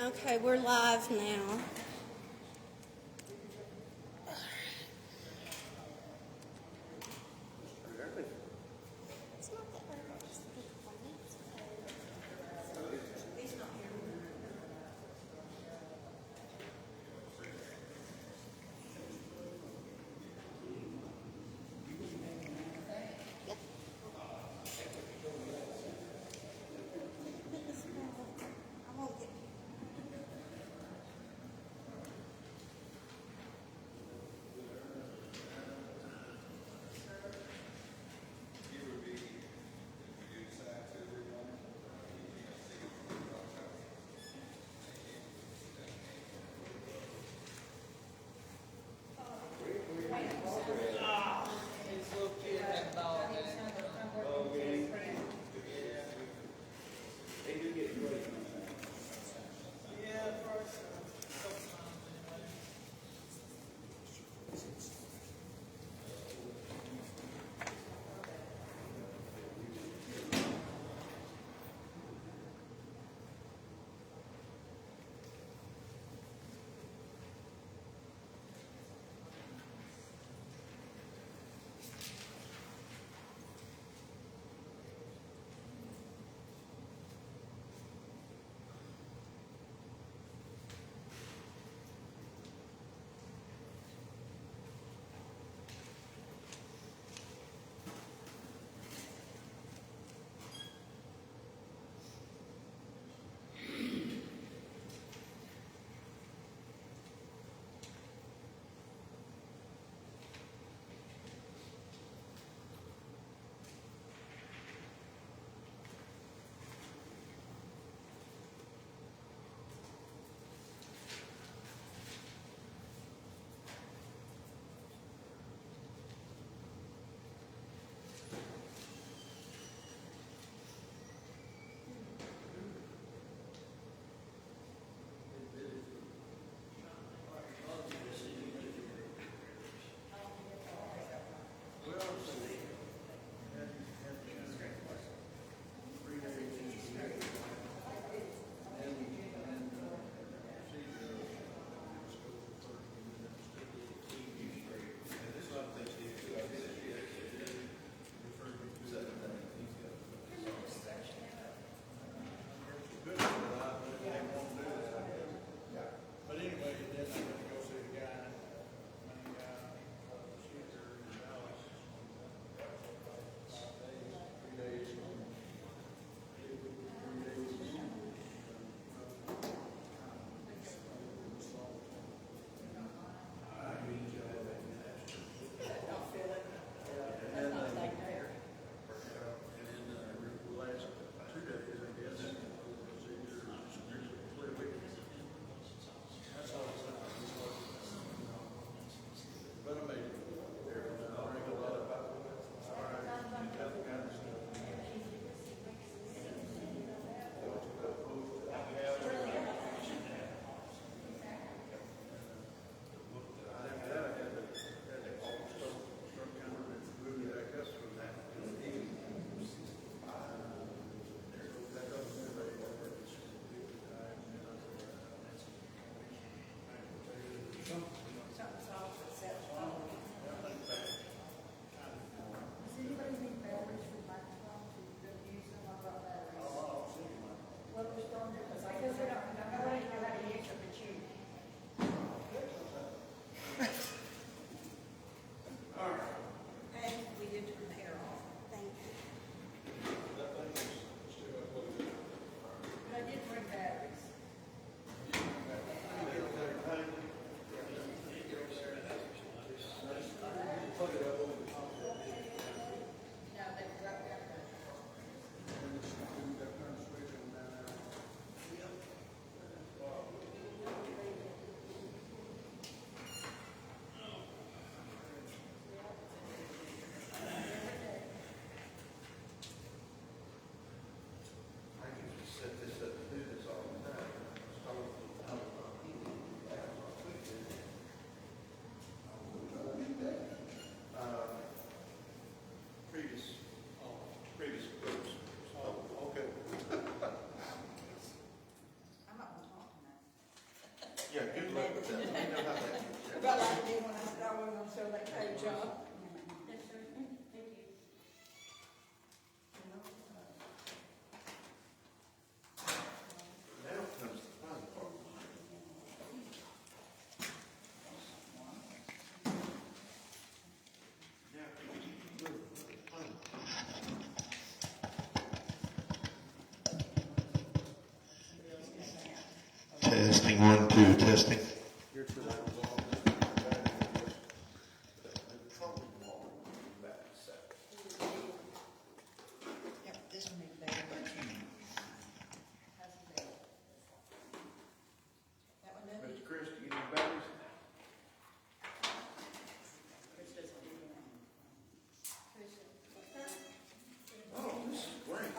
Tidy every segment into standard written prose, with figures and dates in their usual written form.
Okay, we're live now. It's not that early. Just a couple minutes. He's not here. Yep. I won't get. 2, testing. You're too loud. Yep, this one is better. That one doesn't. Mr. Chris, do you need batteries? Chris doesn't do that. Oh, this is great.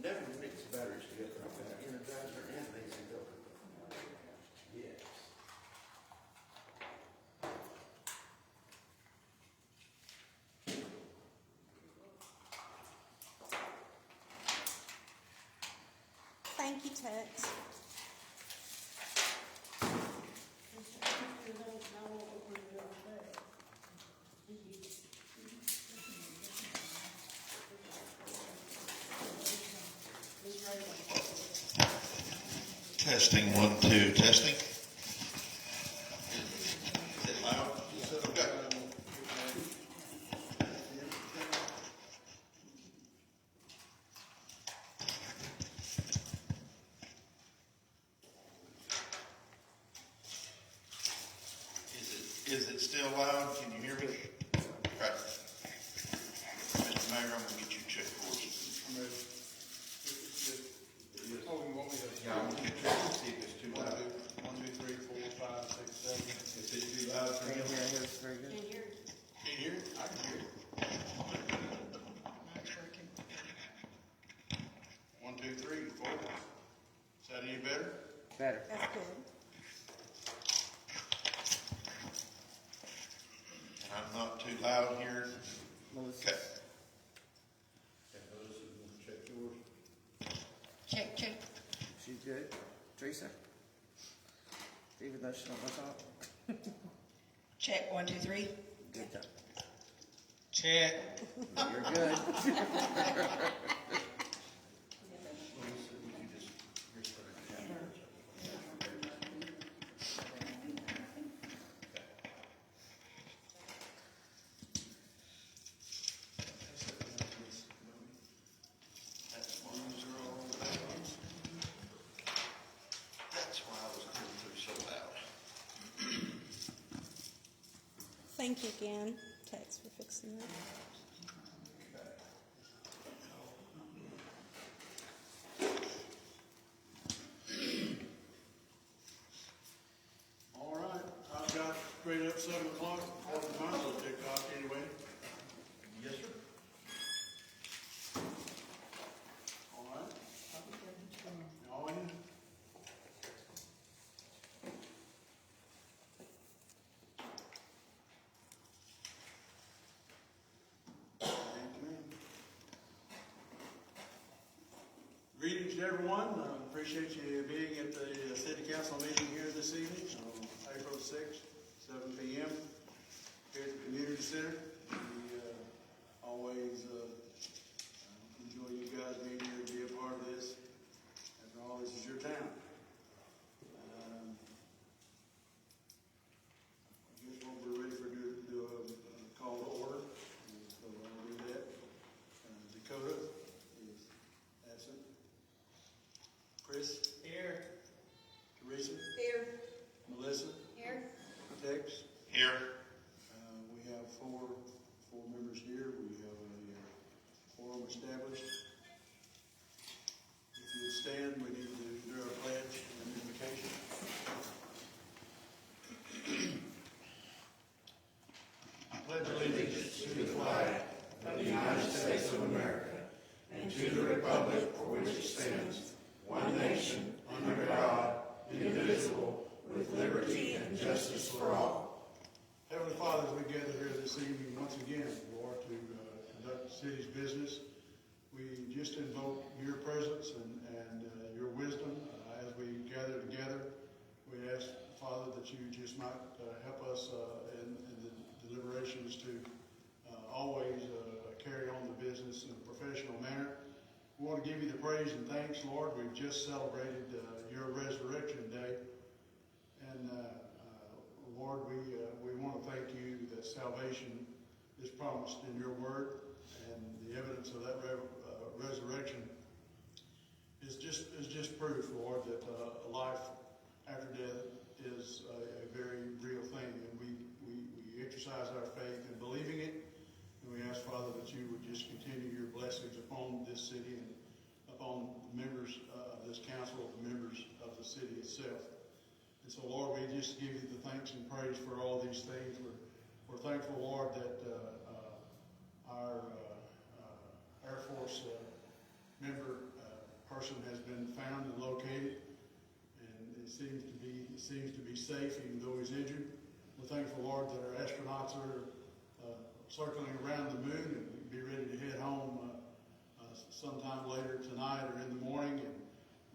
Never mix batteries together. I've got an energizer and an AC filter. Yes. Thank you, Tex. Testing 1, 2, testing. Is it loud? Okay. Is it still loud? Can you hear me? Right. Mr. Mayor, I'm gonna get you check course. I'm ready. Oh, you want me to? Yeah, I'm gonna check to see if it's too loud. 1, 2, 3, 4, 5, 6, 7. Is it too loud for you? Can't hear. Can you hear it? I can hear it. It's working. 1, 2, 3, 4. Is that any better? Better. That's good. And I'm not too loud here. Melissa. Okay. Check yours. Check, check. She's good. Teresa? Even though she don't want to talk? Check, 1, 2, 3. Good job. Check. You're good. That's why I was coming through so loud. Thank you again, Tex, for fixing that. All right, I've got straight up 7 o'clock, all the times will tick off anyway. Yes, sir. All right? All in? Greetings to everyone. Appreciate you being at the city council meeting here this evening on April 6th, 7 p.m. here at the community center. We always enjoy you guys being here to be a part of this. After all, this is your town. I guess what we're ready for do a call to order. So I'll do that. Dakota is absent. Chris? Here. Teresa? Here. Melissa? Here. Tex? Here. We have four members here. We have a quorum established. If you stand, we need to do our pledge and invocation. I pledge allegiance to the flag of the United States of America and to the republic for which it stands, one nation, under God, indivisible, with liberty and justice for all. Heavenly Father, as we gather here this evening once again, Lord, to conduct the city's business, we just invoke your presence and your wisdom as we gather together. We ask, Father, that you just might help us in the deliberations to always carry on the business in a professional manner. We want to give you the praise and thanks, Lord. We've just celebrated your resurrection day. And Lord, we want to thank you that salvation is promised in your word, and the evidence of that resurrection is just proof, Lord, that a life after death is a very real thing, and we exercise our faith in believing it, and we ask, Father, that you would just continue your blessings upon this city and upon the members of this council, the members of the city itself. And so, Lord, we just give you the thanks and praise for all these things. We're thankful, Lord, that our Air Force member person has been found and located, and it seems to be safe, even though he's injured. We're thankful, Lord, that our astronauts are circling around the moon and be ready to head home sometime later tonight or in the morning. And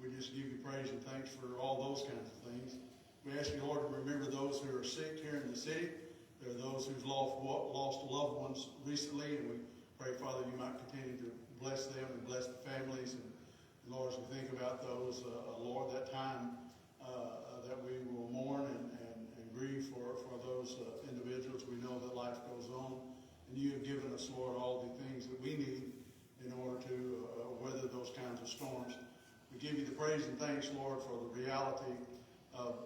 we just give you praise and thanks for all those kinds of things. We ask you, Lord, to remember those who are sick here in the city. There are those who've lost loved ones recently, and we pray, Father, you might continue to bless them and bless the families. And Lord, as we think about those, Lord, that time that we will mourn and grieve for those individuals, we know that life goes on. And you have given us, Lord, all the things that we need in order to weather those kinds of storms. We give you the praise and thanks, Lord, for the reality of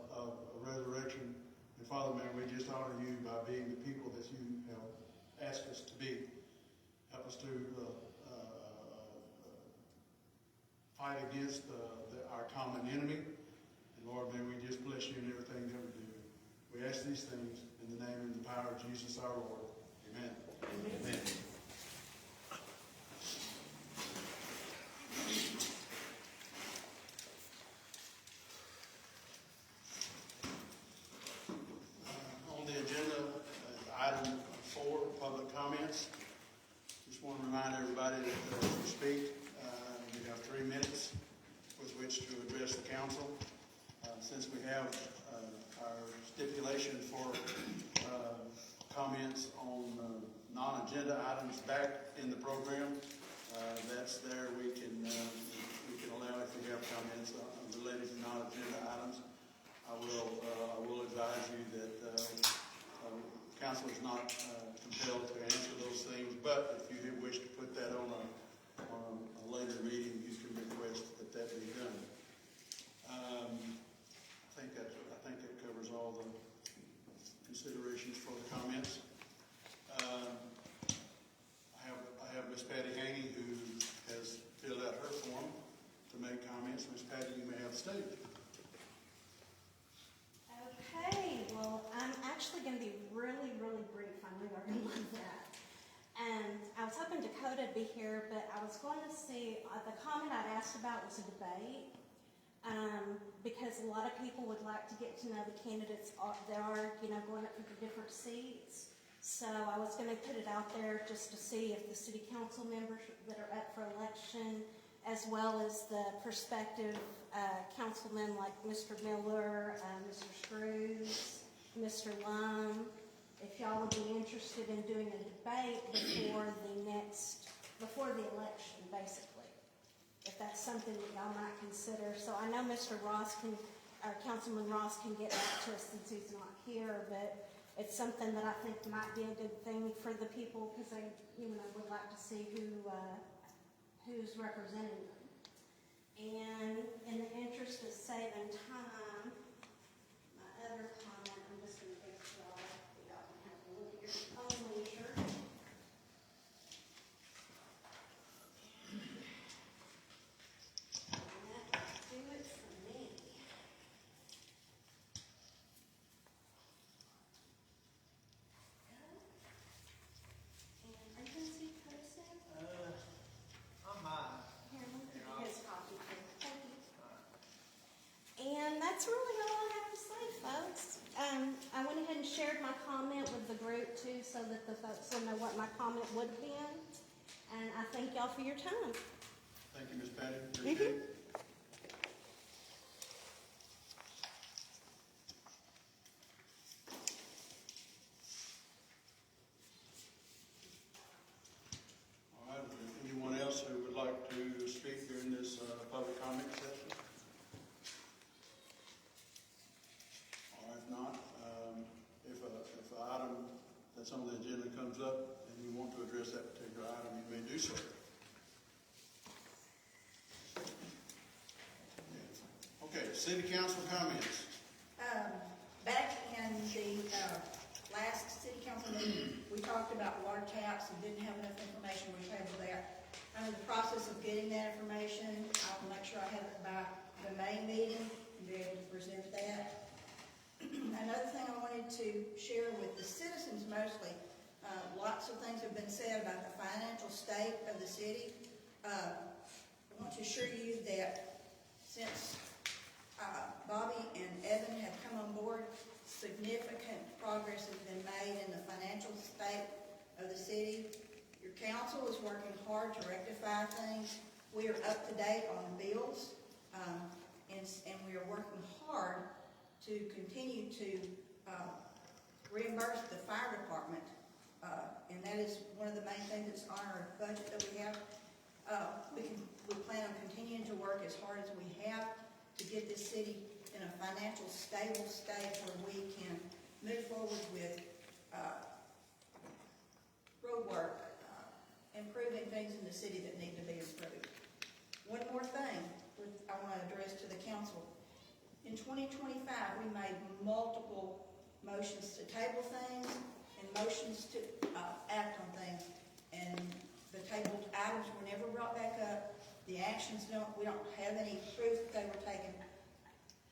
resurrection. And Father, man, we just honor you by being the people that you have asked us to be. Help us to fight against our common enemy. And Lord, may we just bless you in everything that we do. We ask these things in the name and the power of Jesus our Lord. Amen. Amen. On the agenda, item 4, public comments. Just want to remind everybody that to speak, we have 3 minutes with which to address the council. Since we have our stipulation for comments on non-agenda items back in the program, that's there. We can allow if we have comments related to non-agenda items. I will advise you that council is not compelled to answer those things, but if you wish to put that on a later meeting, you can request that be done. I think that covers all the considerations for the comments. I have Miss Patty Haney, who has filled out her form to make comments. Miss Patty, you may have the stage. Okay, well, I'm actually going to be really, really brief. I know you're going to love that. And I was hoping Dakota would be here, but I was going to see, the comment I'd asked about was a debate, because a lot of people would like to get to know the candidates that are, going up for the different seats. So I was going to put it out there just to see if the city council members that are up for election, as well as the prospective councilmen like Mr. Miller, Mr. Screws, Mr. Lum, if y'all would be interested in doing a debate before the election, basically. If that's something that y'all might consider. So I know Councilman Ross can get back to us since he's not here, but it's something that I think might be a good thing for the people, because I would like to see who's representing them. And in the interest of saving time, my other comment, I'm just going to give it to y'all. Y'all can have a look at your own leisure. And that'll do it for me. And urgency process. I'm mine. Here, let me give you his copy too. Thank you. And that's really all I have to say, folks. I went ahead and shared my comment with the group too, so that the folks will know what my comment would have been. And I thank y'all for your time. Thank you, Ms. Patty. Appreciate it. All right. Is there anyone else who would like to speak during this public comment session? Or if not, if an item that's on the agenda comes up and you want to address that particular item, you may do so. Okay, city council comments. the, last city council meeting, we talked about water taps and didn't have enough information, we tabled that. I'm in the process of getting that information, I'll make sure I have it by the May meeting, and be able to present that. Another thing I wanted to share with the citizens mostly, lots of things have been said about the financial state of the city. I want to assure you that since Bobby and Evan have come on board, significant progress has been made in the financial state of the city. Your council is working hard to rectify things. We are up to date on bills, and we are working hard to continue to reimburse the fire department, and that is one of the main things that's on our budget that we have. We plan on continuing to work as hard as we have to get this city in a financial stable state where we can move forward with road work, improving things in the city that need to be improved. One more thing I want to address to the council. In 2025, we made multiple motions to table things and motions to act on things. And the tabled items were never brought back up. The actions we don't have any proof that they were taken.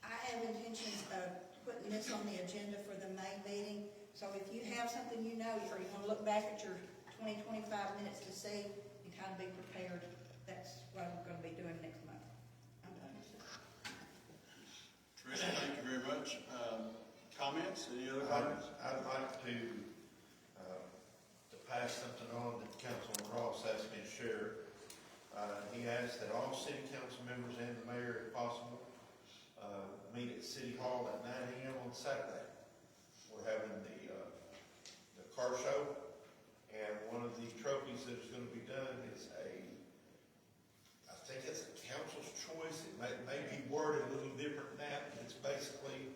I have intentions of putting this on the agenda for the May meeting. So if you have something you know, or you want to look back at your 20-25 minutes to see and kind of be prepared, that's what I'm going to be doing next month. I'm done. Teresa, thank you very much. Comments? Any other comments? I'd like to pass something on that Councilman Ross asked me to share. He asked that all city council members and the mayor, if possible, meet at City Hall at 9 a.m. on Saturday. We're having the car show, and one of the trophies that is going to be done is I think it's a council's choice. It may be worded a little different than that, but it's basically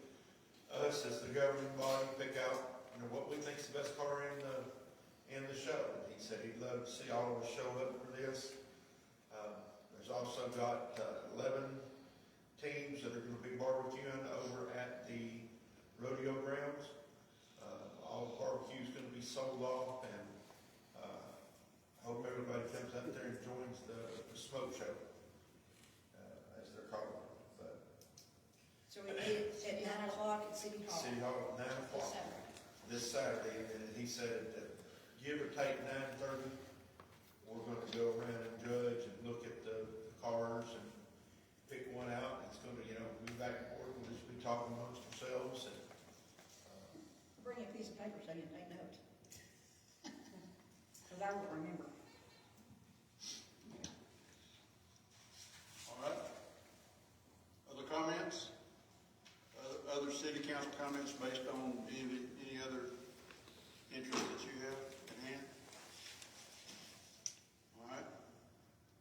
us as the governing body pick out, what we think is the best car in the show. He said he'd love to see all of us show up for this. There's also got 11 teams that are going to be barbecuing over at the rodeo grounds. All the barbecue is going to be sold off, and I hope everybody comes out there and joins the smoke show, as they're calling it. But So we meet at 9 o'clock at City Hall. City Hall at 9 o'clock this Saturday, and he said give or take 9:30, we're going to go around and judge and look at the cars and pick one out. It's going to, be back and forth. We'll just be talking amongst ourselves. And Bring a piece of paper so you can take notes. Because I will remember. All right. Other comments? Other city council comments based on any other interest that you have at hand? All right.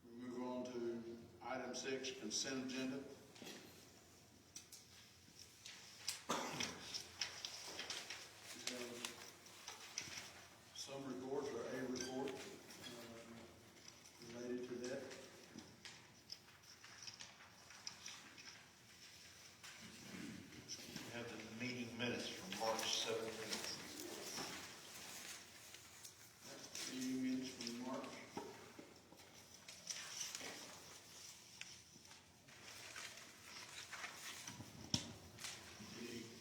We move on to item 6, consent agenda. We have some reports or a report related to that. we have the meeting minutes from March 17th. Meeting minutes from March.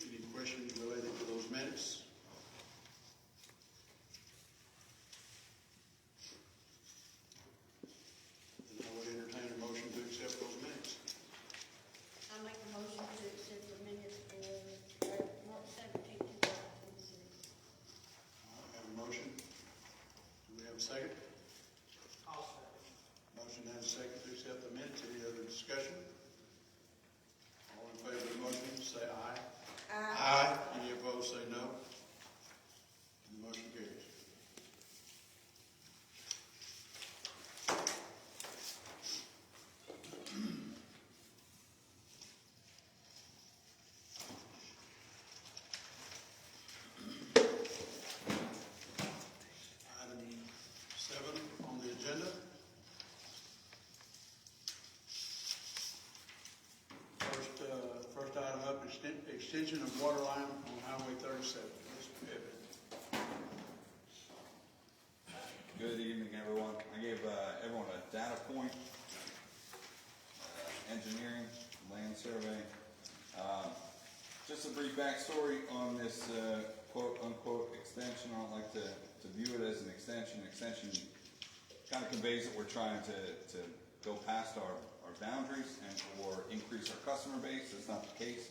Any questions related to those minutes? Then I would entertain a motion to accept those minutes. I make a motion to accept the minutes for March 17th, 2026. All right, have a motion. Do we have a second? I'll second. Motion and a second to accept the minutes. Any other discussion? All in favor of the motion, say aye. Aye. Any opposed, say no. The motion carries. Item 7 on the agenda. First item up, extension of water line on Highway 30 37. Mr. Pittman. Good evening, everyone. I gave everyone a data point, engineering, land survey. Just a brief backstory on this quote-unquote extension. I don't like to view it as an extension. Extension kind of conveys that we're trying to go past our boundaries and or increase our customer base. That's not the case.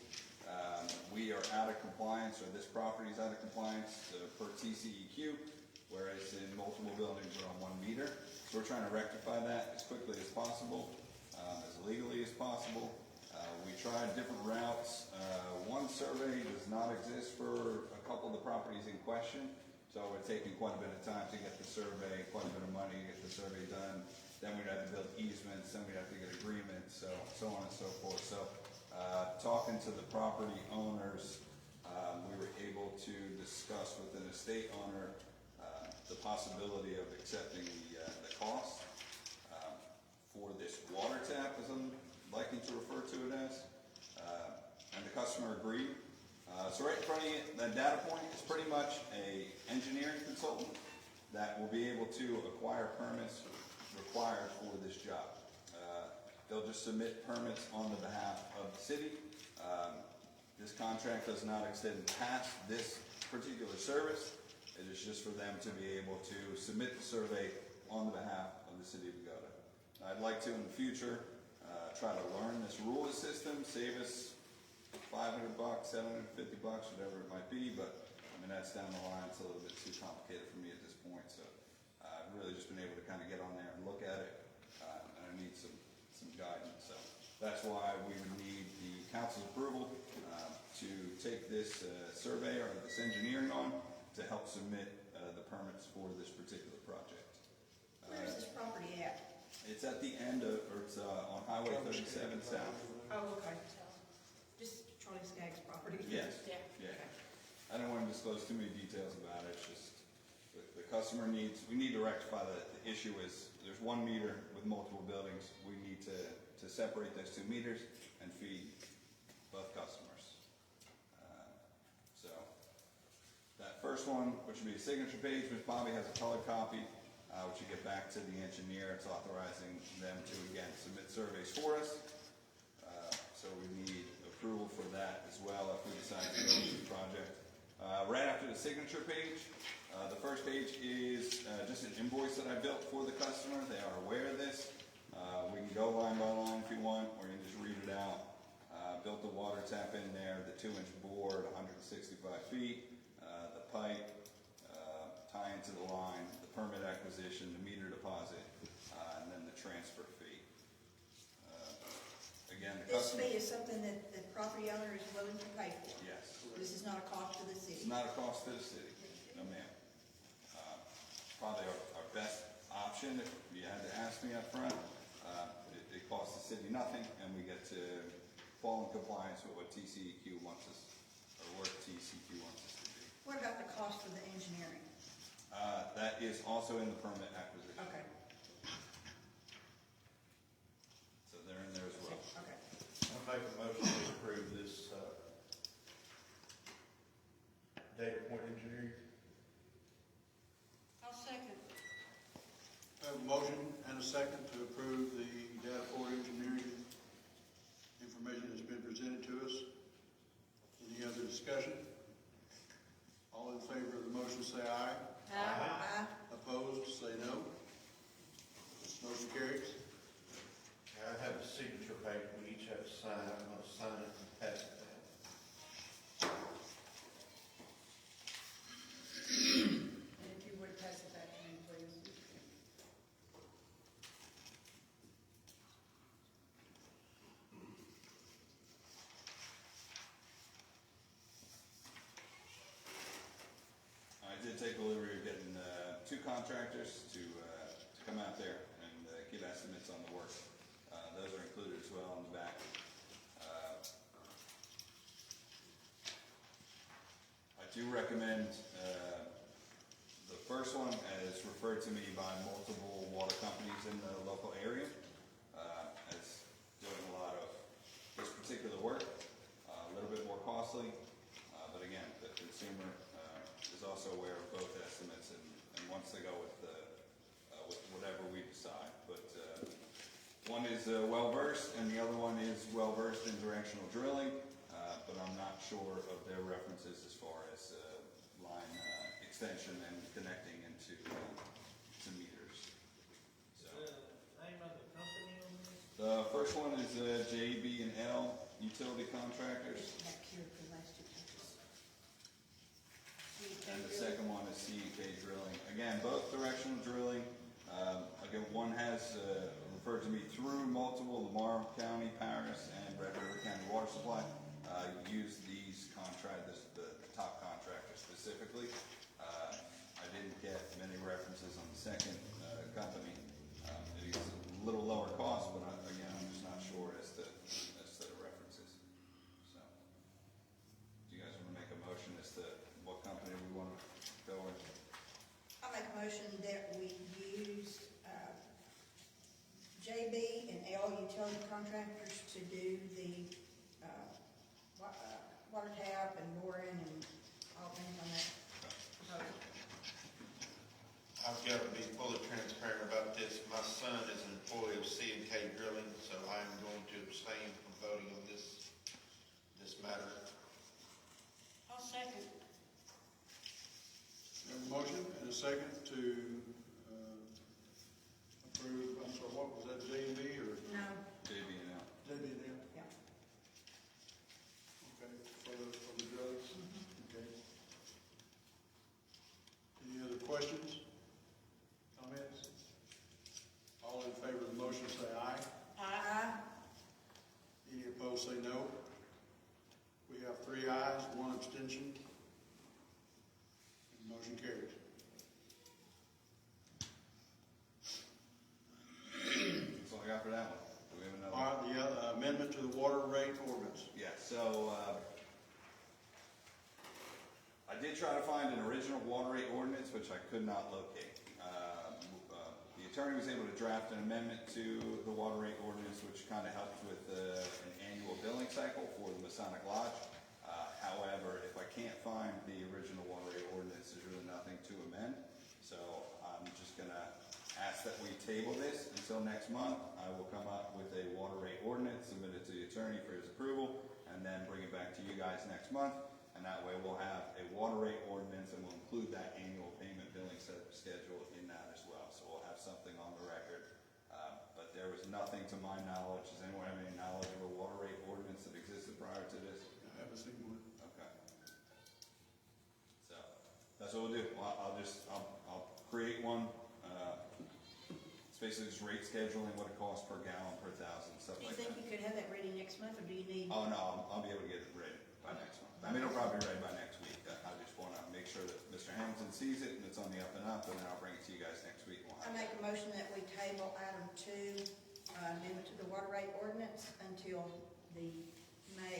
We are out of compliance, or this property is out of compliance per TCEQ, whereas in multiple buildings we're on 1 meter. So we're trying to rectify that as quickly as possible, as legally as possible. We tried different routes. One survey does not exist for a couple of the properties in question, so it's taking quite a bit of time to get the survey, quite a bit of money to get the survey done. Then we'd have to build easements, then we'd have to get agreements, so on and so forth. So talking to the property owners, we were able to discuss with an estate owner the possibility of accepting the cost for this water tap, as I'm liking to refer to it as, and the customer agreed. So right in front of you, that data point is pretty much a engineering consultant that will be able to acquire permits required for this job. They'll just submit permits on the behalf of the city. This contract does not extend past this particular service. It is just for them to be able to submit the survey on the behalf of the city of Bogata. I'd like to, in the future, try to learn this rules system, save us $500, $750, whatever it might be, but I mean, that's down the line. It's a little bit too complicated for me at this point, so I've really just been able to kind of get on there and look at it, and I need some guidance. So that's why we would need the council's approval to take this survey or this engineering on to help submit the permits for this particular project. Where is this property at? It's at the end of, or it's on Highway 37 South. Oh, okay. Just Charlie Skaggs' property? Yes. Yeah. Yeah. Okay. I don't want to disclose too many details about it. It's just the customer needs, we need to rectify the issue is there's 1 meter with multiple buildings. We need to separate those 2 meters and feed both customers. So that first one, which would be a signature page, Ms. Bobby has a colored copy, which you get back to the engineer. It's authorizing them to, again, submit surveys for us. So we need approval for that as well if we decide to go with this project. Right after the signature page, the first page is just an invoice that I built for the customer. They are aware of this. We can go line by line if you want, or you can just read it out. Built the water tap in there, the 2-inch board, 165 feet, the pipe, tie into the line, the permit acquisition, the meter deposit, and then the transfer fee. Again, the This customer. fee is something that the property owner is willing to pay for. Yes. This is not a cost to the It's city. not a cost to the city, no ma'am. Probably our best option, if you had to ask me up front. It costs the city nothing, and we get to fall in compliance with what TCEQ wants us, or what TCEQ wants us to do. What about the cost for the engineering? That is also in the permit acquisition. Okay, So they're in there as well. okay. I'll make a motion to approve this, data point engineering. I'll second. I have a motion and a second to approve the data port engineering information that's been presented to us. Any other discussion? All in favor of the motion say aye. Aye. Opposed, say no. Motion carries. I have a signature page we each have to sign. I'm gonna sign it and pass it down. And if you would pass it back to me, please. I did take delivery of getting 2 contractors to come out there and give estimates on the work. Those are included as well on the back. I do recommend the first one, as referred to me by multiple water companies in the local area, as doing a lot of this particular work, a little bit more costly, but again, the consumer is also aware of both estimates and wants to go with whatever we decide. But one is well-versed, and the other one is well-versed in directional drilling, but I'm not sure of their references as far as line extension and connecting into to meters. So, Name of the company on this? the first one is JB&L Utility Contractors, Back here for the last two pages. and the second one is C&K Drilling. Again, both directional drilling. Again, one has referred to me through multiple Lamar County, Paris, and Red River County Water Supply. Use these the top contractor specifically. I didn't get many references on the second company. It is a little lower cost, but again, I'm just not sure as to the references. So, do you guys want to make a motion as to what company we want to go with? I make a motion that we use JB and L Utility Contractors to do the water tap and boring and all things on that. I've got to be fully transparent about this. My son is an employee of C&K Drilling, so I'm going to abstain from voting on this matter. I'll second. We have a motion and a second to approve, I'm sorry, what was that, J&B or? No. JB&L. JB&M? Yeah. Okay, for the drugs? Okay. Any other questions, comments? All in favor of the motion say aye. Aye. Any opposed say no. We have 3 ayes, 1 abstention. Motion carries. That's all I got for that one. Do we have another? All right, the amendment to the water rate ordinance. Yeah, so, I did try to find an original water rate ordinance, which I could not locate. The attorney was able to draft an amendment to the water rate ordinance, which kind of helped with an annual billing cycle for the Masonic Lodge. However, if I can't find the original water rate ordinance, there's really nothing to amend. So I'm just gonna ask that we table this until next month. I will come up with a water rate ordinance, submit it to the attorney for his approval, and then bring it back to you guys next month. And that way we'll have a water rate ordinance, and we'll include that annual payment billing schedule in that as well. So we'll have something on the record. But there was nothing to my knowledge. Does anyone have any knowledge of a water rate ordinance that existed prior to this? I haven't seen one. Okay. So, that's what we'll do. I'll create one. It's basically just rate scheduling, what it costs per gallon, per thousand, stuff Do you like think that. you could have that ready next month, or do you need? Oh, no, I'll be able to get it ready by next month. I mean, it'll probably be ready by next week. I just wanna make sure that Mr. Hamilton sees it and it's on the up and up, and then I'll bring it to you guys next week. We'll I have make a motion that we table item 2, amendment to the water rate ordinance until the May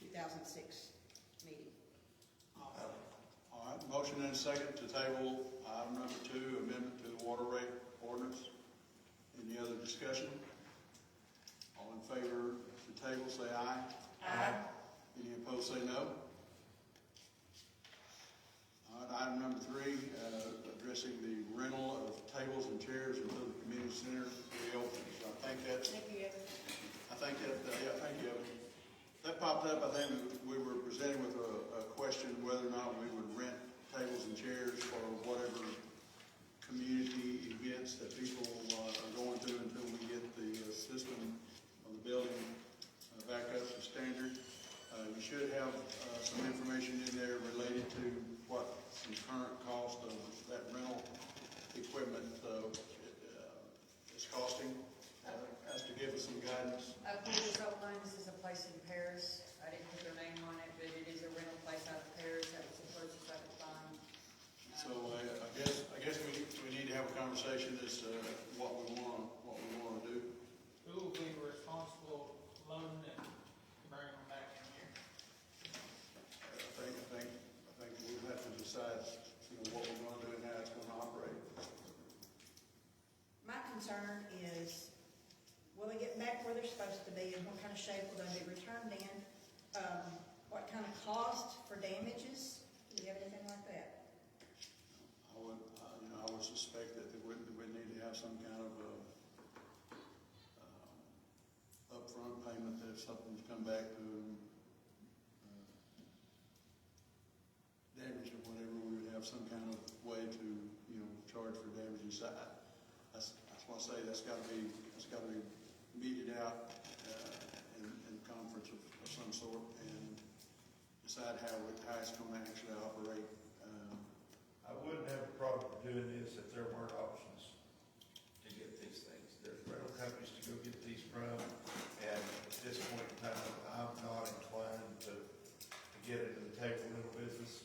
2006 meeting. All right, motion and a second to table item number 2, amendment to the water rate ordinance. Any other discussion? All in favor of the table say aye. Aye. Any opposed say no. All right, item number 3, addressing the rental of tables and chairs until the community center reopens. Thank you, Evan. Thank you, Evan. That popped up, I think we were presented with a question whether or not we would rent tables and chairs for whatever community events that people are going to until we get the system of the building back up to standard. You should have some information in there related to what the current cost of that rental equipment is costing, as to give us some guidance. Police outline, this is a place in Paris. I didn't put their name on it, but it is a rental place out of Paris. That was the closest I could find. So I guess we need to have a conversation as to what we want to do. Who will be responsible loaning and bringing them back in here? I think we'll have to decide, what we're going to do and how it's going to operate. My concern is, will they get back where they're supposed to be, and what kind of shape will they be returned in? What kind of cost for damages trees. That's why I say that's gotta be meted out, in conference of some sort and decide how it's gonna actually operate. I wouldn't have a problem doing this if there weren't options to get these things. There's rental companies to go get these from, and at this point in time, I'm not inclined to get into the table rental business.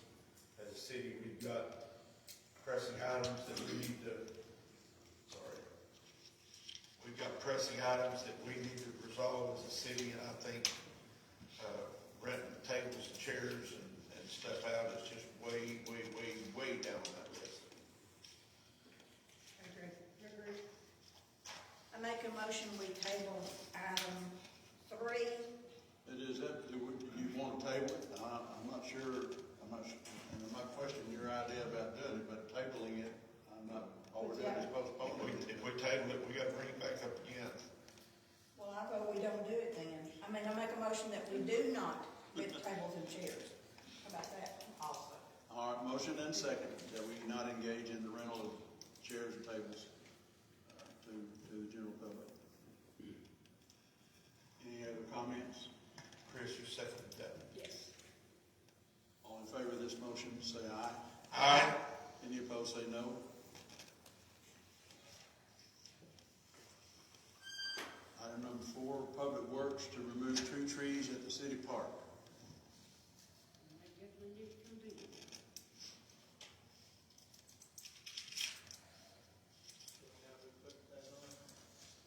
As a city, we've got pressing items that we need to, we've got pressing items that we need to resolve as a city, and I think renting tables and chairs and stuff out is just way down on that list. I agree. I make a motion, we table item 3. It is that, do you want to table it? I'm not sure, and I'm not questioning your idea about doing it, but tabling it, I'm not, all we're doing is postponing it. If we table it, we gotta bring it back up again. Well, I vote we don't do it then. I mean, I make a motion that we do not get tables and chairs. How about that? I'll say. All right, motion and second, that we not engage in the rental of chairs or tables to the general public. Any other comments? Chris, you seconded that. Yes. All in favor of this motion, say aye. Aye. Any opposed, say no. Item number 4, Public Works to remove 2 trees at the city park.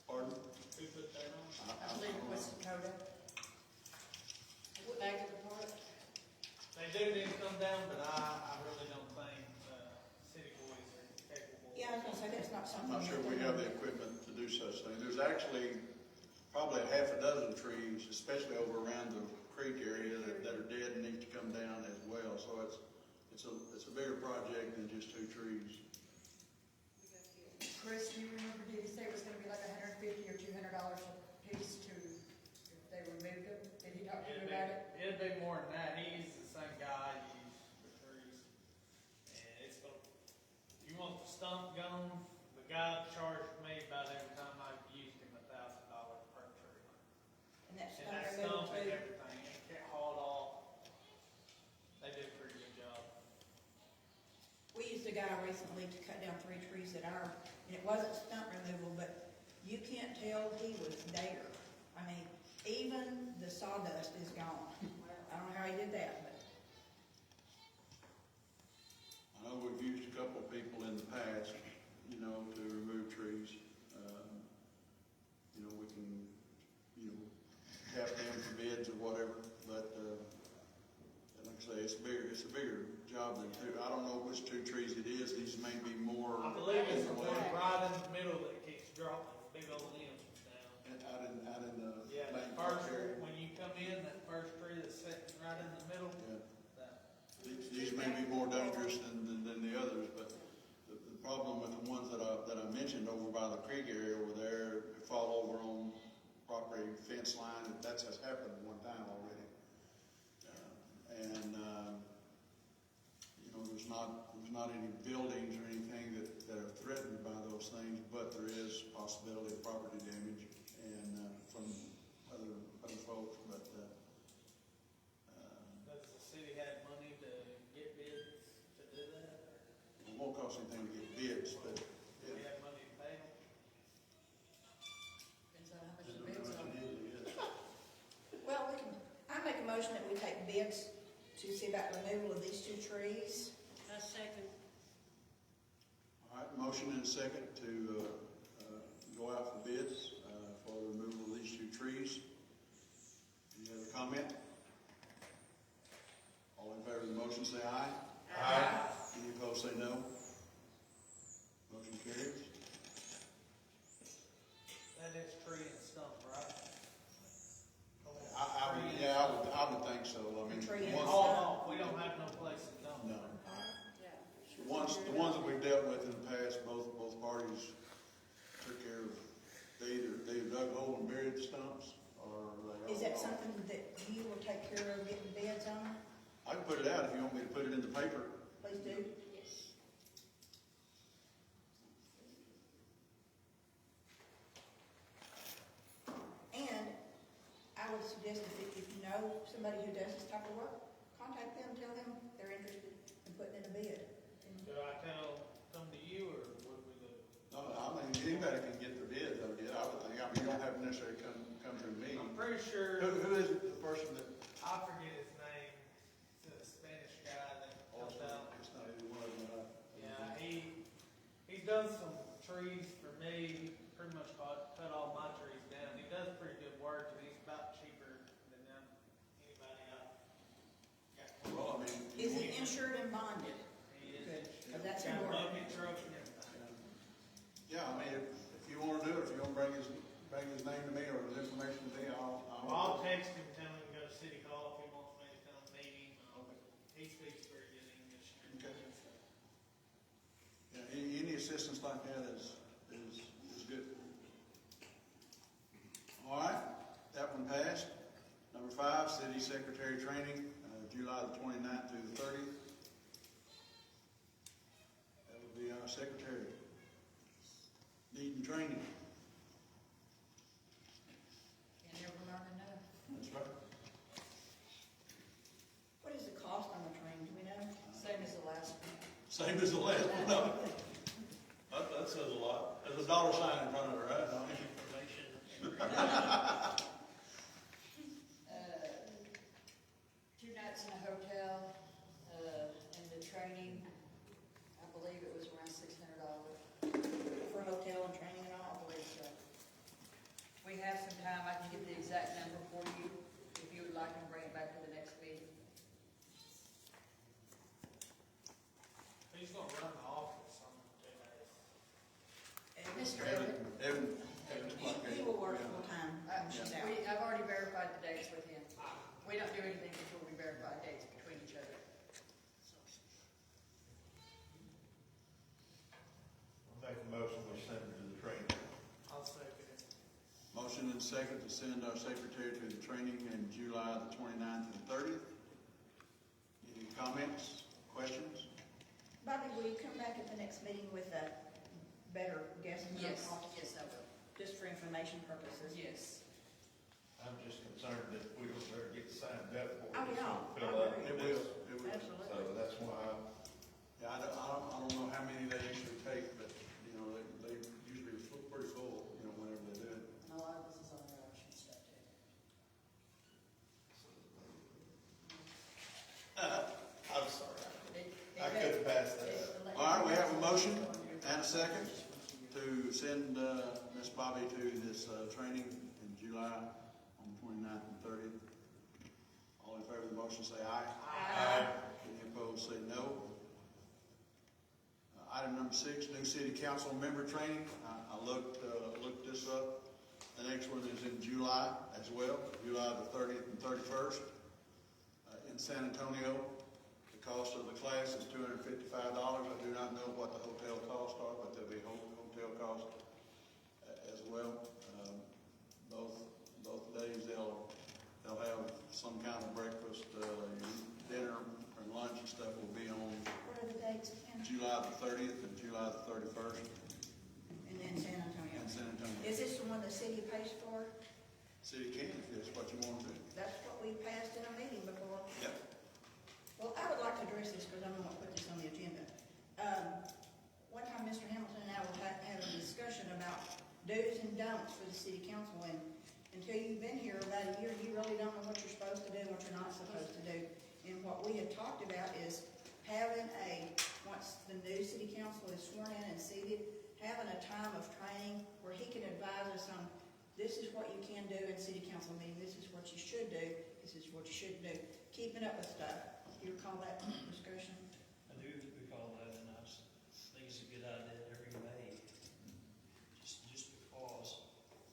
Pardon? Who put that on? I believe it was Dakota. Back at the park. They do need to come down, but I really don't think, city boys are capable. Yeah, I was gonna say, that's not I'm something. not sure that we they- have the equipment to do such things. There's actually probably a half a dozen trees, especially over around the creek area that are dead and need to come down as well. So it's a bigger project than just 2 trees. Chris, do you remember, did he say it was gonna be like $150 or $200 a piece to, if they removed them? Did he talk to you about it? It'd be more than that. He's the same guy I use for trees. And it's gonna, if you want the stump gone, the guy charged me about every time I've used him $1,000 per tree. And that's And not that removable stump and too. everything, it can't haul it off. They do a pretty good job. We used a guy recently to cut down 3 trees at our, and it wasn't stump removal, but you can't tell he was there. I mean, even the sawdust is gone. I don't know how he did that, but I know we've used a couple of people in the past, to remove trees. We can, tap them for bids or whatever, but, like I say, it's a bigger job than 2. I don't know which 2 trees it is. These may be more. I believe it's the one right in the middle that keeps dropping, big old limbs down. Out in the Yeah, main that park first, area. when you come in, that first tree that's sitting right in the middle, Yeah. that, These may be more dangerous than the others, but the problem with the ones that I mentioned over by the creek area over there, fall over on property fence line, that's has happened one time already. There's not any buildings or anything that are threatened by those things, but there is possibility of property damage and from other folks, but does the city have money to get bids to do that? it won't cost anything to get bids, but Do we have money to pay them? Depends on how much the bids are. well, I make a motion that we take bids to see about removal of these 2 trees. A second. All right, motion and a second to go out for bids for the removal of these 2 trees. Any other comment? All in favor of the motion, say aye. Aye. Any opposed, say no. Motion carries. That is tree and stump, right? I would think so. I mean, Tree and once- Oh, no, we don't have no place to dump No. it. the ones that we've dealt with in the past, both parties took care of, they either dug a hole and buried the stumps, or they. Is that something that you will take care of getting bids on? I can put it out if you want me to put it in the paper. Please do. would suggest if you know somebody who does this type of work, contact them, tell them they're interested in putting in a bid. Do I come to you, or what we do? No, I mean, anybody can get the bids, I would think. I mean, you don't have to necessarily come through me. I'm pretty sure, Who is the person that, I forget his name, it's a Spanish guy that helped out. it's not either one of them, Yeah, he's done some trees for me, pretty much cut all my trees down. He does pretty good work, and he's about cheaper than anybody else. well, I mean. Is it insured and bonded? He is. Good, 'cause that's Got a important. bucket truck and everything. Yeah, I mean, if you wanna do it, if you wanna bring his name to me or his information to me, I'll text him, tell him to go to City Hall if he wants me to come meet him. He speaks very good English. Okay. Yeah, any assistance like that is good. All right, that one passed. Number 5, city secretary training, July the 29th through the 30th. That would be our secretary. Needing training. Can't never learn enough. That's right. What is the cost on the train, do we know? Same as the last one. Same as the last one. No. That says a lot. There's a dollar sign in front of it, right? Two nights in a hotel, and the training, I believe it was around $600. For hotel and training and I all? believe so. We have some time, I can get the exact number for you, if you would like, and bring it back to the next meeting. He's gonna run the office on 2 days. And Mr. Evan. he will work full-time when she's out. I've already verified the dates with him. We don't do anything before we verify dates between each other. I'll make a motion, we send her to the training. I'll second it. Motion and second to send our secretary to the training in July the 29th and 30th. Any comments, questions? Bobby, will you come back at the next meeting with a better guess on the Yes, cost? yes, I will. Just for information purposes? Yes. I'm just concerned that we don't ever get signed up for it. Oh, yeah. Fill up. It will. Absolutely. So that's why Yeah, I don't know how many they usually take, but, you know, they usually are pretty full, you know, whenever they do it. And a lot of this is on the auction stuff too. I'm sorry. It- I couldn't pass that up. All right, we have a motion and a second to send Miss Bobby to this training in July on the 29th and 30th. All in favor of the motion say aye. Aye. Any opposed say no. Item number 6, new city council member training. I looked this up. The next one is in July as well, July the 30th and 31st in San Antonio. The cost of the class is $255. I do not know what the hotel costs are, but there'll be hotel costs as well. Both days they'll have some kind of breakfast, dinner and lunch and stuff will be on What are the dates again? July the 30th and July the 31st And then San Antonio. in San Antonio. Is this the one the city pays for? City can if that's what you want to do. That's what we passed in a meeting before. Yep. Well, I would like to address this because I'm going to put this on the agenda. One time, Mr. Hamilton and I were having a discussion about do's and don'ts for the city council, and until you've been here about a year, you really don't know what you're supposed to do and what you're not supposed to do. And what we had talked about is having once the new city council is sworn in and seated, having a time of training where he can advise us on, this is what you can do in city council meeting, this is what you should do, this is what you shouldn't do, keeping up with stuff. Do you recall that discussion? I do recall that, and I think it's a good idea every May, just because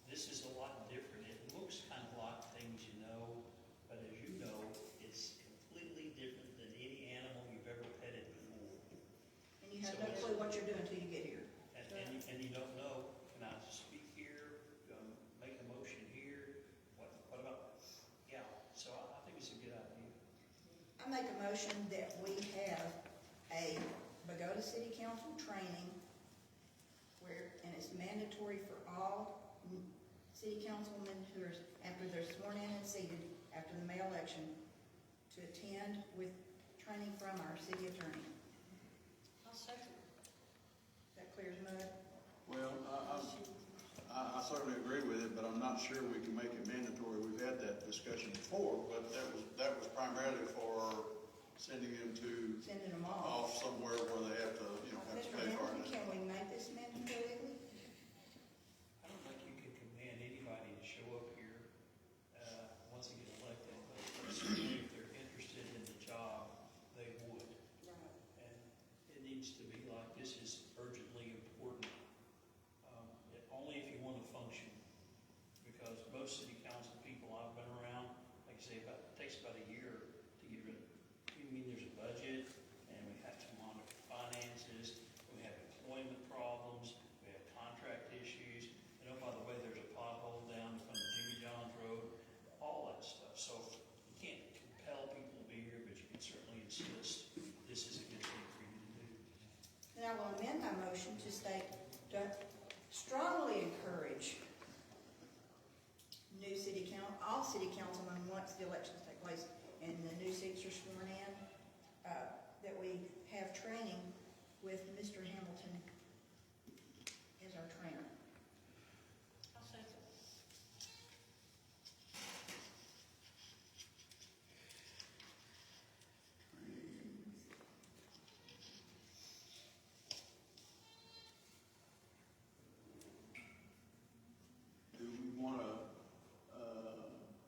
this is a lot different. It looks kind of like things you know, but as you know, it's completely different than any animal you've ever petted before. And you have no clue what you're doing until you get here. And you don't know, can I speak here, make a motion here, what about, yeah, so I think it's a good idea. I make a motion that we have a Bogata City Council training and it's mandatory for all city councilmen who have after they're sworn in and seated, after the May election, to attend with training from our city attorney. I'll second. That clears mud? Well, I certainly agree with it, but I'm not sure we can make it mandatory. We've had that discussion before, but that was primarily for sending them Sending them off. off somewhere where they have to, have to Mr. pay for Hamilton, it. can we make this mandatory? I don't think you can command anybody to show up here, once they get elected, but certainly if they're interested in the job, they would. And it needs to be like, this is urgently important, only if you want to function. Because most city council people I've been around, like I say, it takes about a year to get rid of. I mean, there's a budget, and we have to monitor finances, we have employment problems, we have contract issues, and oh, by the way, there's a pothole down from the Jimmy John's Road, all that stuff. So you can't compel people to be here, but you can certainly insist this is a good thing for you to do. Then I will amend my motion to state, to strongly encourage new city council, all city councilmen, once the elections take place and the new seats are sworn in, that we have training with Mr. Hamilton as our trainer. I'll second. Do we want to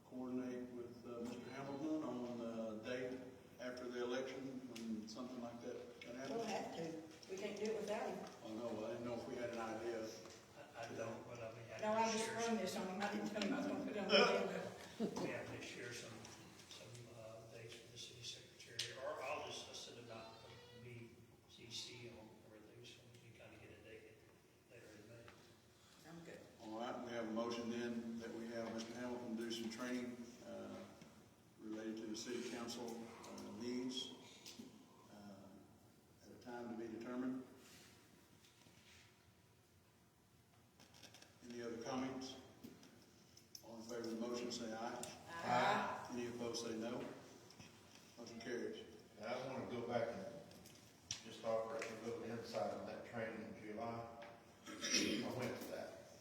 coordinate with Mr. Hamilton on the date after the election when something like that can happen? We'll have to. We can't do it without him. Oh, no, I didn't know if we had an idea. I don't, but I'll be happy No, I to just share sprung this on him. I didn't tell him I was gonna put it on the agenda. We have to share some dates with the city secretary, or I'll just send them out, be CC on everything, so we can kind of get a date later in May. I'm good. All right, we have a motion then that we have Mr. Hamilton do some training related to the city council needs at a time to be determined. Any other comments? All in favor of the motion, say aye. Aye. Any opposed, say no. Motion carries. And I want to go back and just offer a little insight on that training in July. I went to that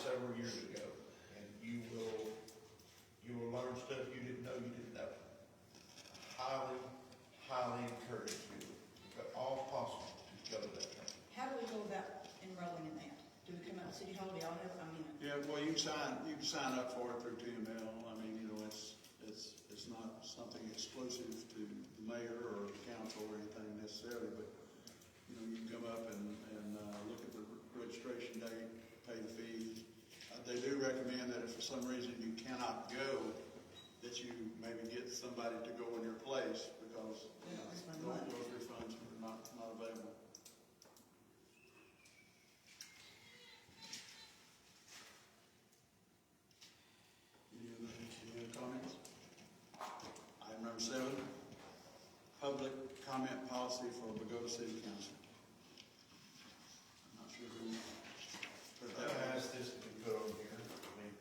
several years ago, and you will learn stuff you didn't know you didn't know. Highly encourage you, if at all possible, to go to that training. How do we go about enrolling in that? Do we come out to City Hall? Do y'all have, Yeah, well, you can sign up for it through TML. I mean, it's not something exclusive to the mayor or the council or anything necessarily, but, you can come up and look at the registration date, pay the fees. They do recommend that if for some reason you cannot go, that you maybe get somebody to go in your place, because They don't refund money. those refunds are not available. Any other comments? Item number 7, public comment policy for Bogota City Council. I'm not sure who put that I on. asked this to be put on here. I mean,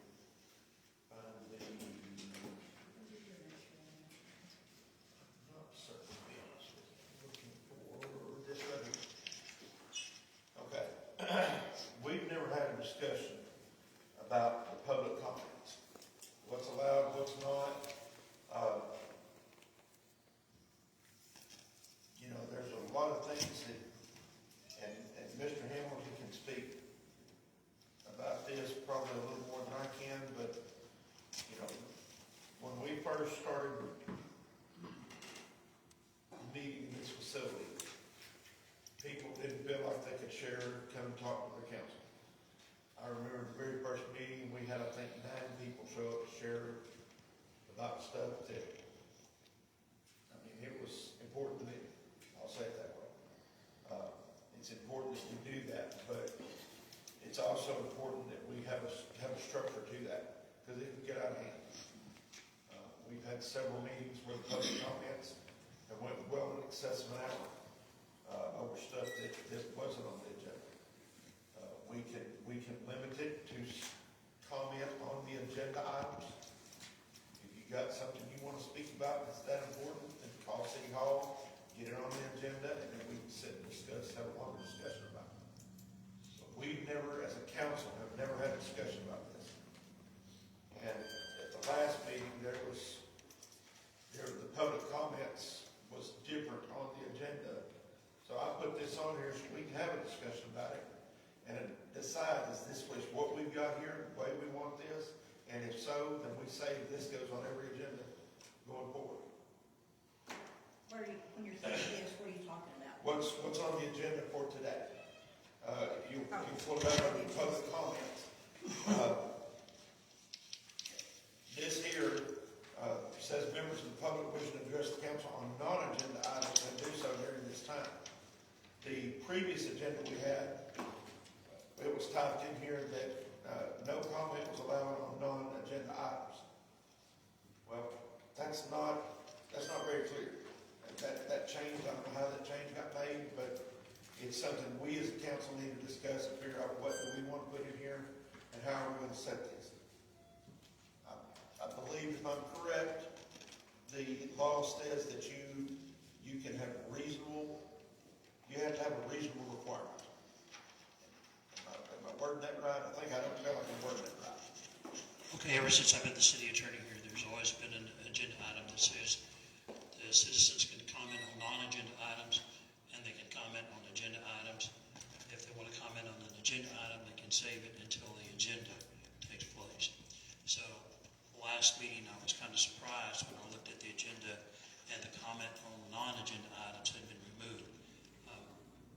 not certain, to be honest with you. Looking for this right here. Okay. We've never had a discussion about the public comments. What's allowed, what's not. There's a lot of things that, and Mr. Hamilton can speak about this probably a little more than I can, but, when we first started meeting in this facility, people didn't feel like they could come and talk to the council. I remember the very first meeting, we had, I think, 9 people show up to share about stuff that, it was important to me. I'll say it that way. It's important that we do that, but it's also important that we have a structure to that, because it can get out of hand. We've had several meetings where the public comments have went well in excess of an hour over stuff that wasn't on the agenda. We can limit it to comment on the agenda items, and decide, is this what we've got here, the way we want this? And if so, then we say this goes on every agenda going forward. When you're saying this, what are you talking about? What's on the agenda for today? If you pull it up under public comments, this here says members of the public wishing to address the council on non-agenda items may do so during this time. The previous agenda we had, it was typed in here that no comment was allowed on non-agenda items. Well, that's not very clear. That change, I don't know how that change got made, but it's something we as a council need to discuss and figure out what do we want to put in here and how are we going to set this. I believe, if I'm correct, the law says that you can have you have to have a reasonable requirement. Am I wording that right? I don't feel like I'm wording it right. Okay, ever since I've been the city attorney here, there's always been an agenda item that says the citizens can comment on non-agenda items, and they can comment on agenda items. If they want to comment on an agenda item, they can save it until the agenda takes place. So, last meeting, I was kind of surprised when I looked at the agenda and the comment on non-agenda items had been removed.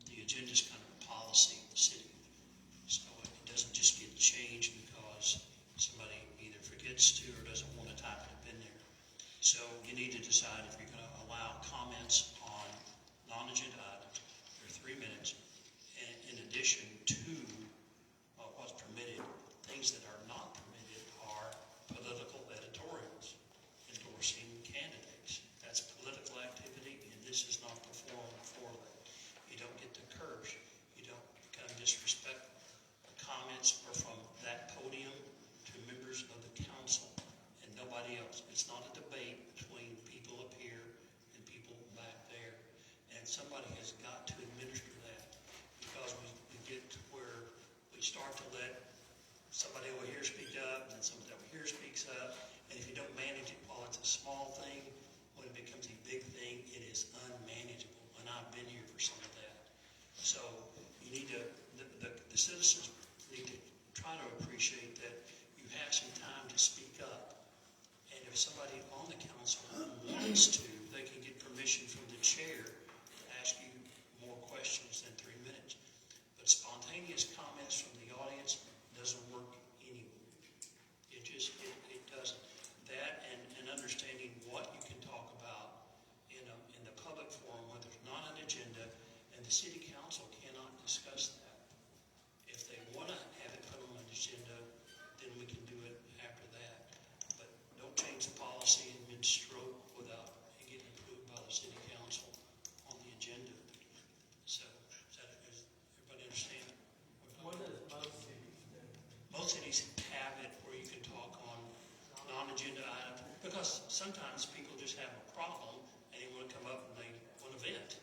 The agenda is kind of a policy of the city. So it doesn't just get changed because somebody either forgets to or doesn't want to type it in there. So you need to decide if you're going to allow comments on non-agenda items for 3 minutes. And in addition to what's permitted, things that are not permitted are political editorials, endorsing candidates. That's political activity, and this is not the forum for that. You don't get to curse. You don't become disrespectful. The comments are from that podium to members of the council and nobody else. It's not a debate between people up here and people back there. And somebody has got to administer that, because we get to where we start to let somebody over here speak up, and then somebody over here speaks up, and if you don't manage it while it's a small thing, when it becomes a big thing, it is unmanageable, and I've been here for some of that. So you need to, the citizens need to try to appreciate that you have some time to speak up, and if somebody on the council wants to, they can get permission from the chair to ask you more questions than 3 minutes. But spontaneous comments from the audience doesn't work anywhere. It doesn't. That and understanding what you can talk about in the public forum when there's not an agenda, and the city council cannot discuss that. If they want to have it put on an agenda, then we can do it after that. But don't change the policy in mid-stroke without it getting approved by the city council on the agenda. So, does everybody understand? What does most cities do? Most cities have it where you can talk on non-agenda items, because sometimes people just have a problem and they want to come up and they want to vent.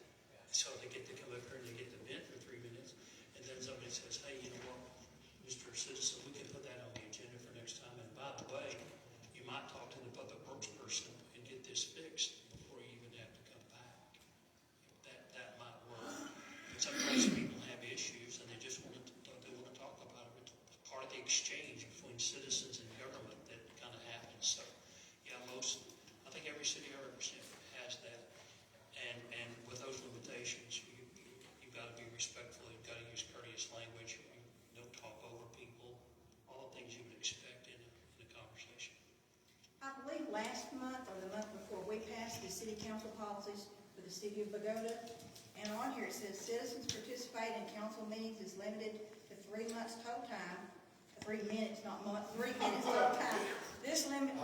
So they get to come up here and they get to vent for 3 minutes, and then somebody says, hey, you know what, Mr. Citizen, we can put that on the agenda for next time, and by the way, you might talk to the public works person and get this fixed before you even have to come back. That might work. But sometimes people have issues and they just want to talk about it. It's part of the exchange between citizens and government that kind of happens. So, yeah, I think every city I represent has that. And with those limitations, you've got to be respectful. You've got to use courteous language. You don't talk over people. All the things you would expect in a conversation. I believe last month or the month before, we passed the city council policies for the city of Bogata. And on here it says citizens participating in council meetings is limited to 3 months total time. 3 minutes, not months, 3 minutes total time. This limit,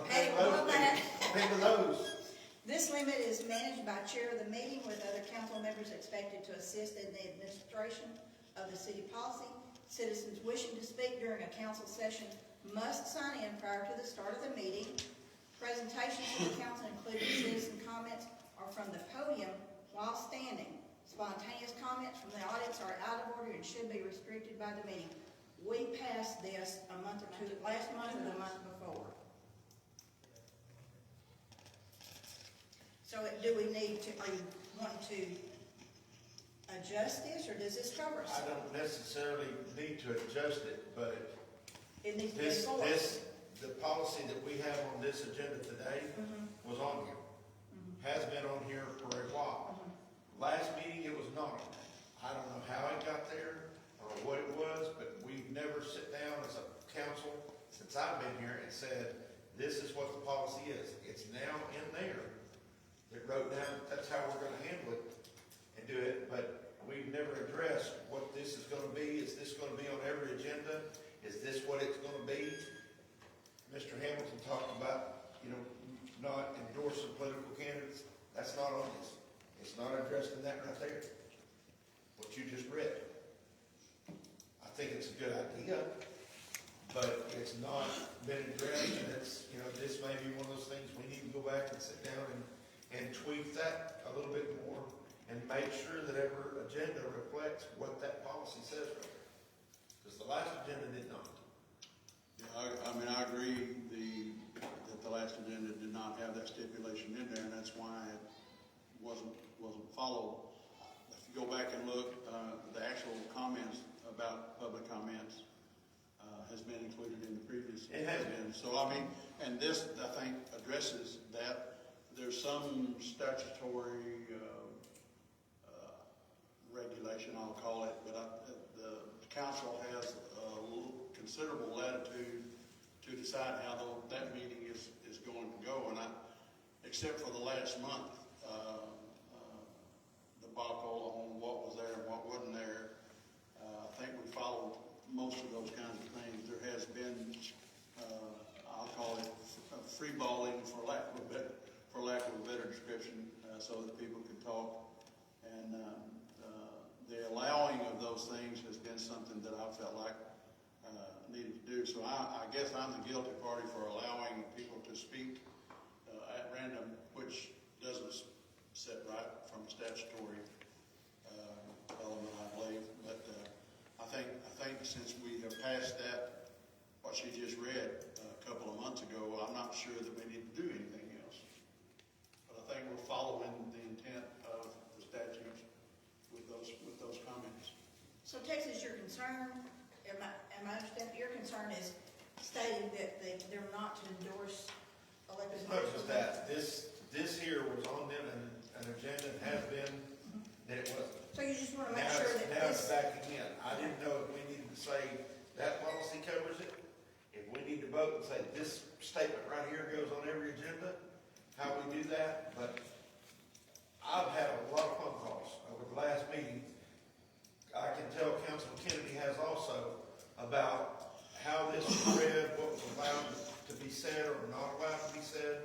This limit is managed by chair of the meeting, with other council members expected to assist in the administration of the city policy. Citizens wishing to speak during a council session must sign in prior to the start of the meeting. Presentations to the council, including citizen comments, are from the podium while standing. Spontaneous comments from the audience are out of order and should be restricted by the meeting. We passed this a month or two, last month or the month before. So do we need to, are you wanting to adjust this, or does this cover us? I don't necessarily need to adjust it, but It needs to be this, enforced. the policy that we have on this agenda today was on here. Has been on here for a while. Last meeting, it was not on there. I don't know how it got there or what it was, but we've never sit down as a council since I've been here and said, this is what the policy is. It's now in there. It wrote down, that's how we're gonna handle it and do it, but we've never addressed what this is gonna be. Is this gonna be on every agenda? Is this what it's gonna be? Mr. Hamilton talked about, not endorsing political candidates. That's not on this. It's not addressed in that right there. What you just read. I think it's a good idea, but it's not been addressed, and it's, this may be one of those things we need to go back and sit down and tweak that a little bit more and make sure that every agenda reflects what that policy says right there. Because the last agenda did not. Yeah, I agree that the last agenda did not have that stipulation in there, and that's why it wasn't followed. If you go back and look, the actual comments about public comments has been included in the previous. It has been. So, and this, I think, addresses that. There's some statutory regulation, I'll call it, but the council has considerable latitude to decide how that meeting is going to go. And except for the last month, debacle on what was there and what wasn't there, I think we followed most of those kinds of things. There has been, I'll call it free balling, for lack of a better description, so that people can talk. And the allowing of those things has been something that I felt like needed to do. So I guess I'm the guilty party for allowing people to speak at random, which doesn't sit right from a statutory element, I believe. But I think since we have passed that, what she just read a couple of months ago, I'm not sure that we need to do anything else. But I think we're following the intent of the statutes with those comments. So Texas, your concern, am I understanding, your concern is stating that they're not to endorse elected It's not officials? just that. This here was on an agenda and has been, then it wasn't. So you just want to make Now sure it's, that now it's this, back again. I didn't know if we needed to say that policy covers it. If we need to vote and say this statement right here goes on every agenda, how we do that. But I've had a lot of phone calls over the last meeting. I can tell Councilman Kennedy has also about how this was read, what was allowed to be said or not allowed to be said.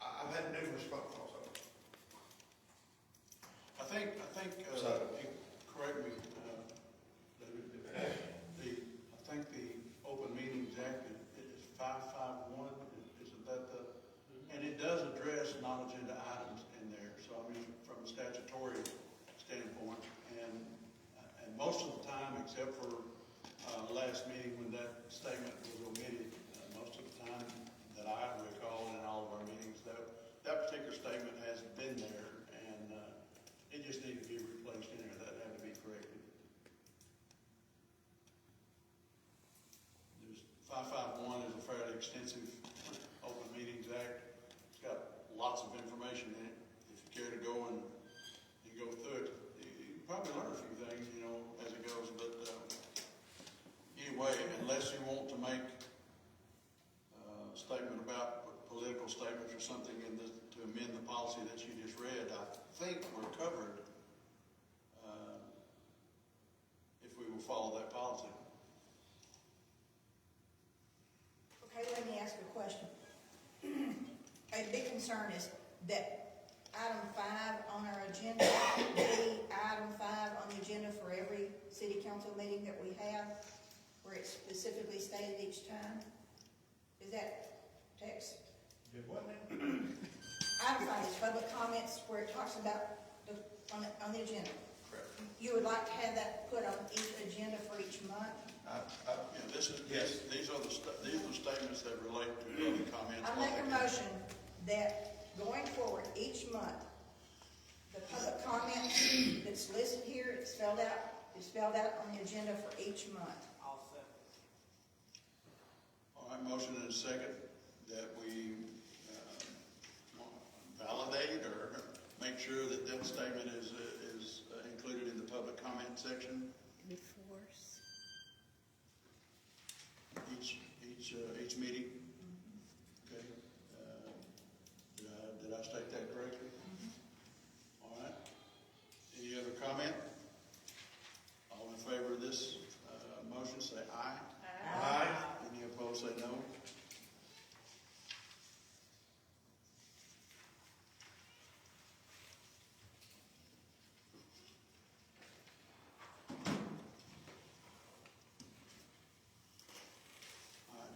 I've had numerous phone calls over it. I think, So- correct me, David, I think the Open Meetings Act is 551, isn't that and it does address non-agenda items in there. So, from a statutory standpoint, and most of the time, except for last meeting when that statement was omitted, most of the time that I recall in all of our meetings, that particular statement has been there, and it just needed to be replaced in there. That had to be corrected. There's 551 is a fairly extensive Open Meetings Act. It's got lots of information in it. If you care to go and you go through it, you probably learn a few things, as it goes. But anyway, unless you want to make a statement about political statements or something to amend the policy that you just read, I think we're covered if we will follow that policy. okay, let me ask a question. A big concern is that item 5 on our agenda, be item 5 on the agenda for every city council meeting that we have, where it's specifically stated each time. Is that text? Did what now? Item 5 is public comments, where it talks about on the agenda. Correct. You would like to have that put on each agenda for each month? Yes. These are the statements that relate to public comments. I make a motion that going forward each month, the public comment that's listed here, it's spelled out on the agenda for each month. I'll second. All right, motion and a second that we validate or make sure that that statement is included in the public comment section. Each meeting. Okay. Did I state that correctly? All right. Any other comment? All in favor of this motion, say aye. Aye. Any opposed, say no.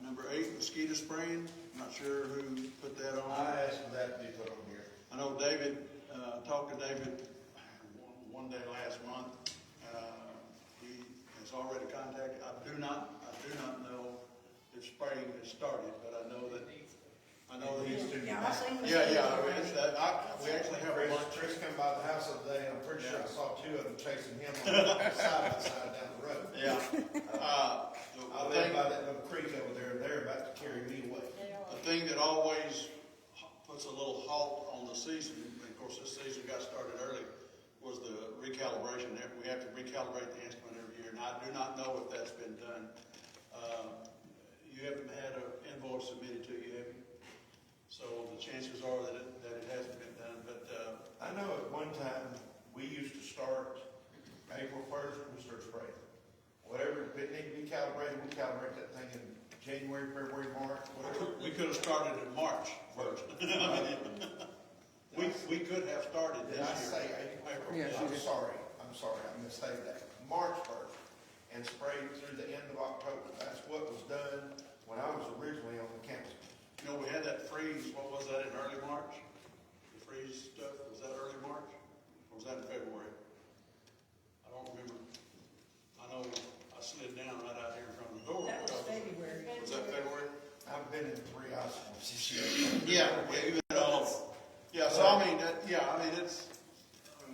Number 8, mosquito spraying. I'm not sure who put that on. I asked for that to be put on here. I know David, talked to David one day last month. He has already contacted, I do not know if spraying has started, but I know that he's. Yeah, I seen the. Yeah, we actually have a bunch. Chris came by the house the other day, and I'm pretty sure I saw 2 of them chasing him on side by side down the road. Yeah. I live by that little creek over there, and they're about to carry me away. The thing that always puts a little halt on the season, and of course this season got started early, was the recalibration. We have to recalibrate the instrument every year, and I do not know if that's been done. You haven't had an invoice submitted to you, have you? So the chances are that it hasn't been done, but I know at one time, we used to start April 1st, we start spraying. Whatever, if it needed to be calibrated, we calibrate that thing in January, February, March, whatever. we could have started in March first. we could have started Did this I year. say April? Yeah, you I'm did. sorry, I misstated that. March 1st, and sprayed through the end of October. That's what was done when I was originally on the council. You know, we had that freeze, what was that, in early March? The freeze stuff, was that early March? Or was that in February? I don't remember. I know I slid down right out here in front of the door. That was February. Was that February? I've been in 3 hospitals this year. Yeah, you know, yeah, so I mean, it's,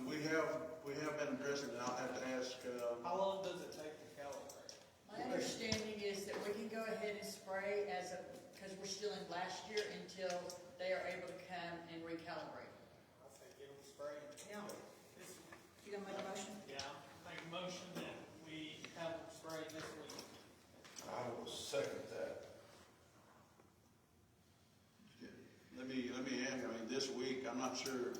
we have been addressing it, I'll have to ask, How long does it take to calibrate? My understanding is that we can go ahead and spray because we're still in last year until they are able to come and recalibrate. I say get them sprayed. Yeah. You gonna make a motion? Yeah, make a motion that we have them sprayed this week. I will second that. let me ask, I mean, this week, I'm not sure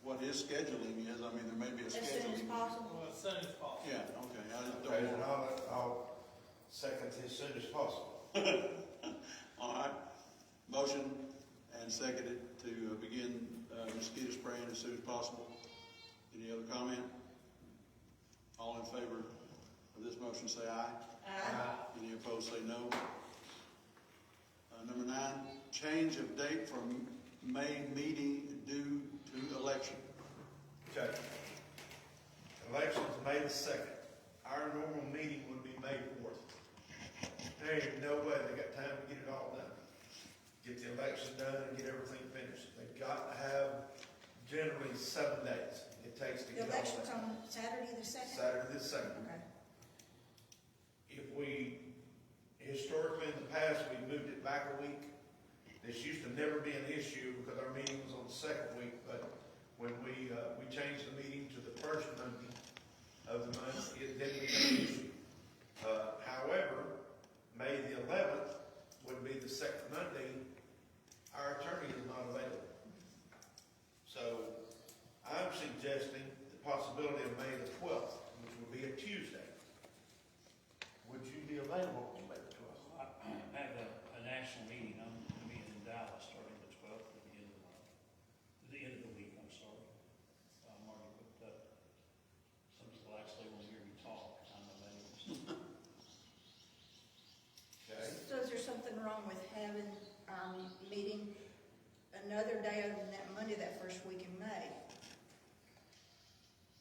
what his scheduling is, I mean, there may be a As soon as scheduling. possible. Well, as soon as possible. Yeah, okay, I just Okay, don't and want. I'll second as soon as possible. All right, motion and seconded to begin mosquito spraying as soon as possible. Any other comment? All in favor of this motion, say aye. Aye. Any opposed, say no. Number 9, change of date for May meeting due to election. Okay. Election's May the 2nd. Our normal meeting would be May 4th. There ain't no way they got time to get it all done. Get the election done and get everything finished. They've got to have generally 7 days it takes to The get all election's that. on Saturday the 2nd? Saturday the 2nd. Okay. If we, historically in the past, we moved it back a week. This used to never be an issue because our meeting was on the 2nd week, but when we changed the meeting to the first Monday of the month, it didn't become an issue. However, May the 11th would be the second Monday. Our attorney is not available. So I'm suggesting the possibility of May the 12th, which would be a Tuesday. Would you be available on May the 12th? I have a national meeting, I'm going to be in Dallas starting the 12th at the end of the month, the end of the week, I'm sorry. I'm already booked up. Some people actually want to hear me talk, I'm available. Okay. So is there something wrong with having our meeting another day other than that Monday, that first week in May?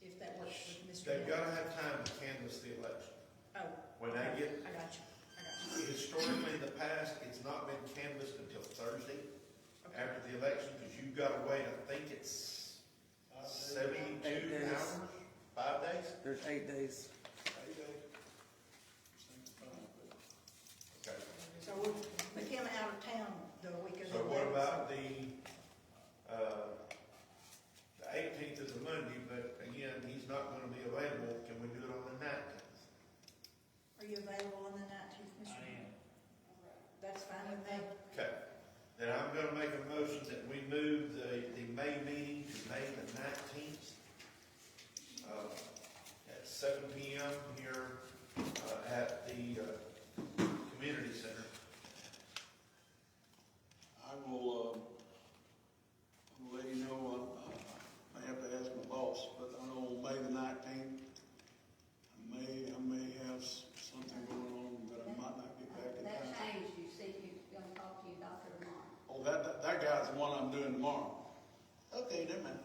If that works with Mr. They've Miller. got to have time to canvass the election. Oh. When they get, I got you. historically in the past, it's not been canvassed until Thursday Okay. after the election, because you've got to wait, I think it's, I 8 72 days. hours, 5 days? There's 8 days. Okay. So with him out of town the week of the So what 11th. about the 18th is a Monday, but again, he's not gonna be available. Can we do it on the 19th? Are you available on the 19th, Mr. I am. That's fine with me. Okay. Then I'm gonna make a motion that we move the May meeting to May the 19th, at 7 PM here, at the, community center. I will, let you know, I have to ask my boss, but I know on May the 19th, I may have something going on, but I might not get back in That time. changed, you said you were gonna talk to your doctor tomorrow. Oh, that guy's the one I'm doing tomorrow. Okay, never mind.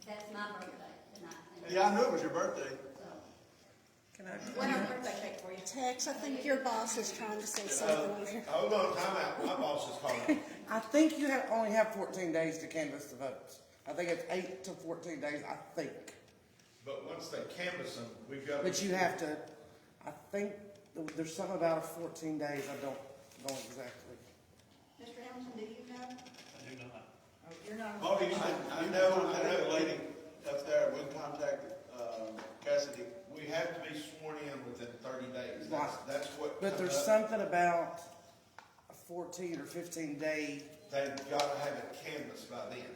That's my birthday tonight. Yeah, I knew it was your birthday. So, Can I? What a birthday cake for you. Tex, I think your boss is trying to say something here. Hold on, time out. My boss is calling. I think you only have 14 days to canvass the votes. I think it's 8 to 14 days, I think. But once they canvass them, we've got. But you have to, I think, there's something about 14 days, I don't know exactly. Mr. Hamilton, do you know? I do not. Oh, you're not. Oh, I know the lady up there, we contacted, Cassidy. We have to be sworn in within 30 days. Right. That's what. But there's comes up. something about a 14 or 15 day, They've gotta have it canvassed by then.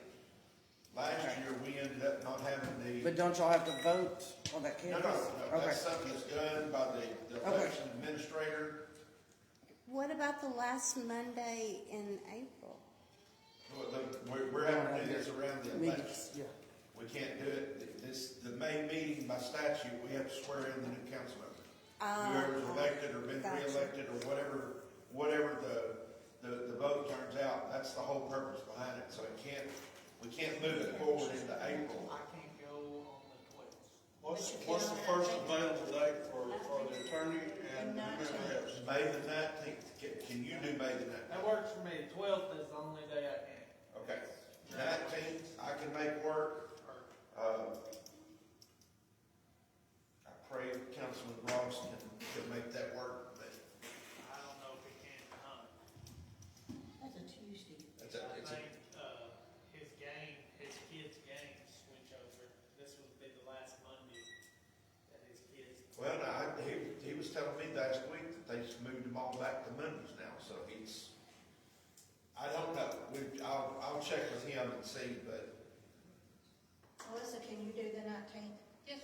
Last Okay. year, we ended up not having the. but don't y'all have to vote on that No, canvas? no, Okay. that's something that's done by the election administrator. What about the last Monday in April? We're having to do this around the election. Meetings, yeah. We can't do it, the May meeting by statute, we have to swear in the new council member. Whoever's elected or been Gotcha. re-elected or whatever the vote turns out, that's the whole purpose behind it, so we can't move it forward into April. I can't go on the 12th. What's the first available date for the attorney and whoever else? May the 19th, can you do May the 19th? That works for me. The 12th is the only day I can. Okay, 19th, I can make work. I pray Councilman Ross can make that work, but I don't know if he can or not. That's a Tuesday. it's I a, think, his kids' game switch over. This would be the last Monday that his kids. well, he was telling me last week that they just moved them all back to Mondays now, so I don't know. I'll check with him and see, but Melissa, can you do the 19th? yes,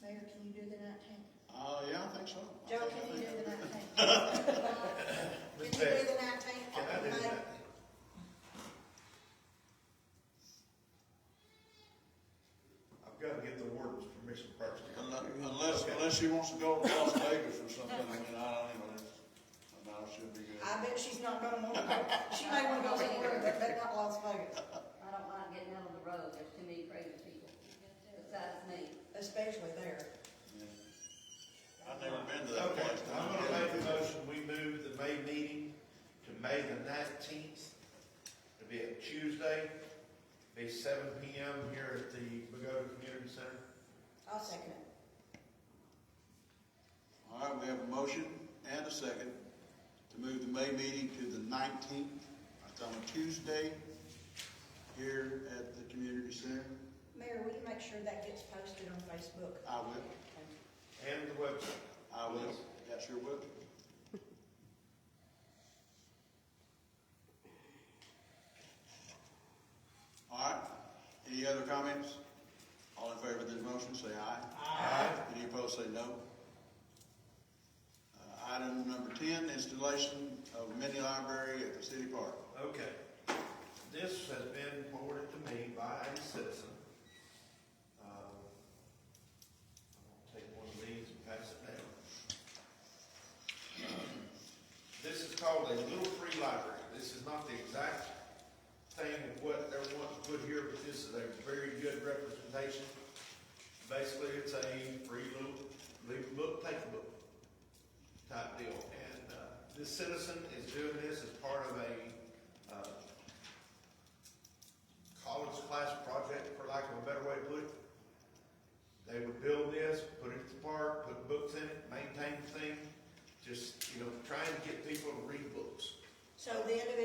Mayor, can you do the 19th? Yeah, I think so. Joe, can you do the 19th? Can you do the 19th? can I do May? that? I've got to get the warden's permission first. Unless she wants to go to Las Vegas or something, I mean, I don't know, no, it should be good. I bet she's not gonna want to go. She may want to go somewhere, but not Las Vegas, I don't like getting out on the road, there's too many crazy people, besides me. especially there. I've never been to that Okay, place. I'm gonna make a motion, we move the May meeting to May the 19th. It'll be a Tuesday, be 7 PM here at the Bogata Community Center. I'll second it. All right, we have a motion and a second to move the May meeting to the 19th. That's on a Tuesday here at the community center. Mayor, will you make sure that gets posted on Facebook? I will. And the website. I will. Yeah, sure will. All right. Any other comments? All in favor of this motion, say aye. Aye. Any opposed, say no. Item number 10, installation of mini library at the city park. Okay. This has been forwarded to me by a citizen. I'm gonna take one of these and pass it down. This is called a little free library. This is not the exact thing of what they're wanting to put here, but this is a very good representation. Basically, it's a free little, leave a book, take a book type deal. And this citizen is doing this as part of a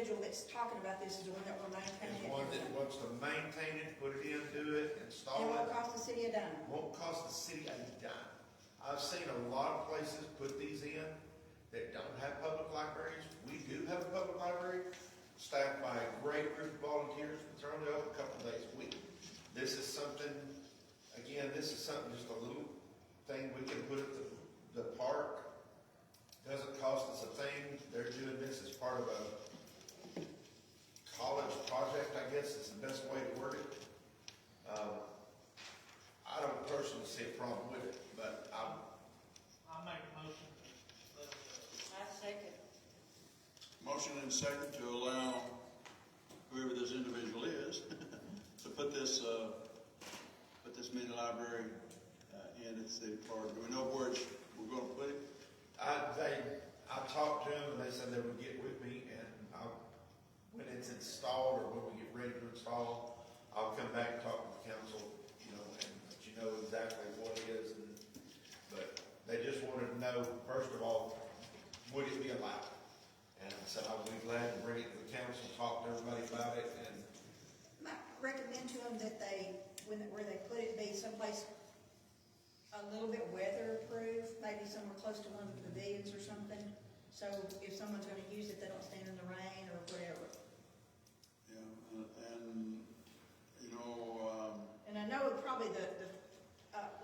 individual that's talking about this is the one that will maintain It's it. one that wants to maintain it, put it into it, It install won't it. cost the city a dime. Won't cost the city a dime. I've seen a lot of places put these in that don't have public libraries. We do have a public library, staffed by a great group of volunteers, but they're only open a couple of days a week. This is something, again, this is something, just a little thing we can put at the park. Doesn't cost us a thing. They're doing this as part of a college project, I guess is the best way to word it. I don't personally see a problem with it, but I make a motion to let them go. I second. Motion and second to allow whoever this individual is to put this mini library in its city park. Do we know where we're gonna put it? I talked to them and they said they would get with me, and when it's installed or when we get ready to install, I'll come back and talk with the council, and let you know exactly what it is. But they just wanted to know, first of all, would it be allowed? And I said I would be glad to bring it to the council, talk to everybody about it, and Might recommend to them that where they put it, be someplace a little bit weatherproof, maybe somewhere close to one of the pavilions or something. So if someone's gonna use it, they don't stand in the rain or whatever. Yeah, and And I know probably the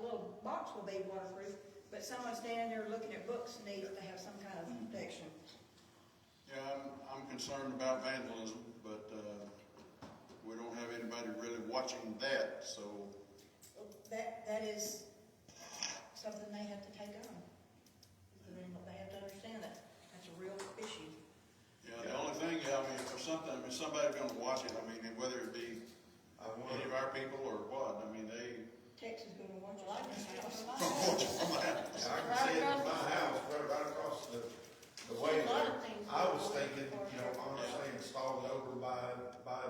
little box will be waterproof, but someone standing there looking at books needs to have some kind of protection. yeah, I'm concerned about vandalism, but we don't have anybody really watching that, so. That is something they have to take on. They have to understand that that's a real issue. Yeah, the only thing, if somebody's gonna watch it, whether it be any of our people or what, Texas is gonna watch it. from watching from the house. I can see it in my house, right across the way. A lot of things I was going on thinking, before. honestly, install it over by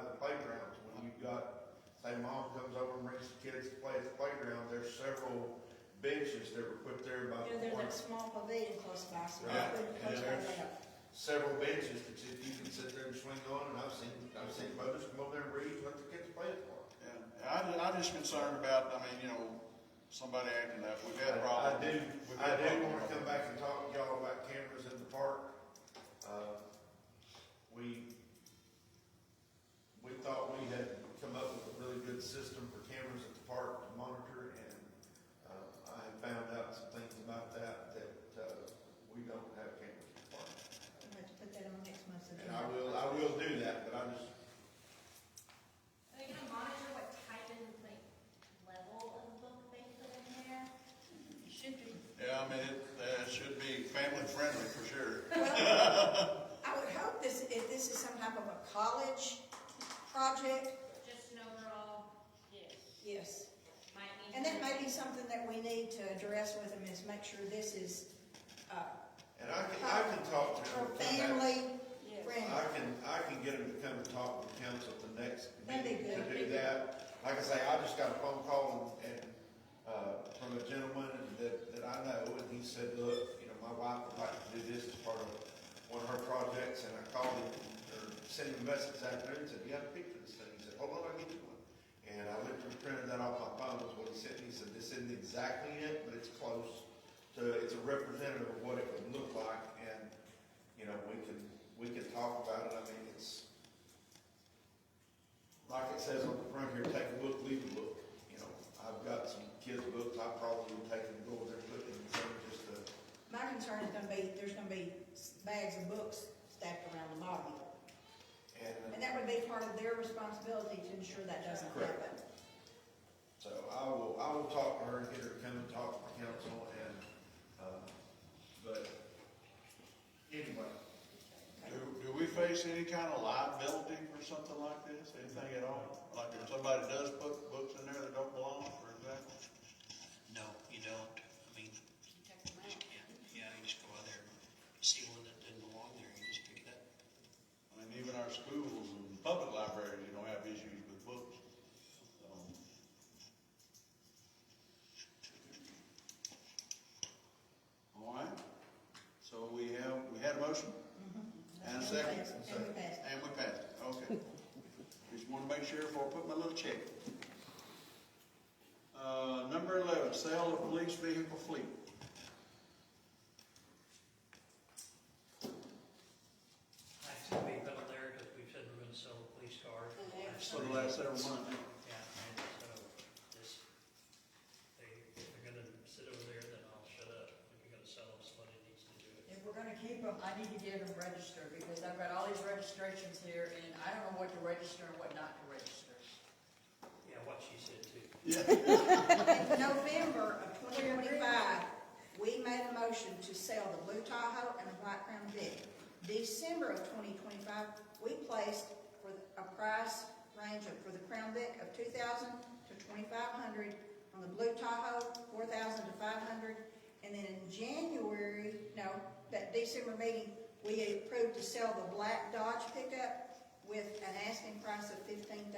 the playgrounds. When you've got, say, mom comes over and brings the kids to play at the playground, there's several benches that were put there by the There's corner. that small pavilion close by, so we Right. couldn't And close there's that out. several benches that you can sit there and swing on, and I've seen mothers come over there and read, and let the kids play at the park. Yeah, I'm just concerned about, somebody acting up. We've had problems. I do We've had problems. want to come back and talk to y'all about cameras in the park. We thought we had come up with a really good system for cameras at the park to monitor, and I have found out some things about that we don't have cameras at the park. We'll have to put that on next month's And agenda. I will do that, but Are you gonna monitor what type of, level of book they put in there? You should be. Yeah, it should be family friendly for sure. I would hope if this is some type of a college project, Just an overall, Yes. yes. might need. And that may be something that we need to address with them, is make sure this is, and I can talk to for them. Come back. family Yes. friendly. I can get them to come and talk with the council at the next That'd be meeting to good. do that. Like I say, I just got a phone call and from a gentleman that I know, and he said, look, my wife would like to do this as part of one of her projects, and I called him, or sent him a message this afternoon, and said, you have a picture of this thing? He said, hold on, I'll get you one. And I went and printed that off my phone, was what he sent me. He said, this isn't exactly it, but it's close to, it's a representative of what it would look like, and, we can talk about it. It's, like it says on the front here, take a book, leave a book. I've got some kids' books I probably would take and go over there and put in the thing just to, My concern is there's gonna be bags of books stacked around the bottom of it. And that would be part of their responsibility to ensure that doesn't Correct. happen. so I will talk to her and get her to come and talk to the council and, but anyway. Do we face any kind of liability for something like this? Anything at all? Like if somebody does put books in there that don't belong, for example? No, you don't. You check them out. Yeah, you just go out there, you see one that didn't belong there, you just pick it up. Even our schools and public libraries, have issues with books. All right, so we had a motion? And a second? And we passed. And we a check. Number 11, sale of police vehicle fleet. Actually, we put it there because we said we're gonna sell a police car. For the last several months. Yeah, and so this, if they're gonna sit over there, then I'll shut up. If you're gonna sell them, somebody needs to do it. If we're gonna keep them, I need to get them registered, because I've got all these registrations here, and I don't know what to register and what not to register. Yeah, what she said too. In November of 2025, we made a motion to sell the blue Tahoe and the white Crown Vic. December of 2025, we placed for a price range of, for the Crown Vic of $2,000 to $2,500, on the blue Tahoe, $4,000 to $500, and then in January, no, that December meeting, we approved to sell the black Dodge pickup with an asking price of $15,000.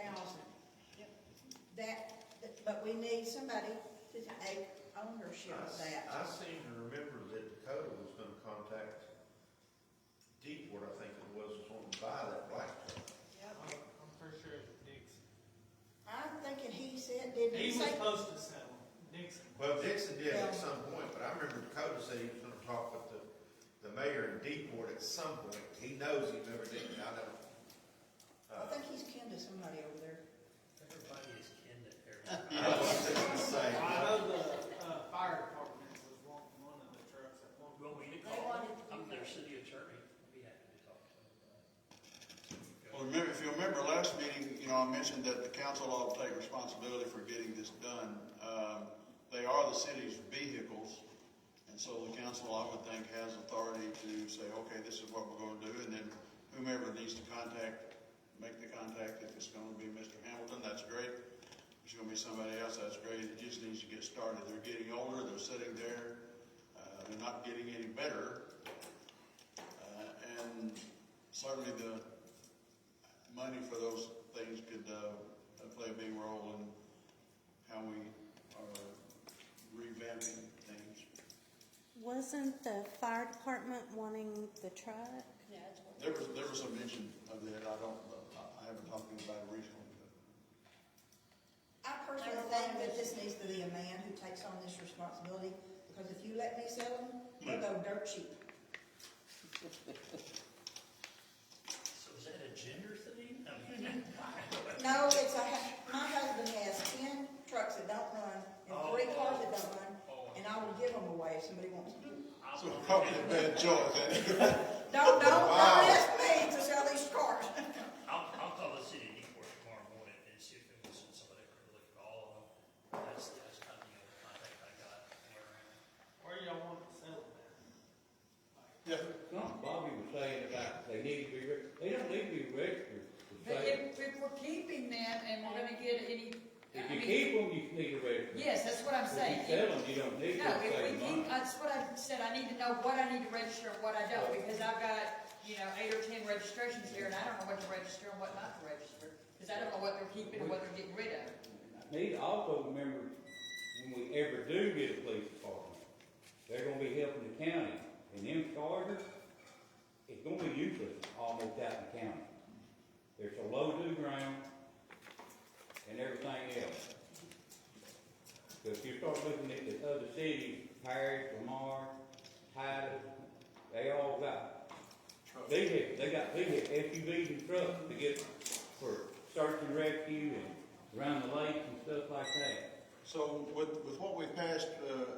But we need somebody to take ownership of that. I seem to remember that Dakota was gonna contact Deepwood, I think it was wanting to buy that black truck. I'm pretty sure it was Dixon. I'm thinking he said, did He he was say? supposed to sell them, Dixon. Well, Dixon did at some point, but I remember Dakota said he was gonna talk with the mayor in Deepwood at some point. He knows he never did, I don't. I think he's kin to somebody over there. Everybody is kin to everybody. I was thinking the same. I know the, fire department was wanting one of the trucks at one You want me to They call wanted them? to I'm do their that. city attorney. I'd be happy to talk to them. Well, remember, if you remember last meeting, I mentioned that the council ought to take responsibility for getting this done. They are the city's vehicles, and so the council, I would think, has authority to say, okay, this is what we're gonna do, and then whomever needs to make the contact. If it's gonna be Mr. Hamilton, that's great. If it's gonna be somebody else, that's great. It just needs to get started. They're getting older, they're sitting there, they're not getting any better. And certainly the money for those things could play a big role in how we are revamping things. Wasn't the fire department wanting the truck? Yeah, that's what. There was some mention of that. I haven't talked to anybody recently. I personally think that this needs to be a man who takes on this responsibility, because if you let me sell them, we'll go dirt cheap. So is that a gender thing? I mean, No, my husband has 10 trucks that don't run, and 3 cars that don't run, and I will give them away if somebody wants them. So probably a bad choice. Don't ask me to sell these cars. I'll call the city of Newport tomorrow morning and see if they can send somebody to look at all of them. That's kind of the only contact I got around. Where y'all want to sell them at? Something Bobby was saying about they need to be, they don't need to be registered for But sale. if we're keeping them and we're gonna get any, If I you mean, keep them, you need to register. yes, that's what I'm If saying. you sell them, you don't need to No, if we save keep, money. that's what I said, I need to know what I need to register and what I don't, because I've got, 8 or 10 registrations here, and I don't know what to register and what not to register, because I don't know what they're keeping and what they're getting rid of. Need to also remember, when we ever do get a police department, they're gonna be helping the county, and them chargers, it's gonna be useless almost out in the county. They're so low to the ground, and everything else. Because if you start looking at the other cities, Paris, Lamar, Titus, they all got vehicles, they got vehicles, SUVs and trucks to get for search and rescue and around the lakes and stuff like that. So with what we passed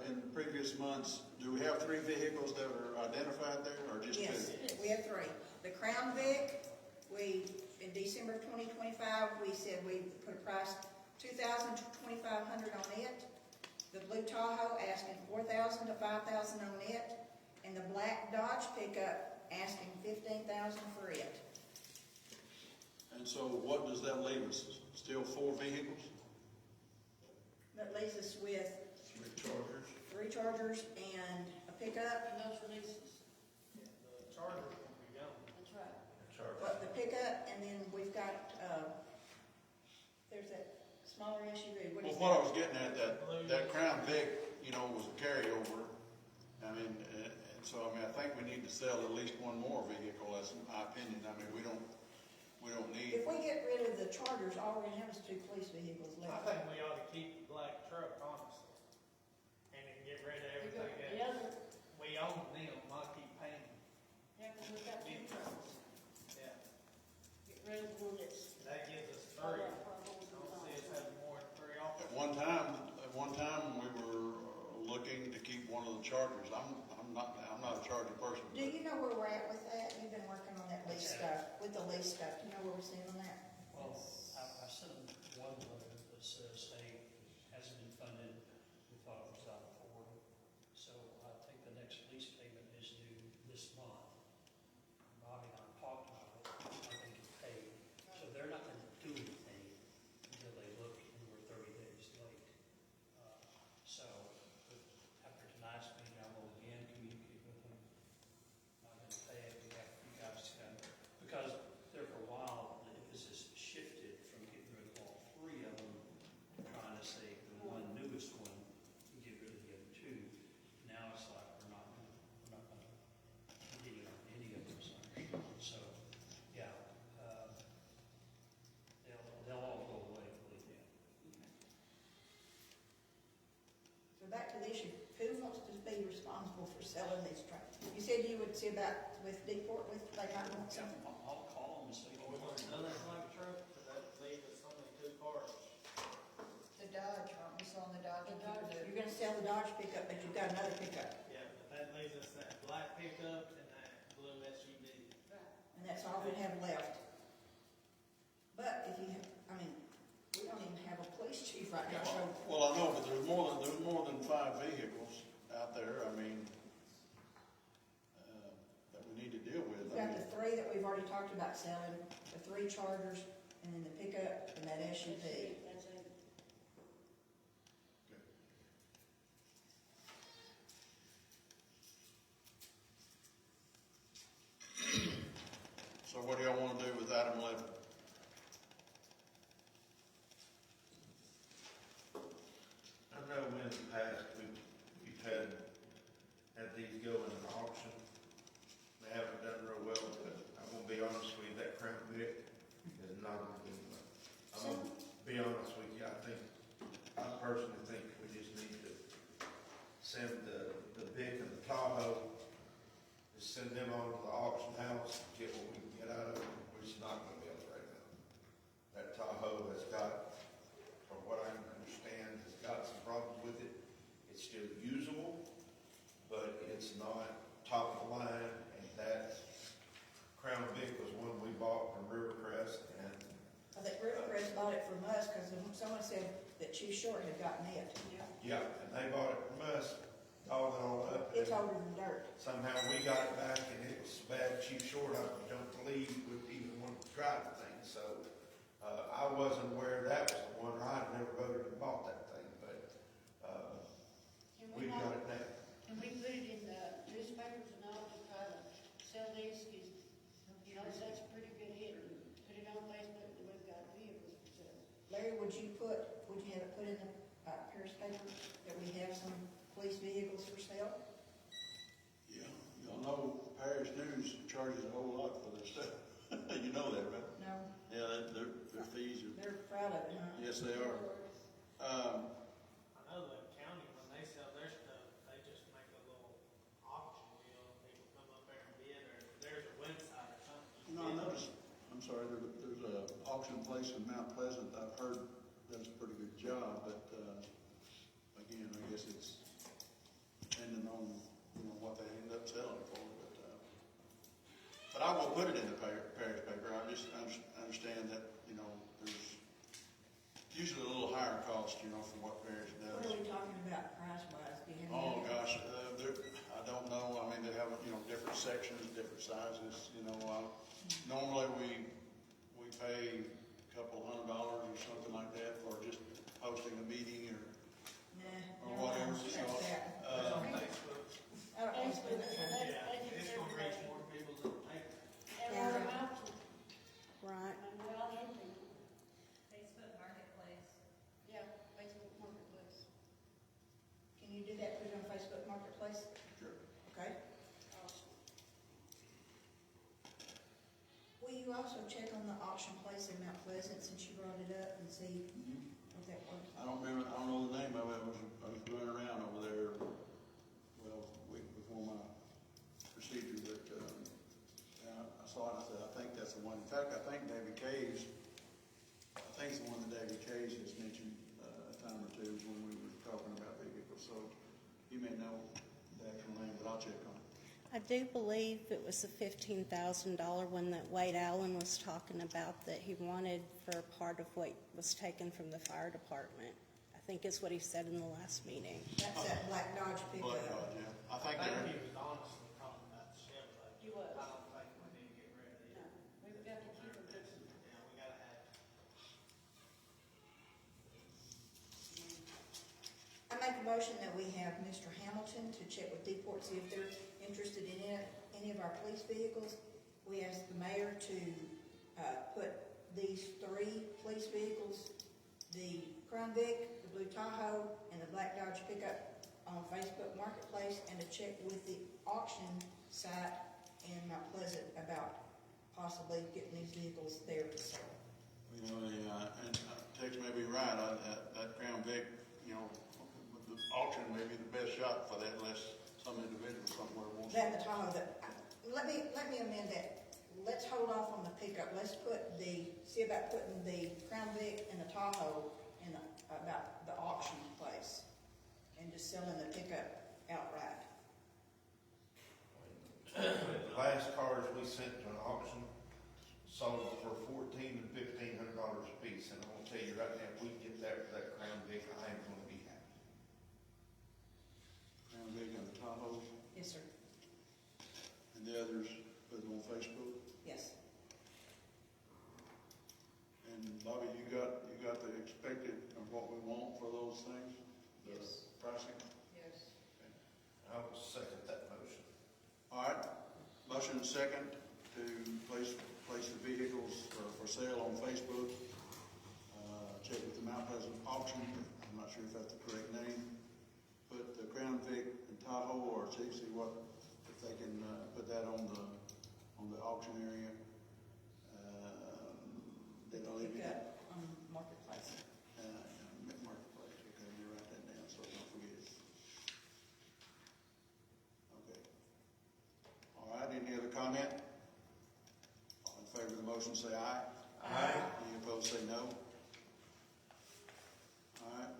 in previous months, do we have 3 vehicles that are identified there, or just 2? Yes, we have 3. The Crown Vic, in December of 2025, we said we put a price $2,000 to $2,500 on it. The blue Tahoe asking $4,000 to $5,000 on it, and the black Dodge pickup asking $15,000 for it. And so what does that leave us? Still 4 vehicles? That leaves us with 3 Chargers. 3 Chargers and a pickup. And those releases, The Charger's gonna be gone. that's right. But the pickup, and then we've got, there's that smaller SUV, what is Well, what I that? was getting at, that Crown Vic, was a carryover. I mean, and so, I think we need to sell at least one more vehicle, that's my opinion. I mean, we we don't need. If we get rid of the chargers, all we have is 2 police vehicles I left. think we ought to keep the black truck, honestly. And then get rid of everything The else. other, We own them, not keep paying them. yeah, 'cause we've got 2 trucks. Yeah, Get rid of the one that's. that gives us all 3. I our problems don't and all. see us having more than 3 off. At one time, we were looking to keep one of the chargers. I'm not a charger person. Do you know where we're at with that? You've been working on that lease stuff, with the lease stuff. Do you know where we're sitting on that? Well, I sent them one letter that says, hey, hasn't been funded, we thought it was out of order. So I think the next lease payment is due this month. Bobby and I talked about it, I think it's paid. So they're not gonna do anything until they look and we're 30 days late. So after tonight's meeting, I will again communicate with them. Not gonna pay it, we have you guys to come, because there for a while, the emphasis shifted from getting rid of all 3 of them, trying to say the one newest one, and get rid of the other 2. Now it's like we're not gonna get rid of any of them. So, yeah, they'll all go away, believe me. So back to the issue, who wants to be responsible for selling these trucks? You said you would see about with Deport, with, they might want something. I'll call them and see. Are we gonna do that like a truck? Cause that leaves us only 2 cars. The Dodge, aren't we selling the Dodge? The Dodge. You're gonna sell the Dodge pickup, but you've got another pickup, Yeah, but that leaves us that black pickup and that blue SUV. and that's all we have left. But if you have, I mean, we don't even have a police chief right now, so Well, I know, but there's more than 5 vehicles out there, I mean, that we need to deal with. we've got the 3 that we've already talked about selling, the 3 chargers, and then the pickup and that SUV. That's it. So what do y'all wanna do with item 11? I know in the past, we've had these go in an auction. They haven't done real well, but I'm gonna be honest with you, that Crown Vic is not gonna do much. I'm gonna be honest with you, I personally think we just need to send the Vic and the Tahoe, just send them on to the auction house, get what we can get out of it, we're just not gonna be able to right now. That Tahoe has got, from what I understand, has got some problems with it. It's still usable, but it's not top of the line, and that Crown Vic was one we bought from Rivercrest, and I think Rivercrest bought it from us, because someone said that Chief Short had gotten it. yeah, and they bought it from us, dogged it all up. and It's older than dirt. Somehow we got it back, and it was so bad, Chief Short, I don't believe would even want to drive the thing, so, I wasn't aware that was the one, or I'd never voted and bought that thing, but, Can we we've not, got it now. can we put it in the newspapers and all to try to sell these? 'Cause, you know, that's a pretty good hit. Put it on Facebook that we've got vehicles for sale. Larry, would you have it put in the Paris paper that we have some police vehicles for sale? Yeah, y'all know Parish News charges a whole lot for their stuff. You know that, right? No, Yeah, their fees are, they're proud of it, huh? yes, they are. I know the county, when they sell their stuff, they just make a little auction deal, and people come up there and bid, or there's a website or something. You know, I noticed, I'm sorry, there's a auction place in Mount Pleasant, I've heard does a pretty good job, but, again, I guess it's depending on, what they end up selling it for, but I will put it in the parish paper, I just understand that, there's usually a little higher cost, for what parish What does. are we talking about price-wise? Do you have any Oh, idea? gosh, I don't know, I mean, they have, different sections, different sizes, normally we pay a couple $100 or something like that for just posting a meeting or Nah, whatever, never mind, so, scratch that. It's on Facebook. I don't want to spend that time. Yeah, it's gonna reach more people than the paper. And we're about to, Right. and we all know them. Facebook Marketplace. Yeah, Facebook Marketplace. Can you do that, put it on Facebook Marketplace? Sure. Okay. Awesome. Will you also check on the auction place in Mount Pleasant since you brought it up and see what that was? I don't remember, I don't know the name of it, I was running around over there, well, a week before my procedure, but, I saw it, and I said, I think that's the one, in fact, I think David Caves, it's the one that David Caves has mentioned, a time or two when we were talking about vehicles, so you may know the actual name, but I'll check on it. I do believe it was the $15,000 one that Wade Allen was talking about that he wanted for part of what was taken from the fire department. I think is what he said in the last meeting. That's that Black Dodge pickup. Black Dodge, yeah. I think I they're, think he was honestly talking about the Chevrolet. He was. I don't think we need to get rid of it. No, we've got to keep them. Yeah, we gotta have. I make a motion that we have Mr. Hamilton to check with Deport, see if they're interested in any of our police vehicles. We asked the mayor to put these 3 police vehicles, the Crown Vic, the Blue Tahoe, and the Black Dodge pickup on Facebook Marketplace, and to check with the auction site in Mount Pleasant about possibly getting these vehicles there to sell. you know, and Tex may be right, that Crown Vic, you know, the auction may be the best shot for that unless some individual somewhere wants to. That the Tahoe, let me amend that. Let's hold off on the pickup. Let's see about putting the Crown Vic and the Tahoe in about the auction place and just selling the pickup outright. The last cars we sent to an auction sold for $1,400 and $1,500 a piece, and I'm gonna tell you right now, if we get that for that Crown Vic, I am gonna be happy. Crown Vic and the Tahoe, Yes, sir. and the others, put them on Facebook. Yes. And Bobby, you got the expected of what we want for those things? The Yes. pricing? Yes. I will second that motion. All right, motion and second to place the vehicles for sale on Facebook. Check with the Mount Pleasant auction, I'm not sure if that's the correct name. Put the Crown Vic and Tahoe, or see if they can, put that on the auction area. The pickup on Marketplace. Marketplace, okay, let me write that down so I don't forget. Okay. All right, any other comment? All in favor of the motion, say aye. Aye. Any opposed, say no. All right,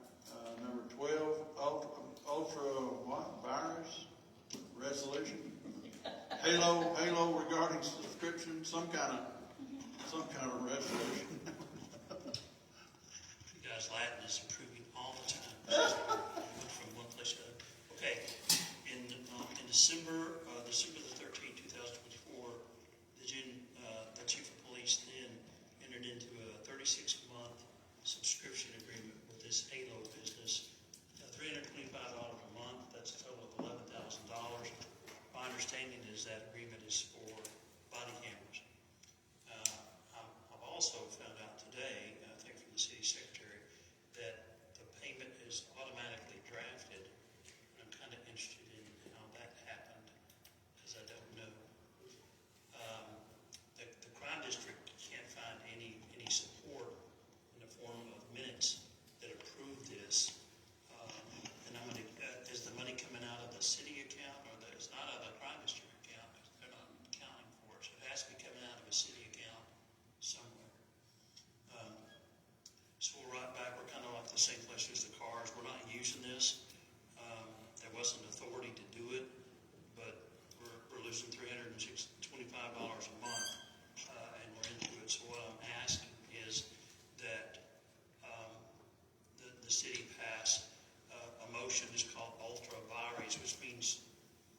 number 12, virus resolution. Halo regarding subscription, some kind of resolution. You guys, Latin is improving all the time. From one place to another. Okay, in December the 13th, 2024, the chief of police then entered into a 36-month subscription agreement with this Halo business. $325 a month, that's a total of $11,000. My understanding is that agreement is for body cameras. I've also found out today, I think from the city secretary, that the payment is automatically drafted. I'm kind of interested in how that happened, because I don't know. The crime district can't find any support in the form of minutes that approve this. And I'm going to, is the money coming out of the city account, or it's not out of the crime district account? They're not accounting for it, so it has to be coming out of a city account somewhere. So we're right back, we're kind of like the same place as the cars. We're not using this. There wasn't authority to do it, but we're losing $325 a month, and we're into it. So what I'm asking is that the city pass a motion, it's called ultra vires, which means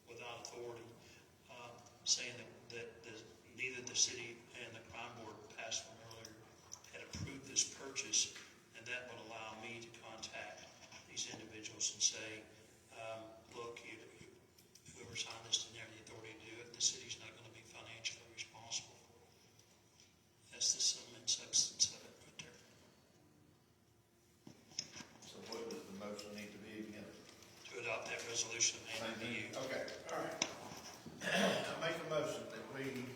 without authority, saying that neither the city and the crime board passed one earlier had approved this purchase, and that would allow me to contact these individuals and say, look, whoever signed this didn't have the authority to do it. The city's not going to be financially responsible for it. That's the sum and substance of it right there. So what does the motion need to be again? To adopt that resolution and to you. Okay, all right. I make a motion that we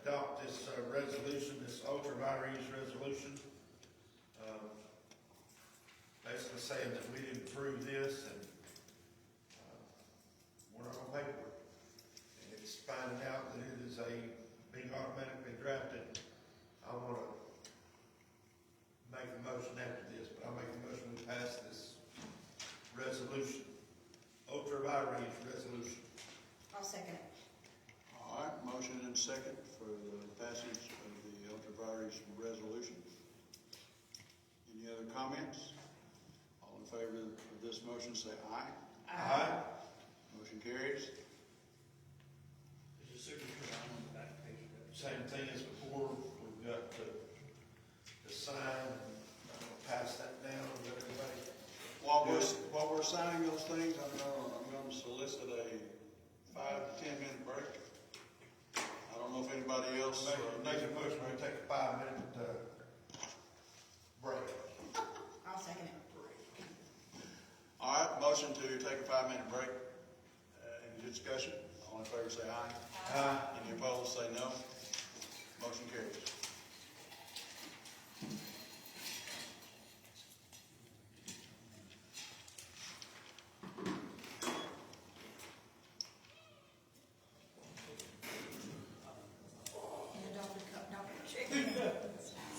adopt this resolution, this ultra virus resolution. Basically saying that we didn't approve this and we're not gonna pay for it. And it's finding out that it is being automatically drafted. I wanna make a motion after this, but I'll make a motion to pass this resolution, ultra virus resolution. I'll second it. All right, motion and second for the passage of the ultra virus resolution. Any other comments? All in favor of this motion, say aye. Aye. Motion carries. There's a signature line on the back page of that. Same thing as before, we've got the sign, and I'm gonna pass that down to everybody. While we're signing those things, I'm gonna solicit a 5 to 10 minute break. I don't know if anybody else. Make a motion, we'll take a 5-minute break. I'll second it. All right, motion to take a 5-minute break. Any discussion? All in favor say aye. Aye. Any opposed say no. Motion carries. Yeah, don't check.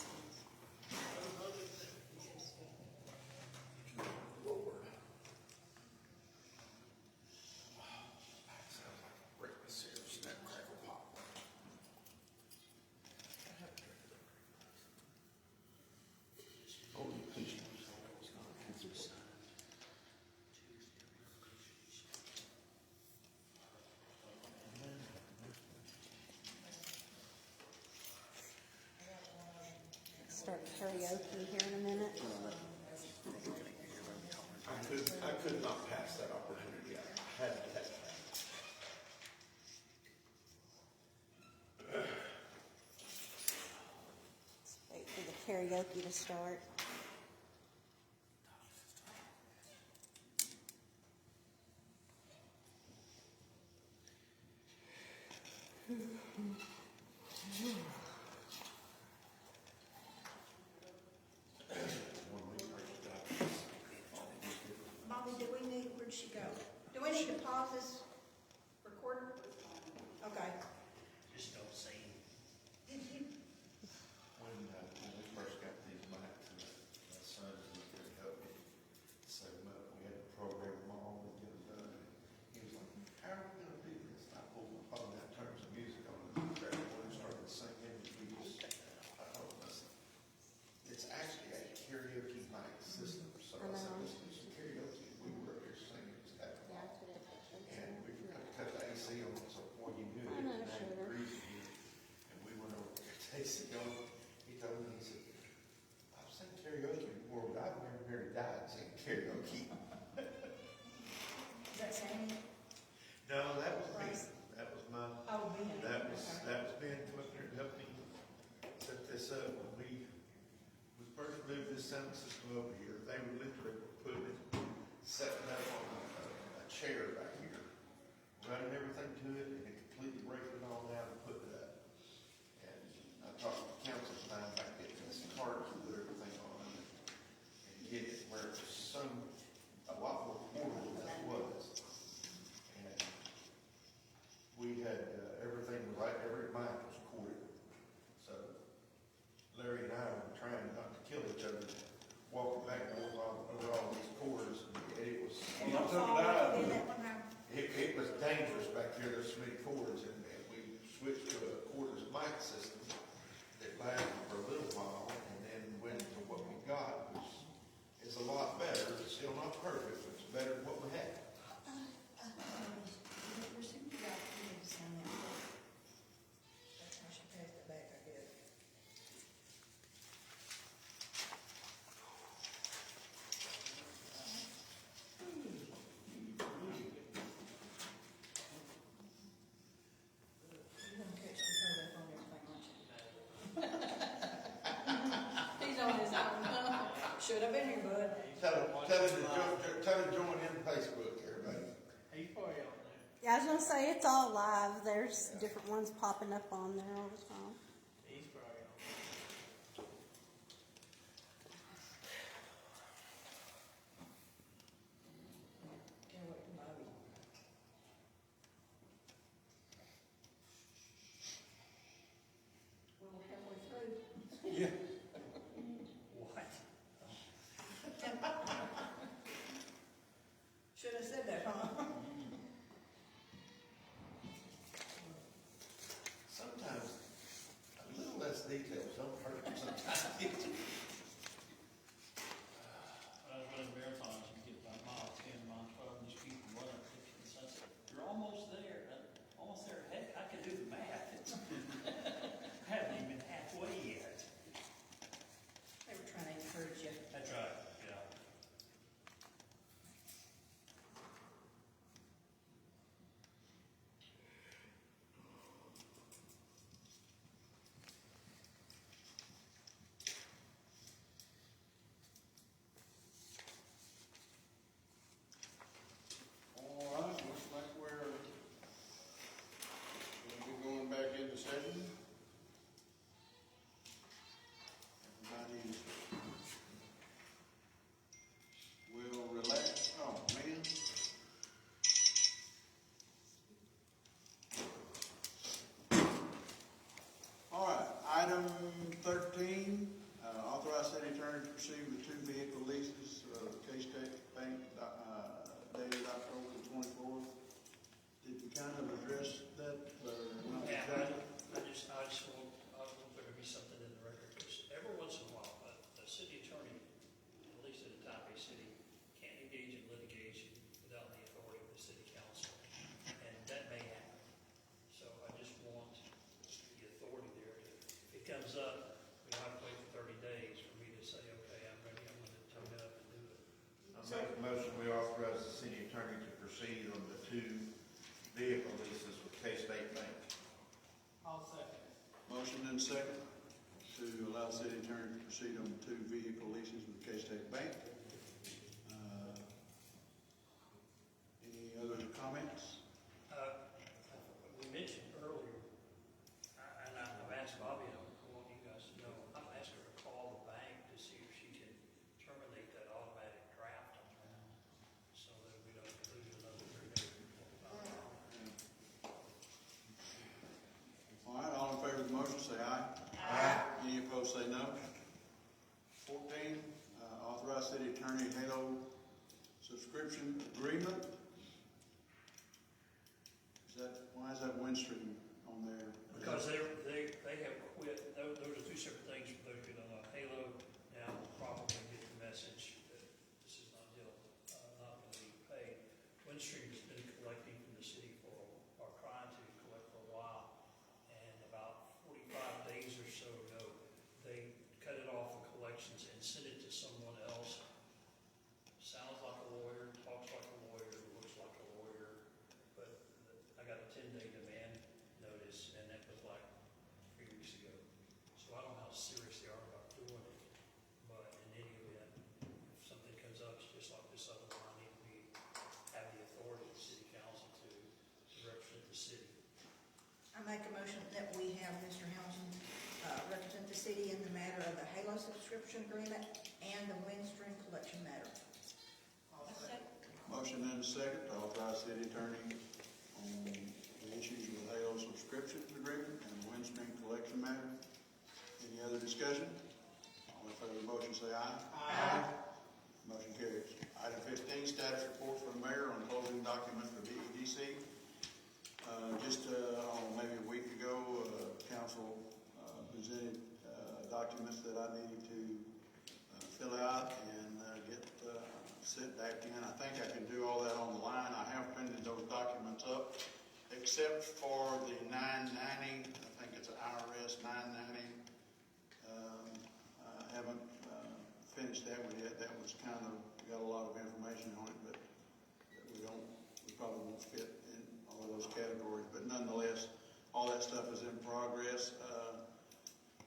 Start karaoke here in a minute. I could not pass that opportunity. I had to take that. Wait for the karaoke to start. Bobby, where'd she go? Do we need to pause this recorder? Okay. Just don't say it. When we first got these mics, my son was going to help me set them up. We had to program them all and get them done. He was like, how are we going to do this? And I pulled my phone out, turned some music on, and grabbed one and started singing. We just, it's actually a karaoke mic system. So I said, let's do some karaoke. We were up here singing. And we cut the AC on, so before you knew it, it was 90 degrees in here. And we went over to cut the AC on. He told me, he said, I've seen karaoke before, but I've never heard a guy sing karaoke. Is that Sammy? No, that was me. That was my, Oh, Ben. that was Okay. Ben come up there and helped me set this up. When we first moved this sound system over here, they were literally putting it, setting it up on a chair back here, running everything to it, and completely breaking it all down and putting it up. And I talked to the council tonight about getting this cart to put everything on and get it where it was a lot more portable than it was. And we had everything right, every mic was corded. So Larry and I were trying not to kill each other, walking back and forth over all these cords. And it was, And it don't took fall it out. in that one now. It was dangerous back there, there's so many cords, and we switched to a cordless mic system that lasted for a little while, and then went to what we got, which is a lot better. It's still not perfect, but it's better than what we had. Where's the, yeah, you need to sign that. I should pass it back, I guess. You're gonna catch the photograph on everything, aren't you? He's on his own. Should have been here, bud. Tell him to join in Facebook. Yeah, I was gonna say, it's all live. There's different ones popping up on there all the time. He's probably on. Can't wait to buy me. Well, we're halfway through. Yeah. What? Should have said that, huh? Sometimes a little less details don't hurt sometimes. When I was running marathons, you get about mile 10, mile 12, and these people run up 50 and sunset. You're almost there, almost there. Heck, I can do the math. I haven't even been halfway yet. They were trying to encourage you. That's right, yeah. All right, looks like we're gonna be going back into session. Everybody will relax. Oh, man. All right, item 13, authorize city attorney to proceed with 2 vehicle leases, K-State Bank, dated October the 24th. Did we kind of address that, or not Yeah, exactly? I just want there to be something in the record, because every once in a while, a city attorney, at least in a type A city, can't engage in litigation without the authority of the city council, and that may happen. So I just want the authority there to, if it comes up, we don't have to wait for 30 days for me to say, okay, I'm ready, I'm gonna tone it up and do it. I make a motion, we authorize the city attorney to proceed on the 2 vehicle leases with K-State Bank. I'll second. Motion and second to allow the city attorney to proceed on 2 vehicle leases with K-State Bank. Any other comments? We mentioned earlier, and I've asked Bobby, and I want you guys to know, I've asked her to call the bank to see if she can terminate that automatic draft on that, so that we don't lose another $345. All right, all in favor of the motion, say aye. Aye. Any opposed, say no. 14, authorize city attorney Halo subscription agreement. Why is that Windstream on there? Because they have quit, those are 2 separate things for those who don't know. Halo now will probably get the message that this is not going to be paid. Windstream has been collecting from the city or trying to collect for a while, and about 45 days or so ago, they cut it off of collections and sent it to someone else. Sounds like a lawyer, talks like a lawyer, looks like a lawyer, but I got a 10-day demand notice, and that was like 3 weeks ago. So I don't know how serious they are about doing it, but in any event, if something comes up, it's just like this other one, I need to have the authority of the city council to represent the city. I make a motion that we have Mr. Hamilton represent the city in the matter of the Halo subscription agreement and the Windstream collection matter. Motion and a second to authorize city attorney on the issues with Halo subscription agreement and Windstream collection matter. Any other discussion? All in favor of the motion, say aye. Aye. Motion carries. Item 15, status report for the mayor on closing document for DEDC. Just maybe a week ago, council presented documents that I needed to fill out and get sent back in. I think I can do all that on the line. I have printed those documents up, except for the 990. I think it's an IRS 990. I haven't finished that one yet. That was kind of, got a lot of information on it, but we probably won't fit in all of those categories. But nonetheless, all that stuff is in progress.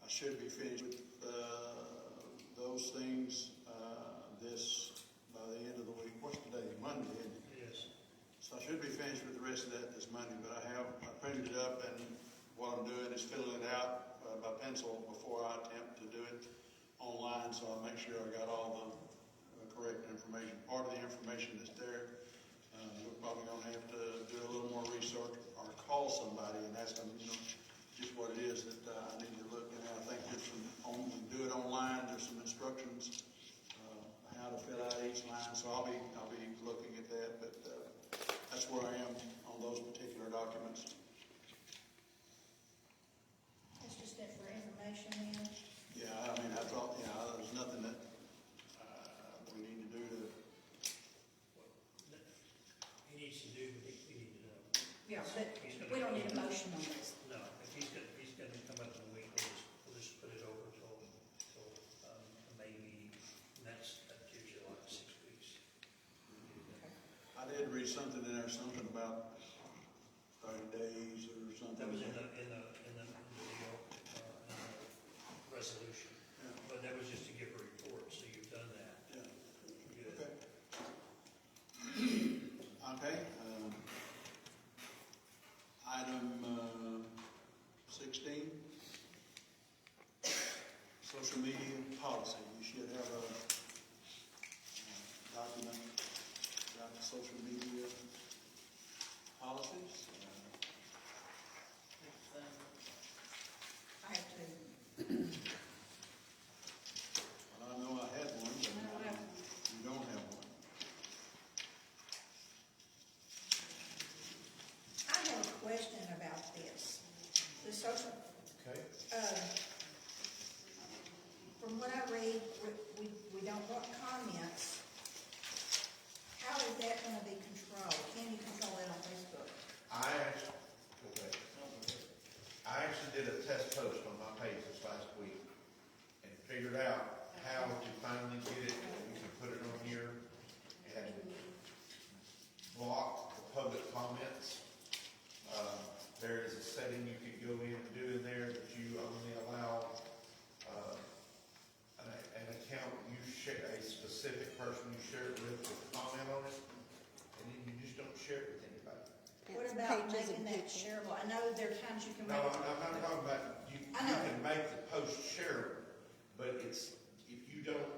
I should be finished with those things by the end of the week. What's today? Monday, isn't it? Yes. So So I should be finished with the rest of that this Monday, but I printed it up, and what I'm doing is filling it out by pencil before I attempt to do it online, so I'll make sure I got all the correct information. Part of the information that's there, we're probably gonna have to do a little more research or call somebody and ask them, just what it is that I need to look at. I think there's do it online, there's some instructions, how to fill out each line, so I'll be looking at that, but that's where I am on those particular documents. That's just it for information then? Yeah, I mean, I thought, there's nothing that we need to do to, He needs to do what we need to know. Yeah, but we don't need a motion on this. No, if he's gonna come up in a week, we'll just put it over till maybe next, that gives you like 6 weeks. I did read something in there, something about 30 days or something. That was in the deal, resolution. Yeah. But that was just to give a report, so you've done that. Yeah. Good. Okay. Item 16, social media policy. You should have a document about the social media policies. I have to. Well, I know I had one, but you don't have one. I have a question about this. The social, Okay. from what I read, we don't want comments. How is that gonna be controlled? Can you control that on Facebook? I actually did a test post on my page this last week and figured out how to finally get it. You can put it on here and block the public comments. There is a setting you could go in and do in there that you only allow an account you share, a specific person you share it with to comment on it, and then you just don't share it with anybody. What about making that shareable? I know there are times you can No, make. I'm not talking about, you I know. can make the post shareable, but it's, if you don't,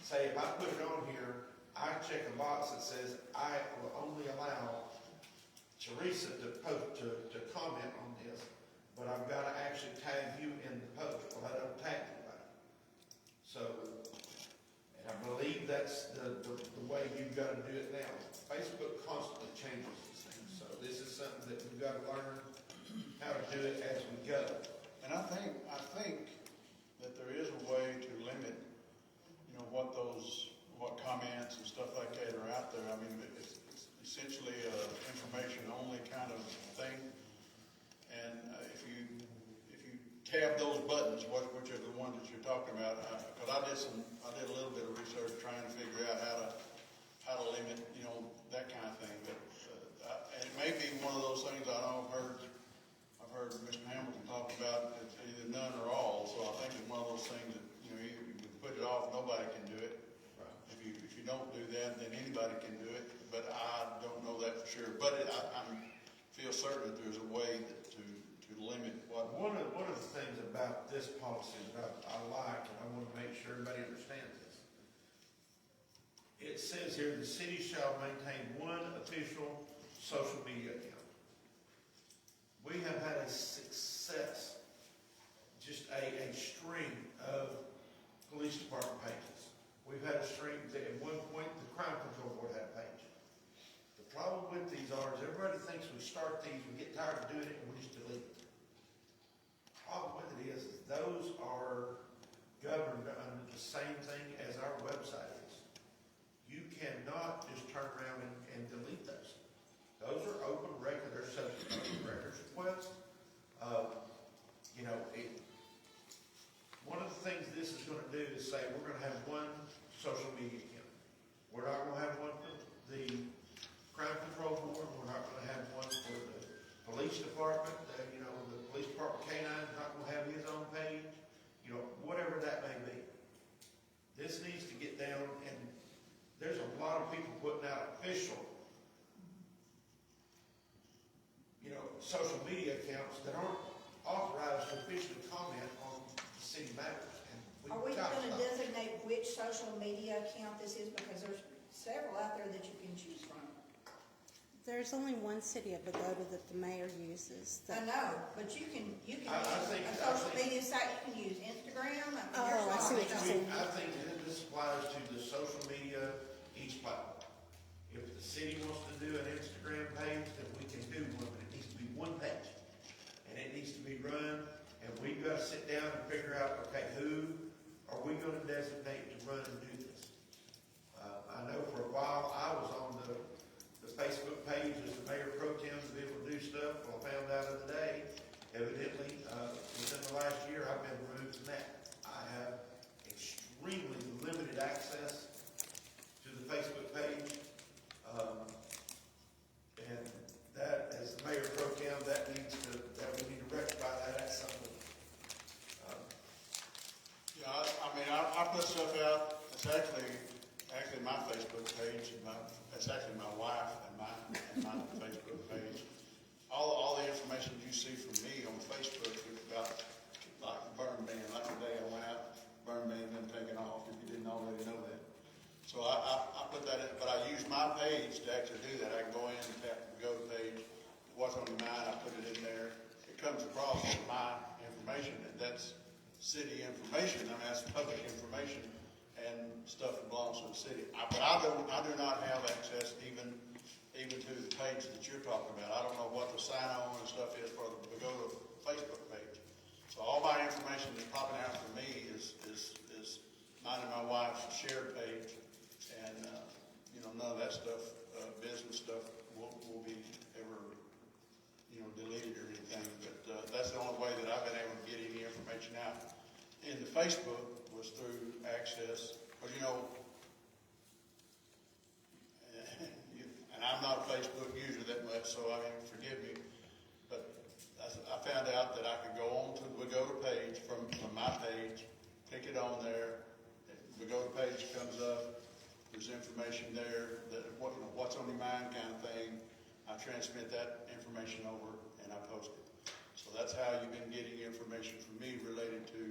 say, if I put it on here, I check a box that says, I will only allow Teresa to comment on this, but I've got to actually tag you in the post. Well, I don't tag anybody. So, and I believe that's the way you've got to do it now. Facebook constantly changes these things, so this is something that we've got to learn how to do it as we go. And I think that there is a way to limit, what comments and stuff like that are out there. I mean, it's essentially a information only kind of thing. And if you tab those buttons, which are the ones that you're talking about, because I did a little bit of research trying to figure out how to limit, that kind of thing. But and it may be one of those things. I know I've heard Mr. Hamilton talk about it's either none or all. So I think it's one of those things that either you put it off, nobody can do it. Right. If you don't do that, then anybody can do it. But I don't know that for sure. But I feel certain that there's a way to limit what. One of the things about this policy that I like, and I want to make sure everybody understands this. It says here, the city shall maintain one official social media account. We have had a success, just a string of police department pages. We've had a string that at one point the crime control board had a page. The problem with these is everybody thinks we start these, we get tired of doing it, and we just delete it. The problem with it is those are governed under the same thing as our website is. You cannot just turn around and delete those. Those are open records, they're subject to open records requests. One of the things this is going to do is say we're going to have one social media account. We're not going to have one for the crime control board. We're not going to have one for the police department. The police department K-9 is not going to have his own page. Whatever that may be. This needs to get down, and there's a lot of people putting out official social media accounts that aren't authorized to officially comment on city matters. And Are we we've got to gonna stop. designate which social media account this is, because there's several out there that you can choose from? There's only one city of Bogota that the mayor uses. I know, but you can use I think- a social media site, you can use Instagram, I mean, Oh, there's I see what you're lots. saying. I think that this applies to the social media, each platform. If the city wants to do an Instagram page, then we can do one, but it needs to be one page. And it needs to be run, and we've got to sit down and figure out, okay, who are we going to designate to run and do this? I know for a while, I was on the Facebook page as the mayor pro tem to be able to do stuff. Well, I found out of the day, evidently, within the last year, I've been removed from that. I have extremely limited access to the Facebook page. And that, as the mayor pro tem, that we need to rectify that at some point. Yeah, I mean, I put stuff out, it's actually my Facebook page, it's actually my wife and my Facebook page. All the information you see from me on Facebook is about, like, burn ban, like the day I went out, burn ban been taken off, if you didn't already know that. So I put that in, but I use my page to actually do that. I can go in and tap the go to page, what's on your mind, I put it in there. It comes across as my information, and that's city information. I mean, that's public information and stuff that belongs to the city. But I do not have access even to the page that you're talking about. I don't know what the sign on and stuff is for the Bogota Facebook page. So all my information that's popping out for me is mine and my wife's shared page. And, none of that stuff, business stuff will be ever, deleted or anything. But that's the only way that I've been able to get any information out in the Facebook was through access. But, and I'm not a Facebook user that much, so I mean, forgive me. But I found out that I could go on to the Bogota page from my page, click it on there. If the Bogota page comes up, there's information there that what's on your mind kind of thing. I transmit that information over and I post it. So that's how you've been getting information from me related to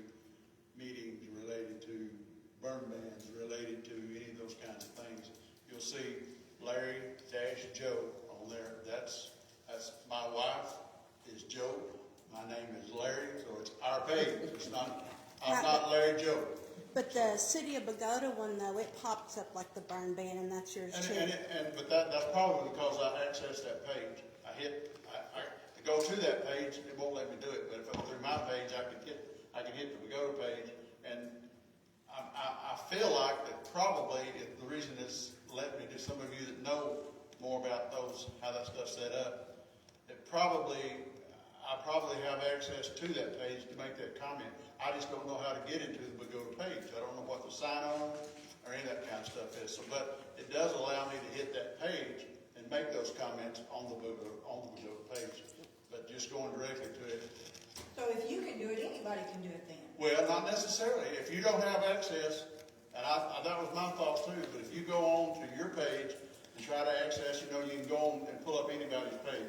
meetings, related to burn bans, related to any of those kinds of things. You'll see Larry-Joe on there. That's my wife is Joe. My name is Larry, so it's our page. It's not. I'm not Larry Joe. But the city of Bogota one, though, it pops up like the burn ban, and that's yours too. But that's probably because I access that page. I go to that page, it won't let me do it. But if I'm through my page, I can hit the Bogota page, and I feel like that probably the reason it's let me do. Some of you that know more about how that stuff's set up, I probably have access to that page to make that comment. I just don't know how to get into the Bogota page. I don't know what the sign on or any of that kind of stuff is. So, but it does allow me to hit that page and make those comments on the Bogota page. But just going directly to it. So if you can do it, anybody can do it then? Well, not necessarily. If you don't have access, and that was my thoughts too, but if you go on to your page and try to access, you can go on and pull up anybody's page.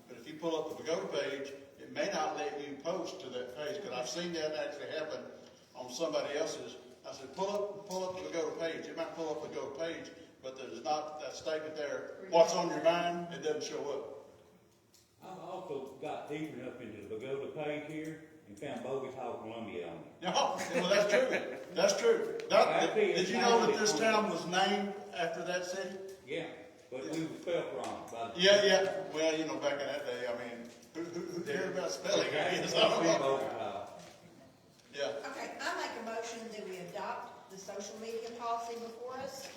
But if you pull up the Bogota page, it may not let you post to that page, because I've seen that actually happen on somebody else's. I said, pull up the Bogota page. It might pull up the Bogota page, but there's not that statement there. What's on your mind? It doesn't show up. I've also got deep enough into the Bogota page here and found Bogata, Columbia on it. No, well, that's true. That's true. Did you know that this town was named after that city? Yeah, but we were spelled wrong. Yeah. Well, back in that day, I mean, who cared about spelling? I guess. I don't know. Yeah. Okay, I make a motion that we adopt the social media policy before us,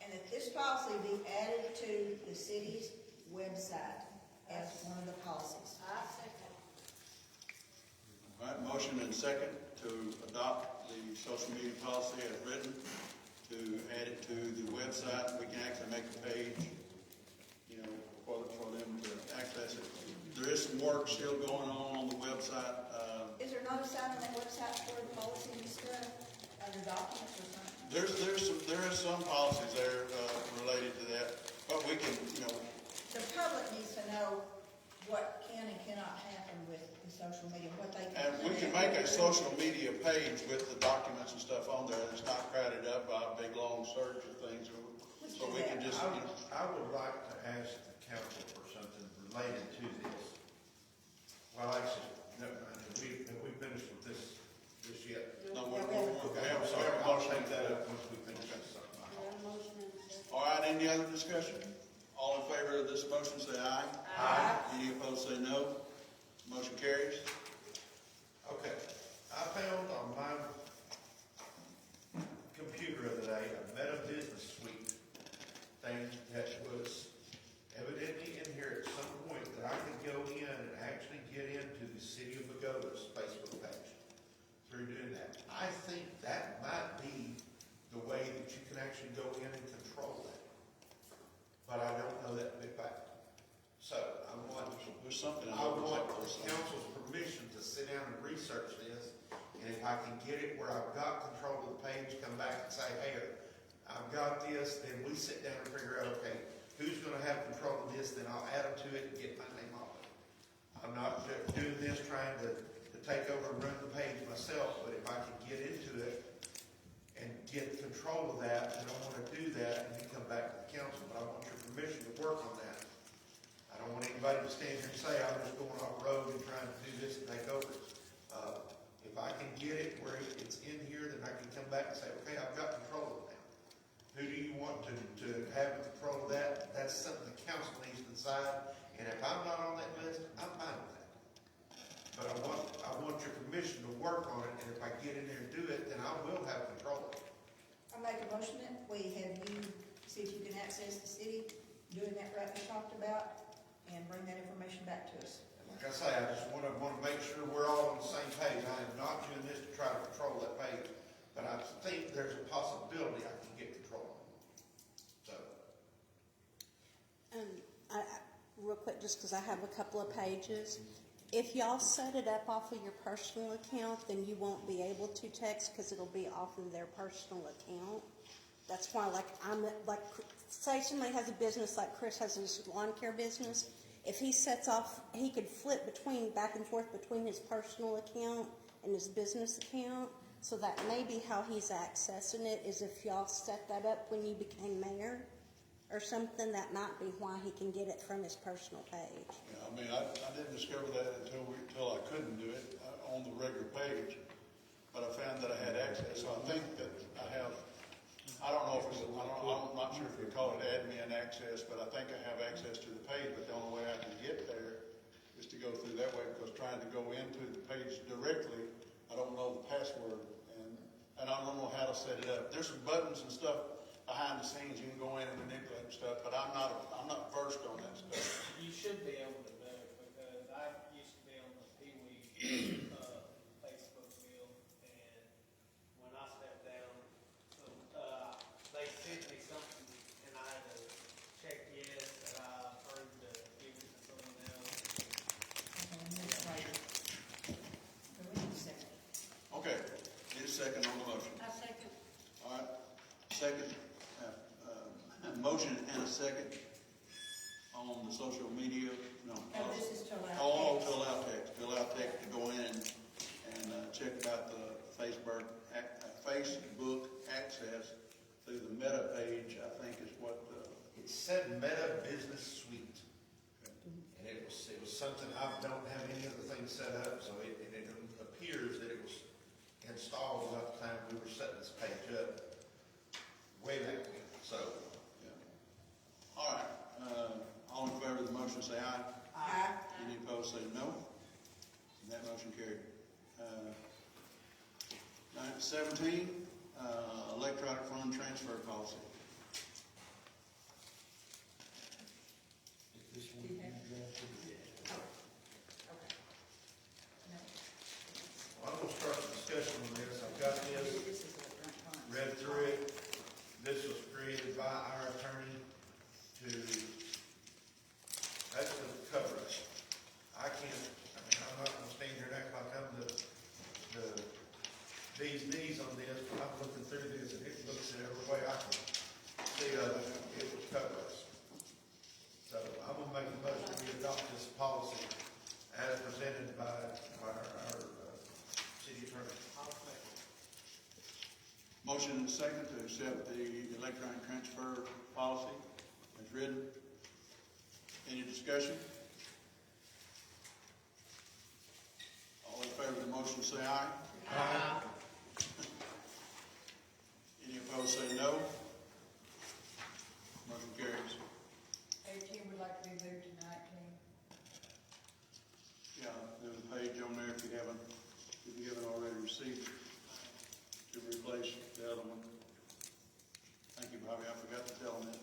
and that this policy be added to the city's website as one of the policies. I second. All right, motion and second to adopt the social media policy as written, to add it to the website. We can actually make a page, for them to access it. There is some work still going on the website. Is there not a site on that website for the policy and stuff, under documents or something? There is some policies there related to that, but we can, The public needs to know what can and social media page with the documents and stuff on there, and it's not crowded up by a big long search of things, so we can just, I would like to ask the council for something related to this. Well, actually, no, have we finished with this yet? no, we Okay, I'm sorry, I'll take that up once we finish this. All right, any other discussion? All in favor of this motion, say aye. Aye. Any opposed, say no. Motion carries. Okay, I found on my computer the other day a Meta Business Suite thing that was evidently in here at some point that I could go in and actually get into the City of Bogota's Facebook page through doing that. I think that might be the way that you can actually go in and control that. But I don't know that big fact. So I want, There's something I I would want like the to say. council's permission to sit down and research this. And if I can get it where I've got control of the page, come back and say, hey, I've got this, then we sit down and figure out, okay, who's gonna have control of this, then I'll add them to it and get my name off it. I'm not doing this trying to take over and run the page myself, but if I can get into it and get control of that, then I wanna do that, and you come back to the council, but I want your permission to work on that. I don't want anybody to stand here and say, I'm just going off road and trying to do this and take over. If I can get it where it's in here, then I can come back and say, okay, I've got control of it now. Who do you want to have control of that? That's something the council needs to decide, and if I'm not on that list, I'm fine with that. But I want your permission to work on it, and if I get in there and do it, then I will have control of it. I make a motion that we have you see if you can access the city, doing that route we talked about, and bring that information back to us. Like I say, I just want to make sure we're all on the same page. I am not doing this to try to control that page, but I think there's a possibility I can get control of it. So, Real quick, just because I have a couple of pages. If y'all set it up off of your personal account, then you won't be able to text because it'll be off of their personal account. That's why, say somebody has a business like Chris has his lawn care business. If he sets off, he could flip back and forth between his personal account and his business account. So that may be how he's accessing it, is if y'all set that up when you became mayor or something, that might be why he can get it from his personal page. Yeah, I mean, I didn't discover that until I couldn't do it on the regular page, but I found that I had access. So I think that I have, I don't know if it's, I'm not sure if we call it admin access, but I think I have access to the page, but the only way I can get there is to go through that way, because trying to go into the page directly, I don't know the password, and I don't know how to set it up. There's some buttons and stuff behind the scenes you can go in and manipulate and stuff, but I'm not versed on that stuff. You should be able to do it, because I used to be on the Pee Wee, Facebook deal, and when I stepped down, they sent me something, and I had to check yes, that I approved to give it to someone else. Okay, need a second on the motion. I second. All right, second, motion and a second on the social media, no. No, this is to allow Oh, text. to allow text to go in and check out the Facebook access through the Meta page, I think is what, it said Meta Business Suite. And it was something, I don't have any other things set up, so it appears that it was installed about the time we were setting this page up way back when, so. yeah. All right, all in favor of the motion say aye. Aye. Any opposed say no. And that motion carried. 17, electronic fund transfer policy. Well, I'm gonna start the discussion on this. I've got this, read through it. This was created by our attorney to, that's to cover us. I mean, I'm not gonna stand here and act like I'm the bee's knees on this, but I'm looking through this and it looks at every way I can Motion and a second to accept the electronic transfer policy as written. Any discussion? All in favor of the motion say aye. Aye. Any opposed say no. Motion carries. 18 would like to be moved to 19. Yeah, there's a page on there if you haven't already received it, to replace the other one. Thank you, Bobby, I forgot to tell them that.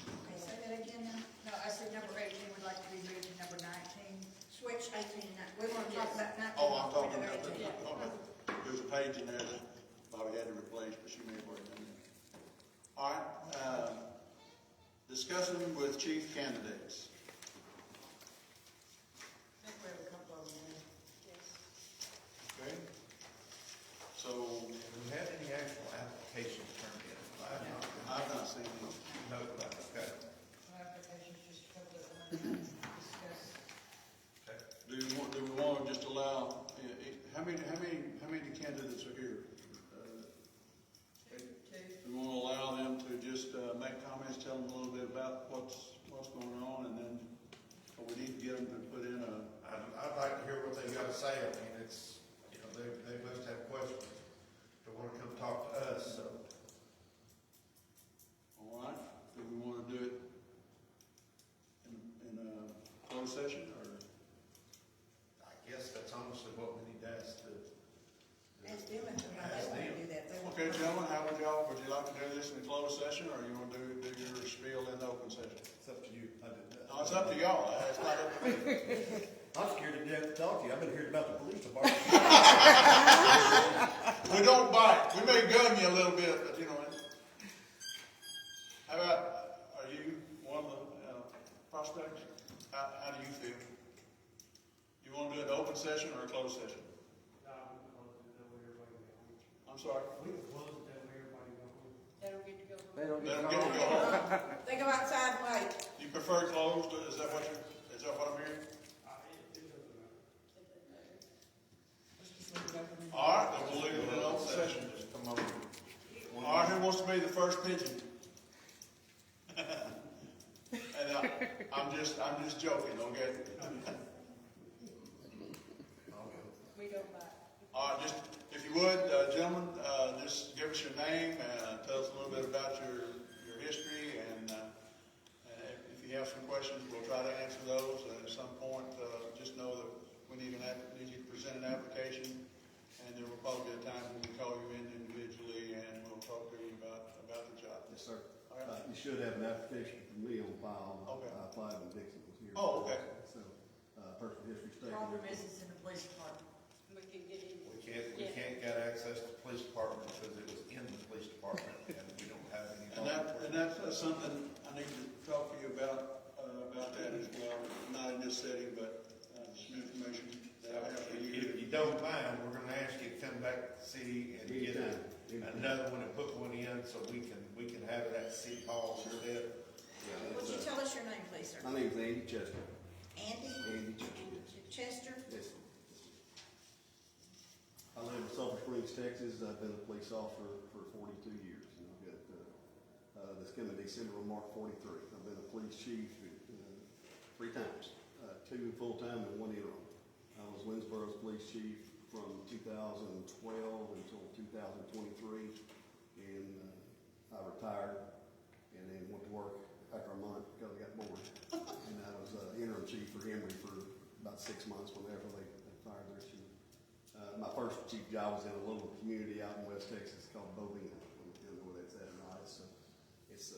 Okay, say that again now. No, I said number 18 would like to be moved to number 19. Switch 18 and 19. We want to talk about 19. Oh, I'm talking about We'll do 18. there's a page in there that Bobby had to replace, but she may have already done that. All right, discussing with chief candidates. I think we have a couple of them. Okay? So, Do we have any actual applications turned in? I've not seen them. No, okay. No applications, just a couple of them discuss. Do we want to just allow, how many candidates are here? Two. We want to allow them to just make comments, tell them a little bit about what's going on, and then we need to get them to put in a. I'd like to hear what they've got to say. I mean, it's, they must have questions. They want to come talk to us, so. All right, do we want to do it in a closed session, or? I guess that's honestly what we need to ask the. Ask them if they want to do that. They want Okay, to- gentlemen, would you like to do this in a closed session, or you want to do your spiel in the open session? It's up to you. No, it's up to y'all, it's not up to me. I'm scared to death to talk to you. I've been hearing about the police department. We don't bite, we may gun you a little bit, but how about, are you one of the prospects? How do you feel? You want to do it in open session or a closed session? I'm sorry? We can close it that way everybody go home. They don't get to go. They don't Let get them get to go home. They go outside and wait. You prefer closed, is that what I'm hearing? All right, then we'll leave it in open session. Come on. All right, who wants to be the first pigeon? And I'm just joking, okay? We don't buy. All right, just, if you would, gentlemen, just give us your name and tell us a little bit about your history, and if you have some questions, we'll try to answer those. And at some point, just know that we need you to present an application, and there will probably be a time when we call you in individually, and we'll talk to you about the job. Yes, sir. All right. You should have an application from me on file. Okay. I applied when Dixon was here. Oh, okay. So, personal history statement. Problem is it's in the police department. We can get in. We can't get access to the police department because it was in the police department and we don't have any. And that's something I need to talk to you about that as well, not in this setting, but some information that I have for you. If you don't mind, we're gonna ask you to come back to the city and get another one and put one in so we can have it at City Hall instead. Would you tell us your name, please, sir? My name is Andy Chester. Andy? Andy Chester. Chester? Yes. I live in Sulphur Springs, Texas. I've been a police officer for 42 years. And I've got, this coming December will mark 43. I've been a police chief 3 times, 2 full-time and 1 interim. I was Winsboro's police chief from 2012 until 2023, and I retired and then went to work after a month because I got bored. And I was interim chief for Emory for about 6 months whenever they fired their chief. My first chief job was in a little community out in West Texas called Bogata. I don't know where that's at or not. It's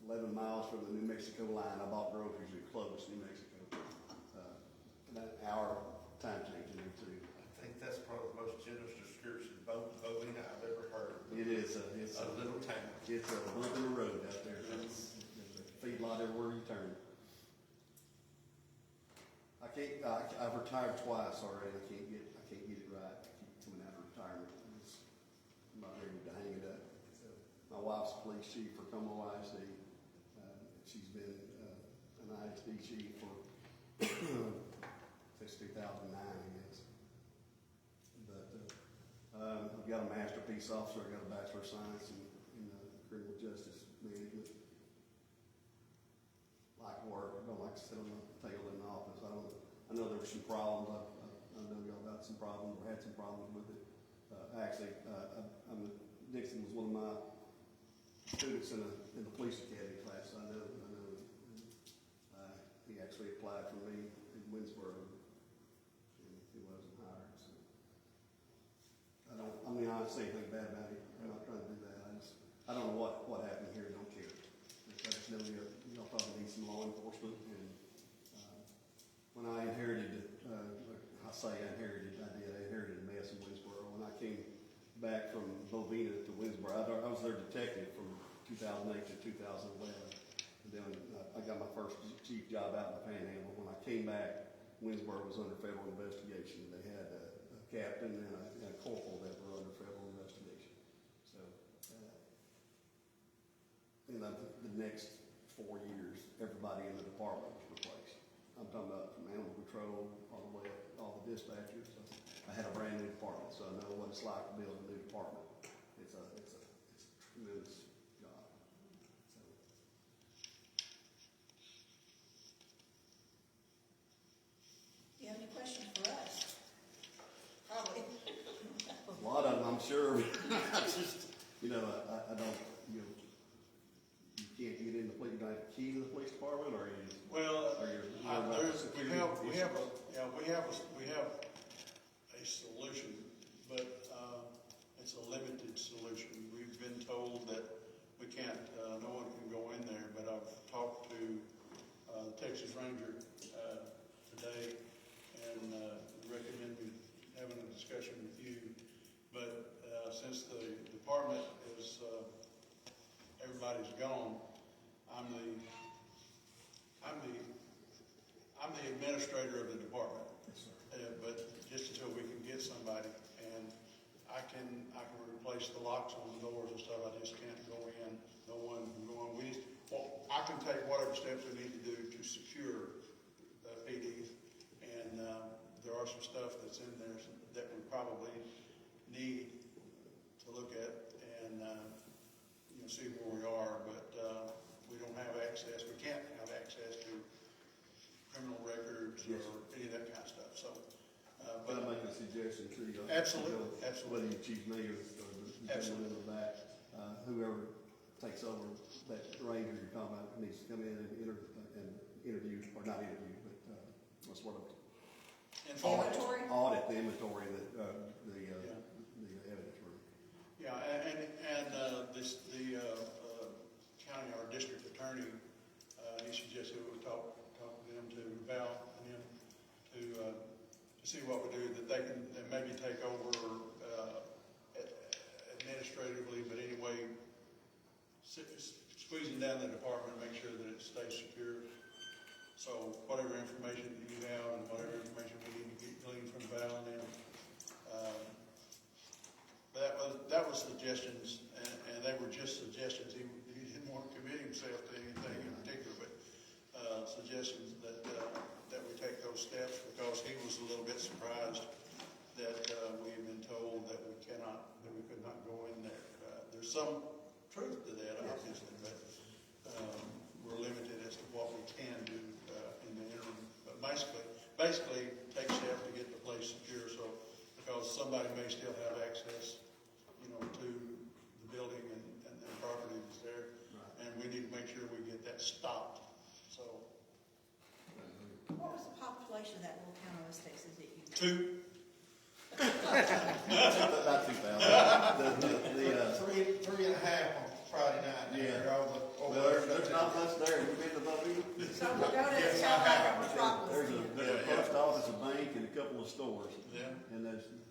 11 miles from the New Mexico line. I bought groceries in Clovis, New Mexico. About an hour time change in there too. I think that's probably the most generous description of voting I've ever heard. It is. It's a little town. It's a bump in the road out there. There's a feedlot everywhere you turn. I've retired twice already. I can't get it right. I keep coming out of retirement. I'm not ready to hang it up. So, my wife's a police chief for Como ISD. She's been an ISD chief for since 2009, I guess. But I've got got a masterpiece officer, I got a bachelor of science in criminal justice management. Like work, I don't like to sit on the tail in the office. I know there were some problems. I know y'all got some problems or had some problems with it. Dixon was one of my students in the police academy class. I know. He actually applied for me in Winsboro, and he wasn't hired. So I mean, I don't say anything bad about him. I'm not trying to do that. I don't know what happened here. Don't care. I just know y'all probably need some law enforcement. And when I inherited, I inherited a mess in Winsboro. When I came back from Bogata to Winsboro, I was their detective from 2008 to 2011. And then I got my first chief job out in the Panhandle. When I came back, Winsboro was under federal investigation. They had a captain and a corporal that were under federal investigation. So, in the next 4 years, everybody in the department was replaced. I'm talking about from animal control all the way up, all the dispatchers. So I had a brand new department, so I know what it's like to build a new department. It's a tremendous job. So. Do you have any questions for us? Probably. A lot of them, I'm sure. I just, I don't, you can't get in the police. You don't have a key to the police department, or you? Well, or we have a solution, but it's a limited solution. We've been told that we can't, no one can go in there. But I've talked to the Texas Ranger today, and recommended having a discussion with you. But since the department is everybody's gone, I'm the administrator of the department. But just until we can get somebody, and I can replace the locks on the doors and stuff. I just can't go in. No one can go in. I can take whatever steps we need to do to secure PDs, and there are some stuff that's in there that we probably need to look at and see where we are. But we don't have access. We can't have access to criminal records or any of that kind of stuff. So, but I make a suggestion to you. Absolutely. Whether you chief me or the gentleman in the back, whoever takes over that ranger you're talking about needs to come in and interview, or not interview, but what's what of Inventory? Audit the inventory that the evidence room. Yeah, and the county, our district attorney, he suggested we would talk to them, to Val and him, to see what we do, that they can maybe take over administratively, but anyway, squeezing down the department to make sure that it stays secure. So whatever information that you have and whatever information we need to get gleaned from Val and them, that was suggestions, and they were just suggestions. He didn't want to commit himself to anything in particular, but suggestions that we take those steps, because he was a little bit surprised that we had been told that we could not go in there. There's some truth to that, obviously, but we're limited as to what we can do in the interim. But basically, take steps to get the place secure, so because somebody may still have access, to the building and the property that's there, and we need to make sure we get that stopped. So, What was the population of that little town of West Texas that you? 2. Not 2,000. Three and a half on Friday night. Yeah. There's not much there. You've been to Bogata? So Bogata is sound like a metropolis. There's a post office, a bank, and a couple of stores. Yeah.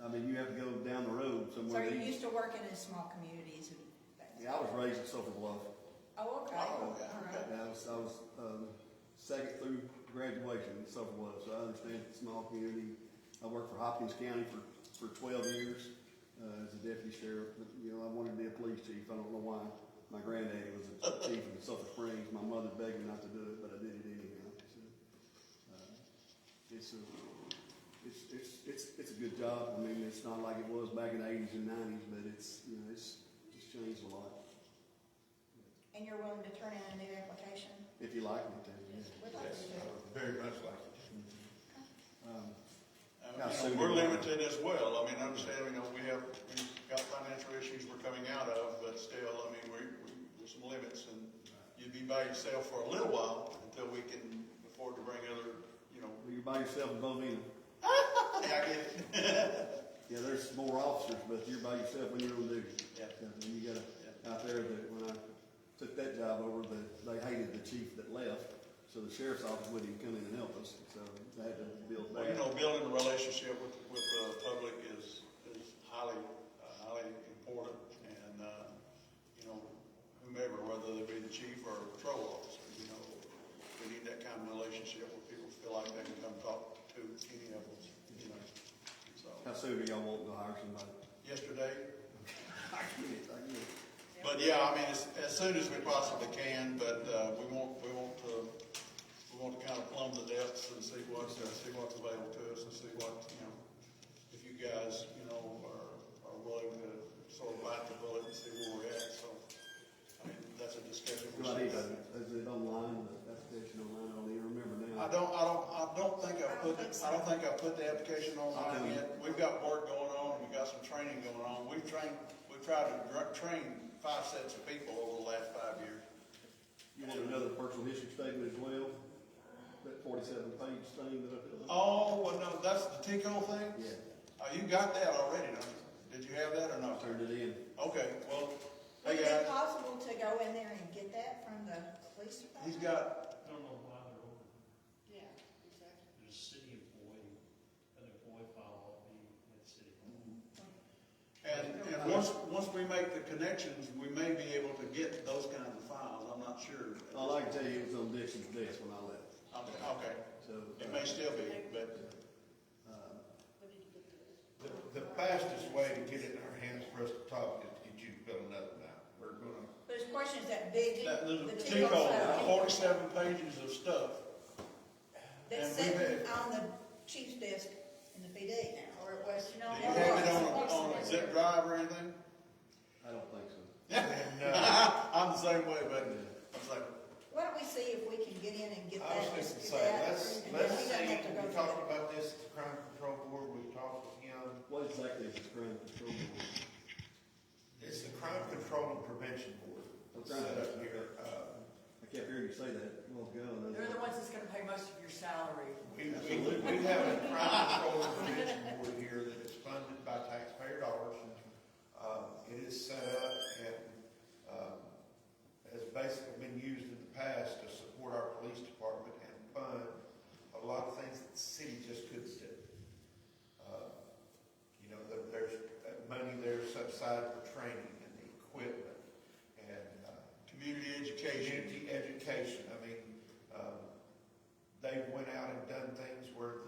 And you have to go down the road So somewhere. you're used to working in small communities and things? Yeah, I was raised in Sulphur Bluff. Oh, okay. All right. And I was second through graduation in Sulphur Bluff, so I understand the small community. I worked for Hopkins County for 12 years as a deputy sheriff. But, I wanted to be a police chief. I don't know why. My granddaddy was a chief in Sulphur Springs. My mother begged me not to do it, but I did it anyhow. So, it's a good job. I mean, it's not like it was back in the 80s and 90s, but it's, you know, it's changed a lot. And you're willing to turn in a new application? If you like me to, yes. We'd like Yes, you to. I would very much like it. We're limited as well. I mean, understand, we've got financial issues we're coming out of, but still, I mean, there's some limits, and you'd be by yourself for a little while until we can afford to bring other, Well, you're by yourself in Bogata. Yeah, I get it. Yeah, there's more officers, but you're by yourself when you're on duty. Yeah. You got out there that when I took that job over, they hated the chief that left, so the sheriff's office wouldn't even come in and help us. So they had to build Well, back. building a relationship with the public is highly important, and whomever, whether they be the chief or a patrol officer, we need that kind of relationship where people feel like they can come talk to any of us. So How soon do y'all want to hire somebody? yesterday, I get it. but yeah, I mean as soon as we possibly can, but we want to kind of plumb the depths and see what's available to us and see what if you guys are willing to sort of bite the bullet and see where we're at. So I mean that's a discussion. Do I need is it online, the application online? I don't even remember now. I don't think I've put the application online yet. We've got work going on, we've got some training going on. We've tried to train 5 sets of people over the last 5 years. You want another personal history statement as well? That 47-page thing that I filled out? Oh, well, no, that's the TICO thing? Yeah. You got that already, don't you? Did you have that or not? Turned it in. Okay, well, Would hey it guys, be possible to go in there and get that from the police department? he's got, I don't know why they're over. Yeah, exactly. There's a city employee, an employee file ought to be at the city. and once we make the connections, we may be able to get those kinds of files. I'm not sure. All I can tell you, it was on Dixon's desk when I left. Okay, So it may still be, but We need to get this. The fastest way to get it in our hands for us to talk is to get you to fill another one out. We're gonna, There's questions that big, there's the a TICO TICO, side, 47 pages of stuff. that's and we've sitting had- on the chief's desk in the PD now, or it was, Do you have it on a zip drive or anything? I don't think so. and, I'm the same way, but I was like, why don't we see if we can get in and get I was that? just just gonna do say, that, let's and then he doesn't see, have to go we through talked it. about this at the crime control board, we talked with him. What exactly is the crime control board? It's the crime control and prevention board. What's Set that? up here. I kept hearing you say that a while ago. They're the ones that's gonna pay most of your salary. We have a crime control and prevention board here that is funded by taxpayer dollars. It is set up and, has basically been used in the past to support our police department and fund a lot of things that the city just couldn't do. There's money there set aside for training and the equipment and, community education. community education. I mean, they went out and done things where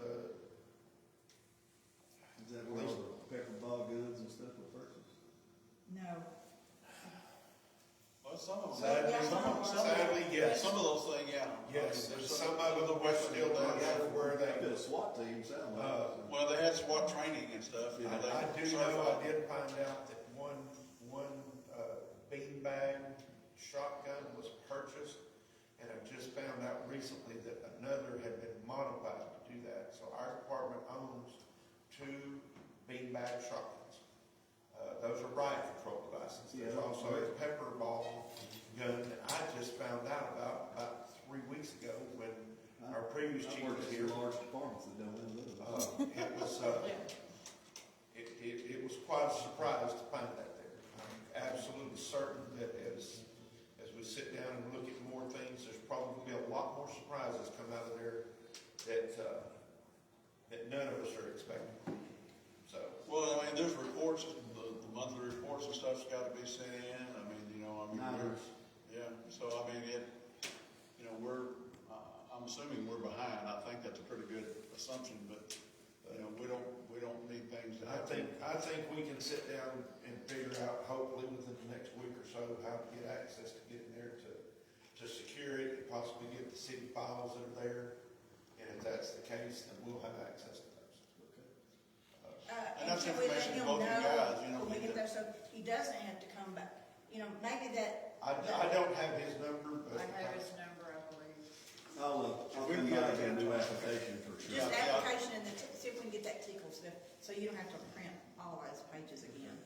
Is that where all the pepper ball guns and stuff were purchased? No. Well, some of them. sadly, yes. Some of those things, yeah. Yes, I mean, there's some of them were still not out where They they. got a SWAT team, sound like. Well, they had SWAT training and stuff. I They do know, certified. I did find out that one beanbag shotgun was purchased, and I just found out recently that another had been modified to do that. So our department owns 2 beanbag shotguns. Those are riot control devices. There's Yeah. also a pepper ball gun that I just found out about 3 weeks ago when our previous I chief work was in here. large departments that don't have those. It was, it was quite a surprise to find that there. I'm absolutely certain that as we sit down and look at more things, there's probably going to be a lot more surprises come out of there that none of us are expecting. So, Well, I mean, there's reports, the monthly reports and stuff's got to be sent in. I mean, Numbers. yeah. So I mean, I'm assuming we're behind. I think that's a pretty good assumption, but we don't need things to happen. I think we can sit down and figure out, hopefully within the next week or so, how to get access to get in there to secure it and possibly get the city files that are there. And if that's the case, then we'll have access to those. much can we let information him to both you guys, you know. when we get there, so he doesn't have to come back? You know, maybe that. I don't have his number, but. I have his number, I believe. I'll come back and do application for sure. Just application and see if we can get that tickle stuff, so you don't have to print all those pages again.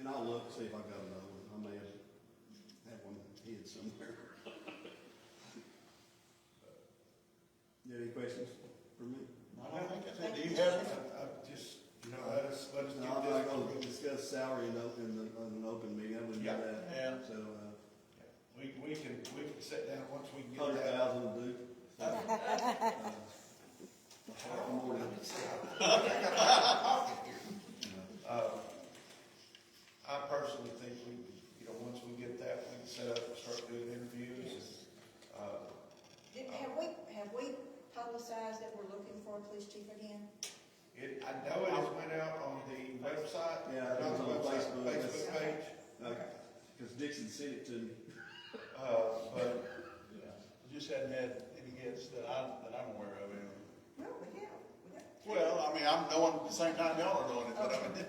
And I'll look, see if I got another one. I may have one hid somewhere. You have any questions for me? I don't think that's it. Do you have, Just, let us No, get I'm not this. gonna discuss salary in an open meeting, I wouldn't do that. Yeah. So, We can sit down once we get that. 100,000 will do. More than- I personally think once we get that, we can set up and start doing interviews. Have we publicized that we're looking for a police chief again? I know it has went out on the website. Yeah, it was on Facebook Facebook. page. Because Dixon sent it to me. But just hadn't had any hits that I'm aware of anyway. No, we have. Well, I mean, I'm knowing at the same time y'all are knowing it, but I mean.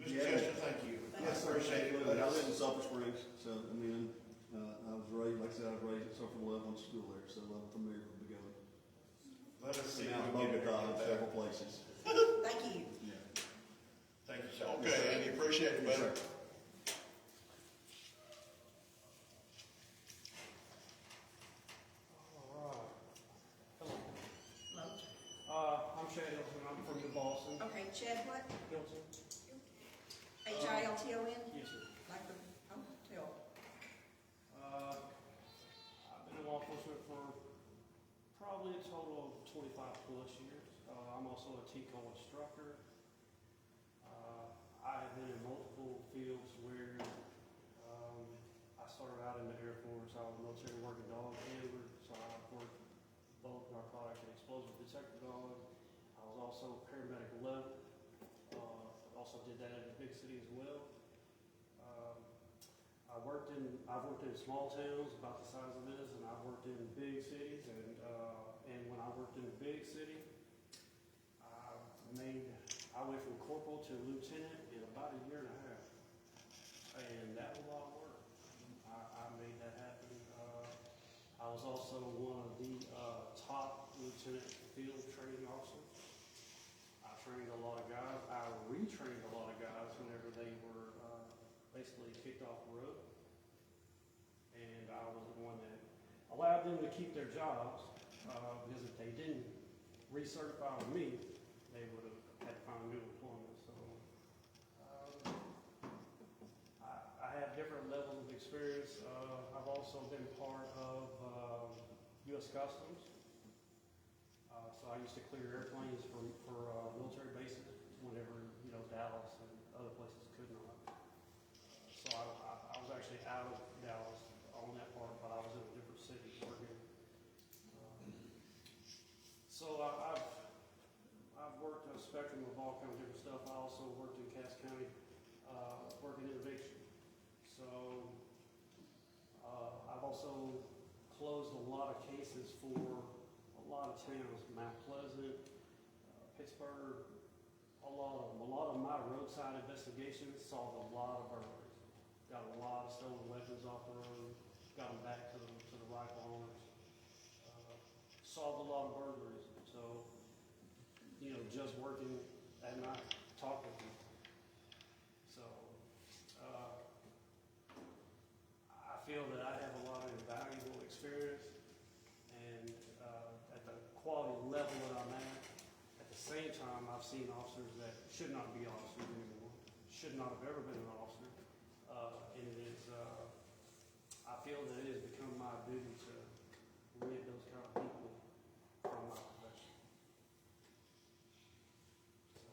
Mr. Chester, thank you. Yes, sir. Appreciate it. I live in Sulphur Springs, so, I mean, I was raised, like I said, I was raised at Sulphur Love, went to school there, so I'm familiar with Bogota. Let us see. Now, if we can get Bogota in it. several places. Thank you. Thank you, sir. Okay, Andy, appreciate it, Yes, buddy. sir. I'm Chad Hilton, I'm from New Boston. Okay, Chad, what? Hilton? Hilton? Yes, sir. Like the hotel. I've been in law enforcement for probably a total of 25 plus years. I'm also a TCO instructor. I have been in multiple fields where I started out in the Air Force. I was a military working dog handler, so I worked both narcotic and explosive detector dog. I was also paramedic level. Also did that in a big city as well. I've worked in small towns about the size of this, and I've worked in big cities. And when I worked in a big city, I went from corporal to lieutenant in about a year and a half, and that was a lot of work. I made that happen. I was also one of the top lieutenant field training officers. I trained a lot of guys. I retrained a lot of guys whenever they were basically kicked off the road. And I was the one that allowed them to keep their jobs, because if they didn't recertify with me, they would have had to find new employment. So I have different levels of experience. I've also been part of U.S. Customs. So I used to clear airplanes for military bases whenever, Dallas and other places could not. So I was actually out of Dallas on that part, but I was in a different city working. So I've worked a spectrum of all kinds of different stuff. I also worked in Cass County, working in eviction. So I've also closed a lot of cases for a lot of towns, Mount Pleasant, Pittsburgh, a lot of my roadside investigations solved a lot of burglaries. Got a lot of stolen weapons off the road, got them back to the rightful owners. Solved a lot of burglaries. So, just working at night, talking to people. So, I feel that I have a lot of invaluable experience, and at the quality level that I'm at the same time, I've seen officers that should not be officers anymore, should not have ever been an officer, and it is, I feel that it has become my duty to rid those kind of people from my profession. So,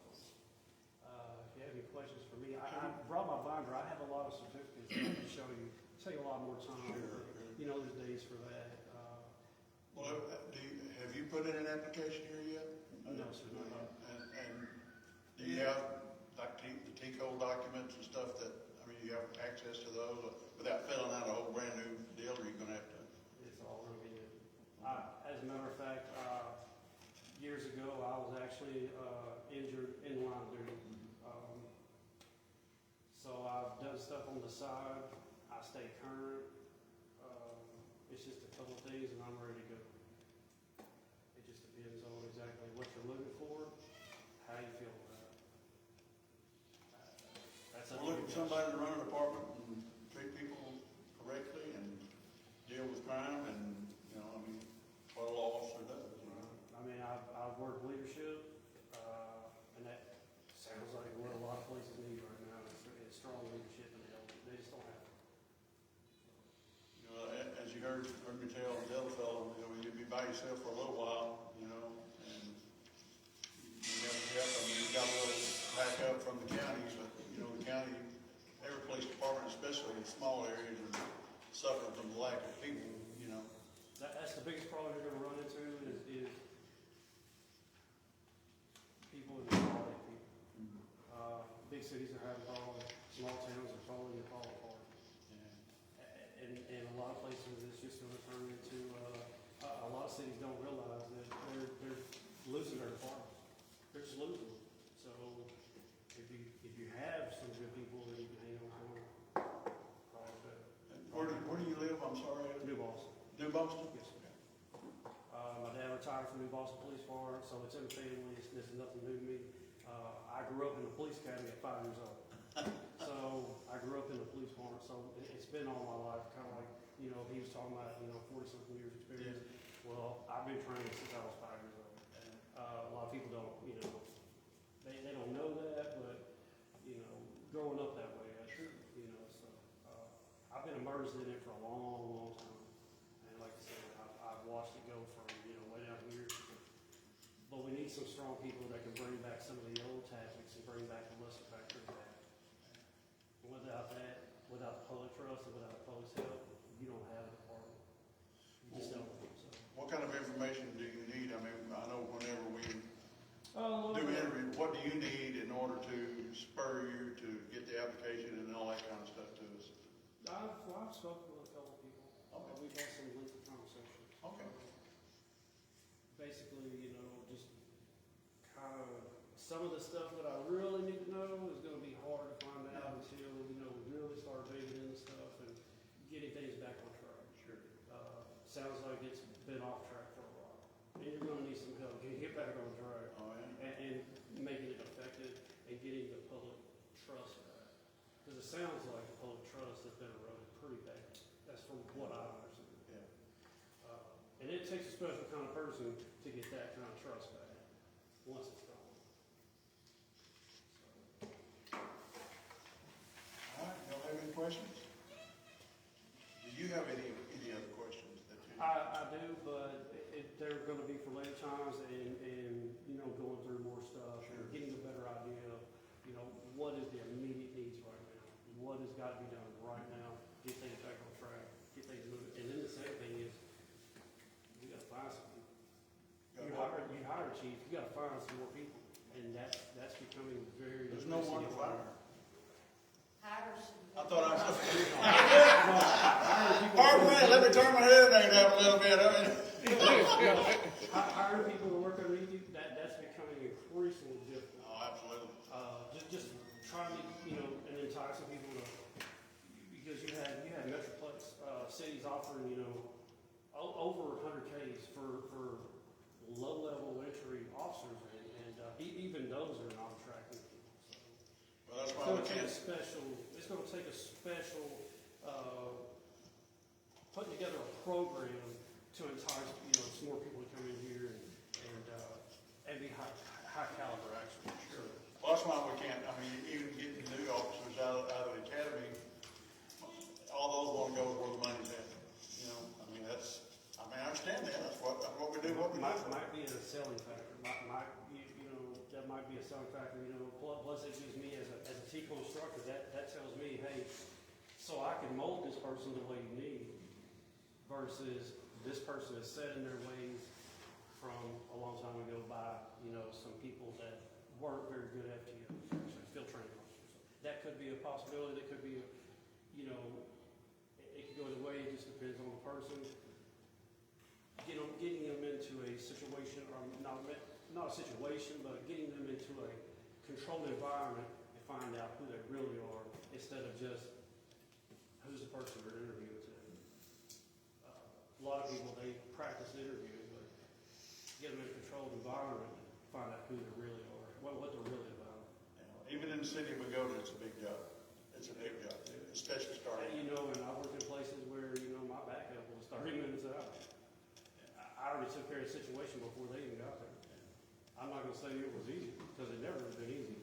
if you have any questions for me, I brought my binder. I have a lot of certificates that I can show you. Take a lot more time. There's days for that. Well, have you put in an application here yet? No, sir, not yet. And do you have, like, the TCO documents and stuff that, you have access to those without filling out a whole brand new deal, or are you gonna have to? It's all going to be new. As a matter of fact, years ago, I was actually, injured in line of duty. So I've done stuff on the side, I stay current, it's just a couple of things and I'm ready to go. It just depends on exactly what you're looking for, how you feel about it. That's up to We're looking you for guys. somebody to run a department and treat people correctly and deal with crime and, you know, I mean, what a law officer does, you know. I mean, I've worked leadership, and that sounds like what a lot of places need right now, it's strong leadership, and they just don't have it. You know, as you heard me tell the other fellow, you know, you'd be by yourself for a little while, you know, and you have help. I mean, you got a little backup from the county, but, you know, the county, every police department, especially in small areas, are suffering from the lack of people, you know. That's the biggest problem you're gonna run into is people in the quality of people. Big cities are having problems, small towns are falling apart. And a lot of places, it's just gonna turn into, a lot of cities don't realize that they're losing their departments. They're just losing them. So if you have some good people, then you can hang on to them. Probably better. And where do you live? I'm sorry. New Boston. New Boston? Yes, sir. My dad retired from New Boston Police Department, so it's in the family. This is nothing new to me. I grew up in the police academy at 5 years old. So I grew up in the police department, so it's been all my life, kind of like, you know, he was talking about, 40-something years experience. Well, I've been trained since I was 5 years old. A lot of people don't, they don't know that, but, growing up that way, that's, so, I've been immersed in it for a long, long time. And like I said, I've watched it go from, way down here. But we need some strong people that can bring back some of the old tactics and bring back the muscle factor back. Without that, without public trust and without public help, you don't have a department. You just don't. So. What kind of information do you need? I mean, I know whenever we Oh, do interview, what do you need in order to spur you to get the application and all that kind of stuff to us? I've spoken with a couple of people. Okay. We've had some lengthy conversations. Okay. Basically, just kind of some of the stuff that I really need to know is going to be hard to find out until we really start digging into stuff and getting things back on track. Sure. Sounds like it's been off track for a while, and you're going to need some help getting it back on track. Oh, yeah. And making it effective and getting the public trust back. Because it sounds like the public trust has been eroded pretty bad. That's from what I understand. Yeah. And it takes a special kind of person to get that kind of trust back once it's gone. All right, y'all have any questions? Do you have any other questions that you? I do, but they're going to be for later times and going through more stuff and getting a better idea of, what is the immediate needs right now? What has got to be done right now? Get things back on track, get things moving. And then the second thing is, you got to find some people. You hire a chief, you got to find some more people. And that's becoming very. There's no one to fire. Hires. I thought I was. Pardon me, let me turn my head up a little bit. Hiring people to work underneath you, that's becoming increasingly difficult. Oh, absolutely. Just trying to, and entice some people to, because you had Metroplex, cities offering, over 100Ks for low-level entry officers, and even those are not attracting people. So. Well, that's why we can't. It's going to take a special, putting together a program to entice, some more people to come in here and be high caliber, actually. Sure. Well, that's why we can't, even getting new officers out of the academy, all those want to go where the money's at. I understand that, that's what we do, Might be a selling factor, that might be a selling factor, plus it gives me as a TCO instructor, that tells me, hey, so I can mold this person the way you need, versus this person is set in their ways from a long time ago by, some people that weren't very good FTOs, field training officers. That could be a possibility, that could be, it could go either way, it just depends on the person. Getting them into a situation, or not not a situation, but getting them into a controlled environment and find out who they really are, instead of just who's the person they're interviewing to. A lot of people, they practice interviewing, but get them in a controlled environment and find out who they really are, what they're really about. Even in the city of Bogota, it's a big job. It's a big job, especially starting. And, and I worked in places where, my backup was 30 minutes out. I already took care of the situation before they even got there. I'm not gonna say it was easy, because it never has been easy.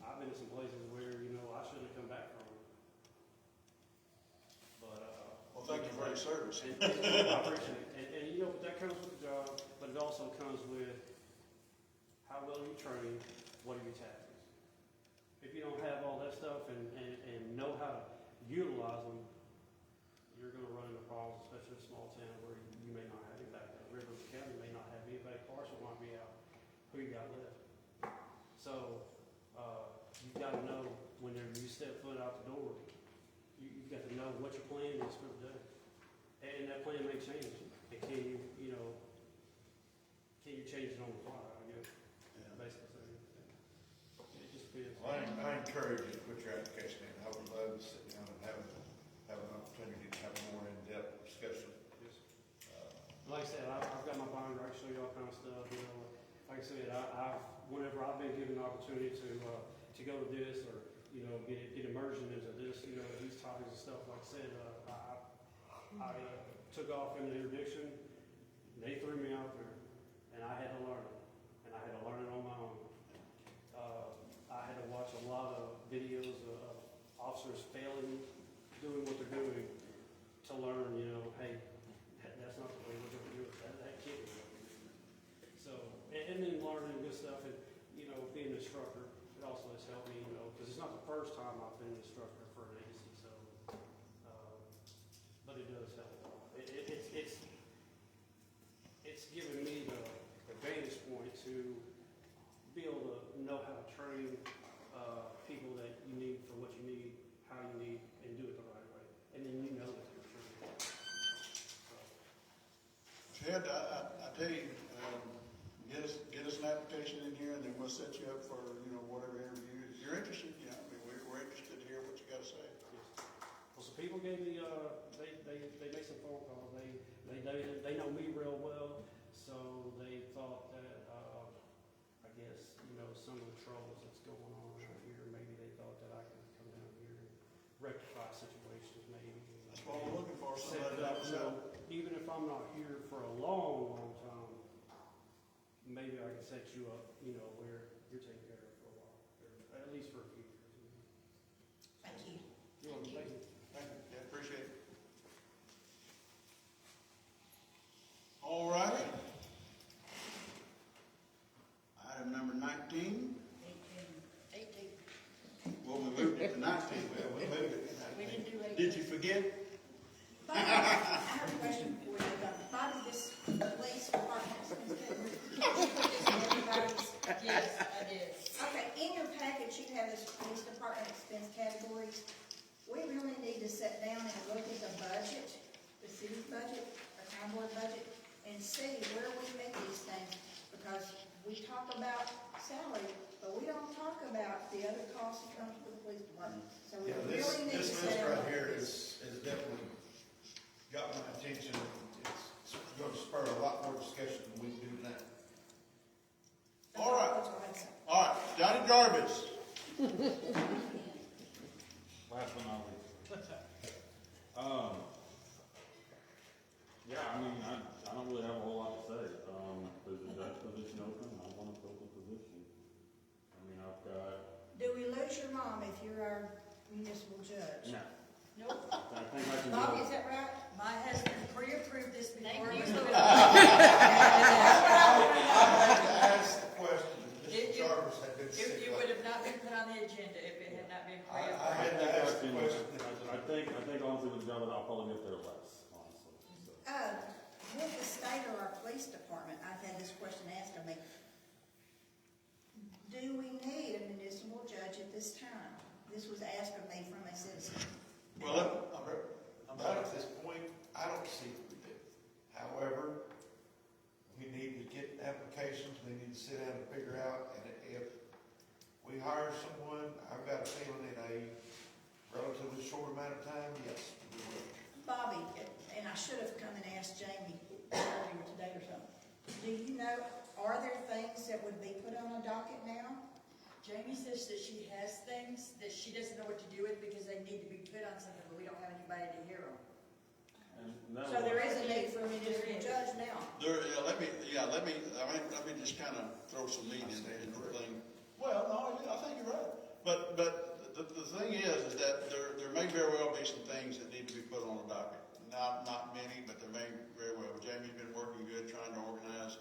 I've been in some places where, I shouldn't have come back from. But, well, thank you for your service. I appreciate it. And that comes with the job, but it also comes with how well you train, what are your tactics. If you don't have all that stuff and know how to utilize them, you're gonna run into problems, especially in a small town where you may not have any backup. Rivers County may not have anybody, Parcel might be out. Who you got left? So, you've got to know whenever you step foot out the door, you've got to know what your plan is for the day. And that plan may change. And can you change it on the fly, I guess. Yeah. Basically. It just depends. Well, I encourage you to put your application in. I would love to sit down and have an opportunity to have a more in-depth discussion. Yes. Like I said, I've got my binder, I can show you all kinds of stuff, Like I said, whenever I've been given the opportunity to go to this or, get immersion into this, these topics and stuff, like I said, I took off in the introduction, they threw me out there, and I had to learn it, and I had to learn it on my own. I had to watch a lot of videos of officers failing, doing what they're doing, to learn, hey, that's not the way we're going to do it, that can't be what we're doing. So, and then learning good stuff, and, being an instructor, it also has helped me, because it's not the first time I've been an instructor for an agency, so, but it does help a lot. It's given me the vantage point to be able to know how to train people that you need for what you need, how you need, and do it the right way. And then that you're training. Ted, I tell you, get us an application in here, and then we'll set you up for, whatever interview. If you're interested, we're interested to hear what you got to say. Well, some people gave me, they made some phone calls. They know me real well, so they thought that, I guess, some of the troubles that's going on around here, maybe they thought that I could come down here and rectify situations, maybe. That's what we're looking for, Set somebody it up, to help. even if I'm not here for a long, long time, maybe I can set you up, where you're taken care of for a while, or at least for a few years. Thank you. You're welcome. Thank you. Thank you. Yeah, appreciate it. All righty. Item number 19. 18. Well, we moved it to 19. Well, we moved it to 19. We didn't do 18. Did you forget? I have a question for you. Why did this police department expense category? Yes, I did. Okay, in your package, you have this police department expense categories. We really need to sit down and look at the budget, the city's budget, the town board budget, and see where we make these things. Because we talk about salary, but we don't talk about the other costs that comes with the police department. So we Yeah, really need to this sit list down. right here is definitely got my attention. It's going to spur a lot more discussion than we do now. All right. That's what I'd say. All right, Johnny Jarvis. Last but not least. Yeah, I don't really have a whole lot to say. There's a judge position open, I want to fill the position. I've got. Do we lose your mom if you're our municipal judge? No. Nope. I think I can do Bobby, it. is that right? My husband pre-approved this before. Thank we you. put it on. Ask the question, Mr. Jarvis had been sick. It would have not been put on the agenda if it had not been I pre-approved. had to ask the question. I think honestly with the job, I'll probably get there less, honestly. So. With the state or our police department, I've had this question asked of me. Do we need a municipal judge at this time? This was asked of me from a citizen. Well, About at this point, I don't see it we do. However, we need to get applications, we need to sit down and figure out, and if we hire someone, I've got a feeling in a relatively short amount of time, yes, we will. Bobby, and I should have come and asked Jamie earlier today or something. Do you know, are there things that would be put on a docket now? Jamie says that she has things that she doesn't know what to do with because they need to be put on something, but we don't have anybody to hear them. So there is a need for a municipal judge now. Let me just kind of throw some meat in the thing. Well, no, I think you're right. But the thing is that there may very well be some things that need to be put on the docket. Not many, but there may very well. Jamie's been working good trying to organize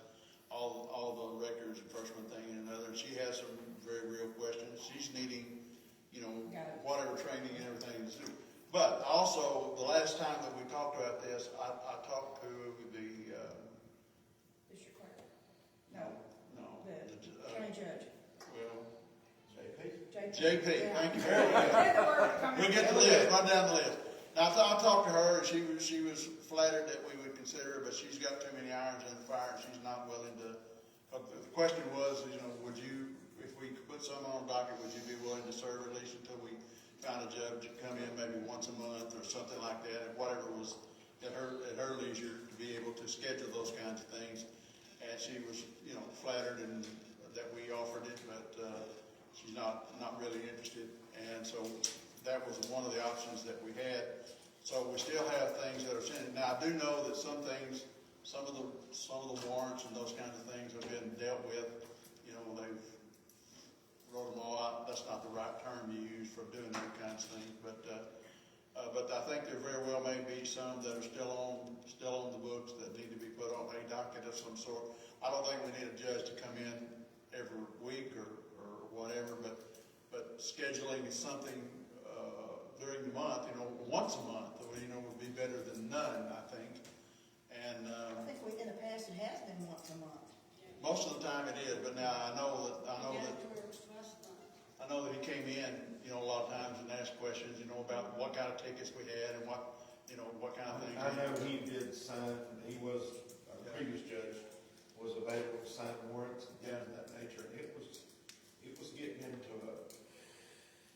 all the records and first one thing and another. She has some very real questions. She's needing, whatever training and everything to do. But also, the last time that we talked about this, I talked to the, District clerk? No, no, the county judge. well, JP. JP, Yeah. thank you very much. We'll get the list, run down the list. Now, I talked to her, and she was flattered that we would consider her, but she's got too many irons in the fire, and she's not willing to. The question was, would you, if we put someone on docket, would you be willing to serve at least until we found a judge to come in maybe once a month or something like that, and whatever was at her leisure to be able to schedule those kinds of things. And she was, flattered and that we offered it, but she's not really interested. And so that was one of the options that we had. So we still have things that are sitting. Now I do know that some things, some of the warrants and those kinds of things have been dealt with. They've wrote them all out. That's not the right term you use for doing that kinds of things. But I think there very well may be some that are still on the books that need to be put on a docket of some sort. I don't think we need a judge to come in every week or whatever, but scheduling something during the month, once a month, would be better than none, I think. And I think in the past it has been once a month. most of the time it is, but now I know that he came in, a lot of times and asked questions, about what kind of tickets we had and what kind of things. I know he did sign, he was, our previous judge was available to sign warrants and things of that nature. And it was getting into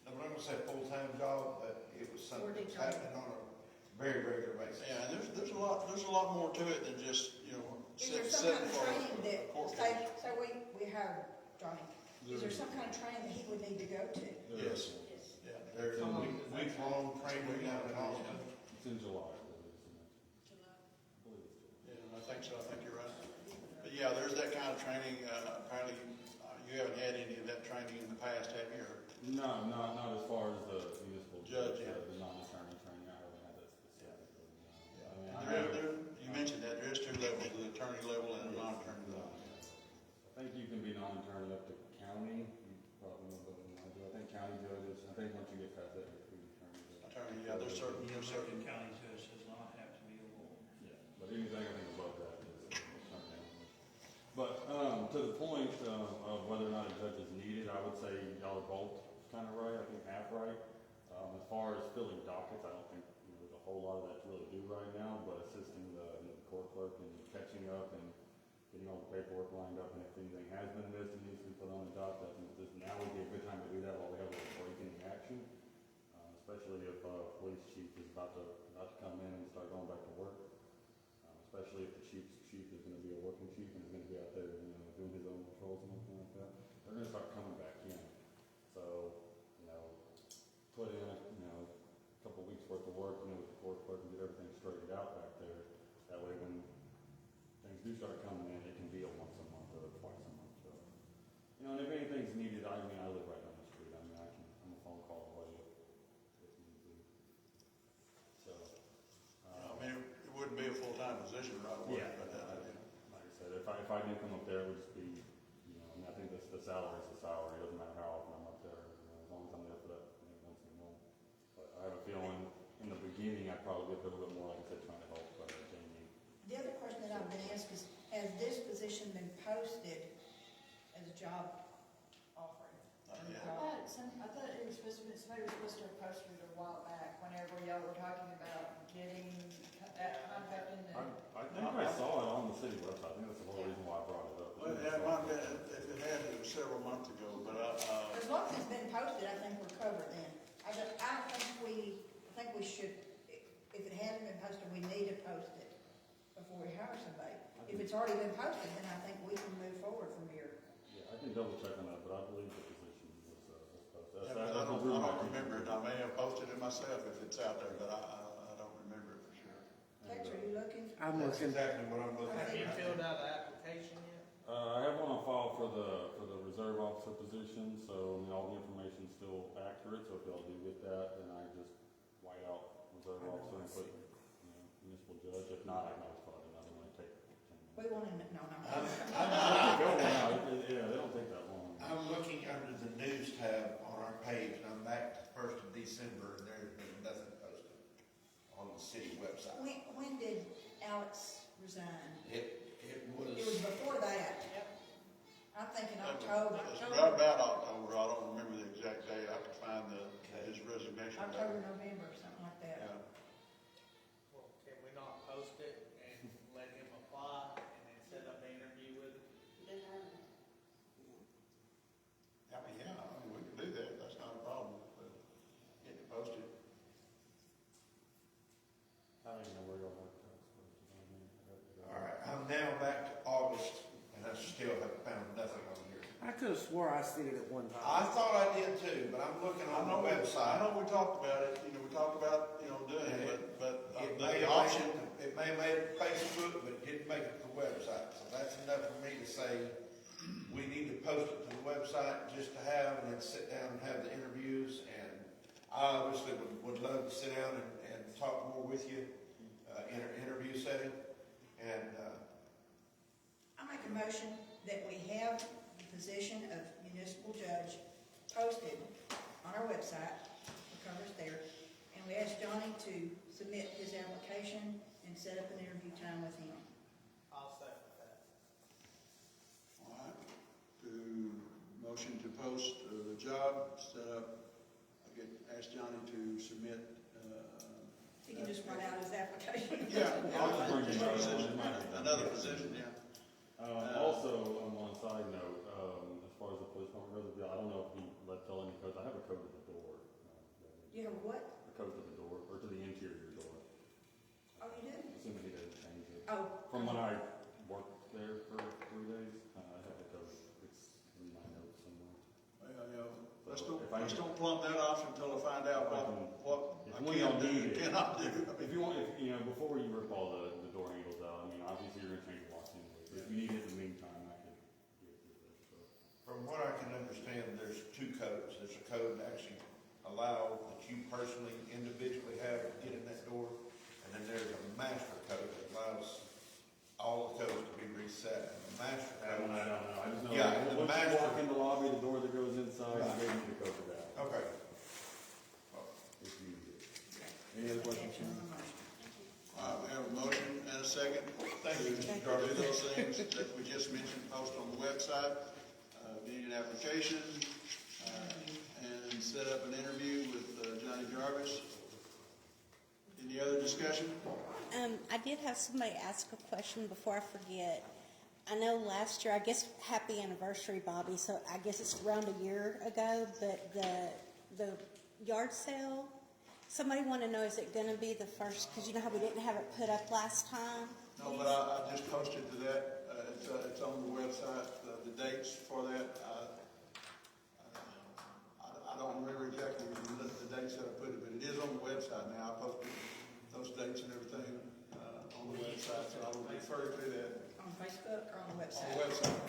I'm not going to say a full-time job, but it was something that was happening on a very regular basis. Yeah, and there's a lot more to it than just, Is there some kind of training that, say we hire Johnny, is there some kind of training that he would need to go to? Yes. Yeah, there's a week-long training out in Austin. It's in July. Yeah, I think so. I think you're right. But yeah, there's that kind of training. Apparently, you haven't had any of that training in the past, have you? No, not as far as the municipal Judge, yeah. the non-attorney training. I haven't had that specifically. No. You mentioned that there is two levels: the attorney level and the non-attorney level. I think you can be non-attorney up to county. You probably know better than I do. I think county judges. I think once you get past that, you're attorney. Attorney, yeah, there's certain. The American county judge does not have to be a lawyer. Yeah, but anything I think above that is attorney. But to the point of whether or not a judge is needed, I would say y'all are both kind of right. I think half right. As far as filling dockets, I don't think there's a whole lot of that to really do right now. But assisting the court clerk and catching up and getting all the paperwork lined up, and if anything has been missed and needs to be put on the docket, I think now would be a good time to do that while we have a little break in the action. Especially if police chief is about to come in and start going back to work. Especially if the chief is going to be a working chief and is going to be out there, doing his own patrols and everything like that. They're going to start coming back in. So, put in a couple weeks worth of work, with the court clerk and get everything straightened out back there. That way, when things do start coming in, it can be a once a month or twice a month. So, and if anything's needed, I live right down the street. I'm a phone call away if need be. So, It wouldn't be a full-time position right away. Yeah, but like I said, if I did come up there, it would just be, I think the salary is the salary. It doesn't matter how often I'm up there, as long as I'm there for that once in a month. But I have a feeling in the beginning I'd probably be a little bit more, like I said, trying to help Jamie. The other question that I've been asked is, has this position been posted as a job offering? Yeah. I thought it was supposed to be, somebody was supposed to have posted it a while back, whenever y'all were talking about getting that contract in the. I think I saw it on the city website. I think that's the whole reason why I brought it up. Well, yeah, it might have been, post it, we need to post it before we hire somebody. If it's already been posted, then I think we can move forward from here. Yeah, I can double check on that, but I believe the position was posted. Yeah, but I don't remember it. I may have posted it myself if it's out there, but I don't remember it for sure. Tex, are you looking? I'm That's looking. exactly what I'm looking Have you at. filled out the application yet? I have one on file for the reserve officer position, so I mean, all the information's still accurate, so if y'all do get that, then I just white out reserve officer and put, municipal judge. If not, I can always put another one and take 10 minutes. We want to, no. Go now, yeah, they don't take that long. I'm looking under the news tab on our page, and I'm back to the 1st of December, and there's been nothing posted on the city website. When did Alex resign? It was. It was before that. Yep. I'm thinking October. It's right about October. I don't remember the exact date. I could find his resignation. October, November, something like that. Yeah. Well, can we not post it and let him apply and then set up an interview with him? I mean, yeah, we can do that. That's not a problem. But get it posted. I don't even know where y'all have that posted. All right, I'm now back to August, and I still have found nothing on here. I could have swore I seen it at one time. I thought I did too, but I'm looking on the I website. know we talked about it. We talked about, doing it, but It the may have option. made, it may have made it Facebook, but it didn't make it to the website. So that's enough for me to say, we need to post it to the website just to have, and then sit down and have the interviews. And I obviously would love to sit down and talk more with you in an interview setting. And I make a motion that we have the position of municipal judge posted on our website, the cover's there, and we ask Johnny to submit his application and set up an interview time with him. I'll second that. All right. To motion to post the job, set up, ask Johnny to submit. He can just run out his application. Yeah. I'll just bring you Another position, yeah. Also, on one side note, as far as the police department goes, I don't know if he tell any codes. I have a code to the door. You have what? A code to the door, or to the interior door. Oh, you do? Assuming he doesn't change it. Oh. From when I worked there for 3 days, I have the code. It's in my notes somewhere. Let's don't plumb that option until I find out what I can do and cannot do. If you want, before you rip all the door handles out, I mean, obviously you're gonna change the locks anyway. But if you need it in the meantime, I can get it through this. So. from what I can understand, there's 2 codes. There's a code to actually allow that you personally, individually have to get in that door. And then there's a master code that allows all the codes to be reset. And the master That code. one I don't know. I just know Yeah, that the once you master. walk in the lobby, the door that goes inside, Right. you need the code for that. Okay. If you need it. Any other questions? We have a motion and a second. Thank you, Mr. To Garvey. do those things that we just mentioned, post on the website, need an application, and set up an interview with Johnny Jarvis. Any other discussion? I did have somebody ask a question before I forget. I know last year, I guess happy anniversary, Bobby, so I guess it's around a year ago, but the yard sale, somebody wanted to know, is it gonna be the first, because you know how we didn't have it put up last time? No, but I just posted to that, it's on the website, the dates for that. I don't remember exactly the dates that I put it, but it is on the website now. I posted those dates and everything on the website, so I will refer to that. On Facebook or on the On website? the website.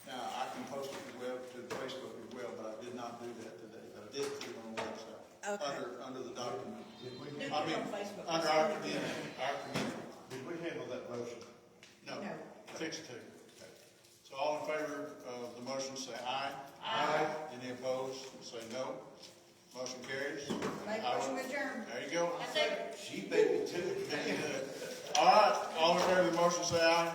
Now, I can post it to Facebook as well, but I did not do that today, but I did put it on the website. Okay. Under the document. Did we Do it I mean, on Facebook. under our community. Did we handle that motion? No, No. fix to. So all in favor of the motion, say aye. Aye. Any opposed, say no. Motion carries. Make a motion to adjourn. There you go. She beat me to it. All right, all in favor of the motion, say aye.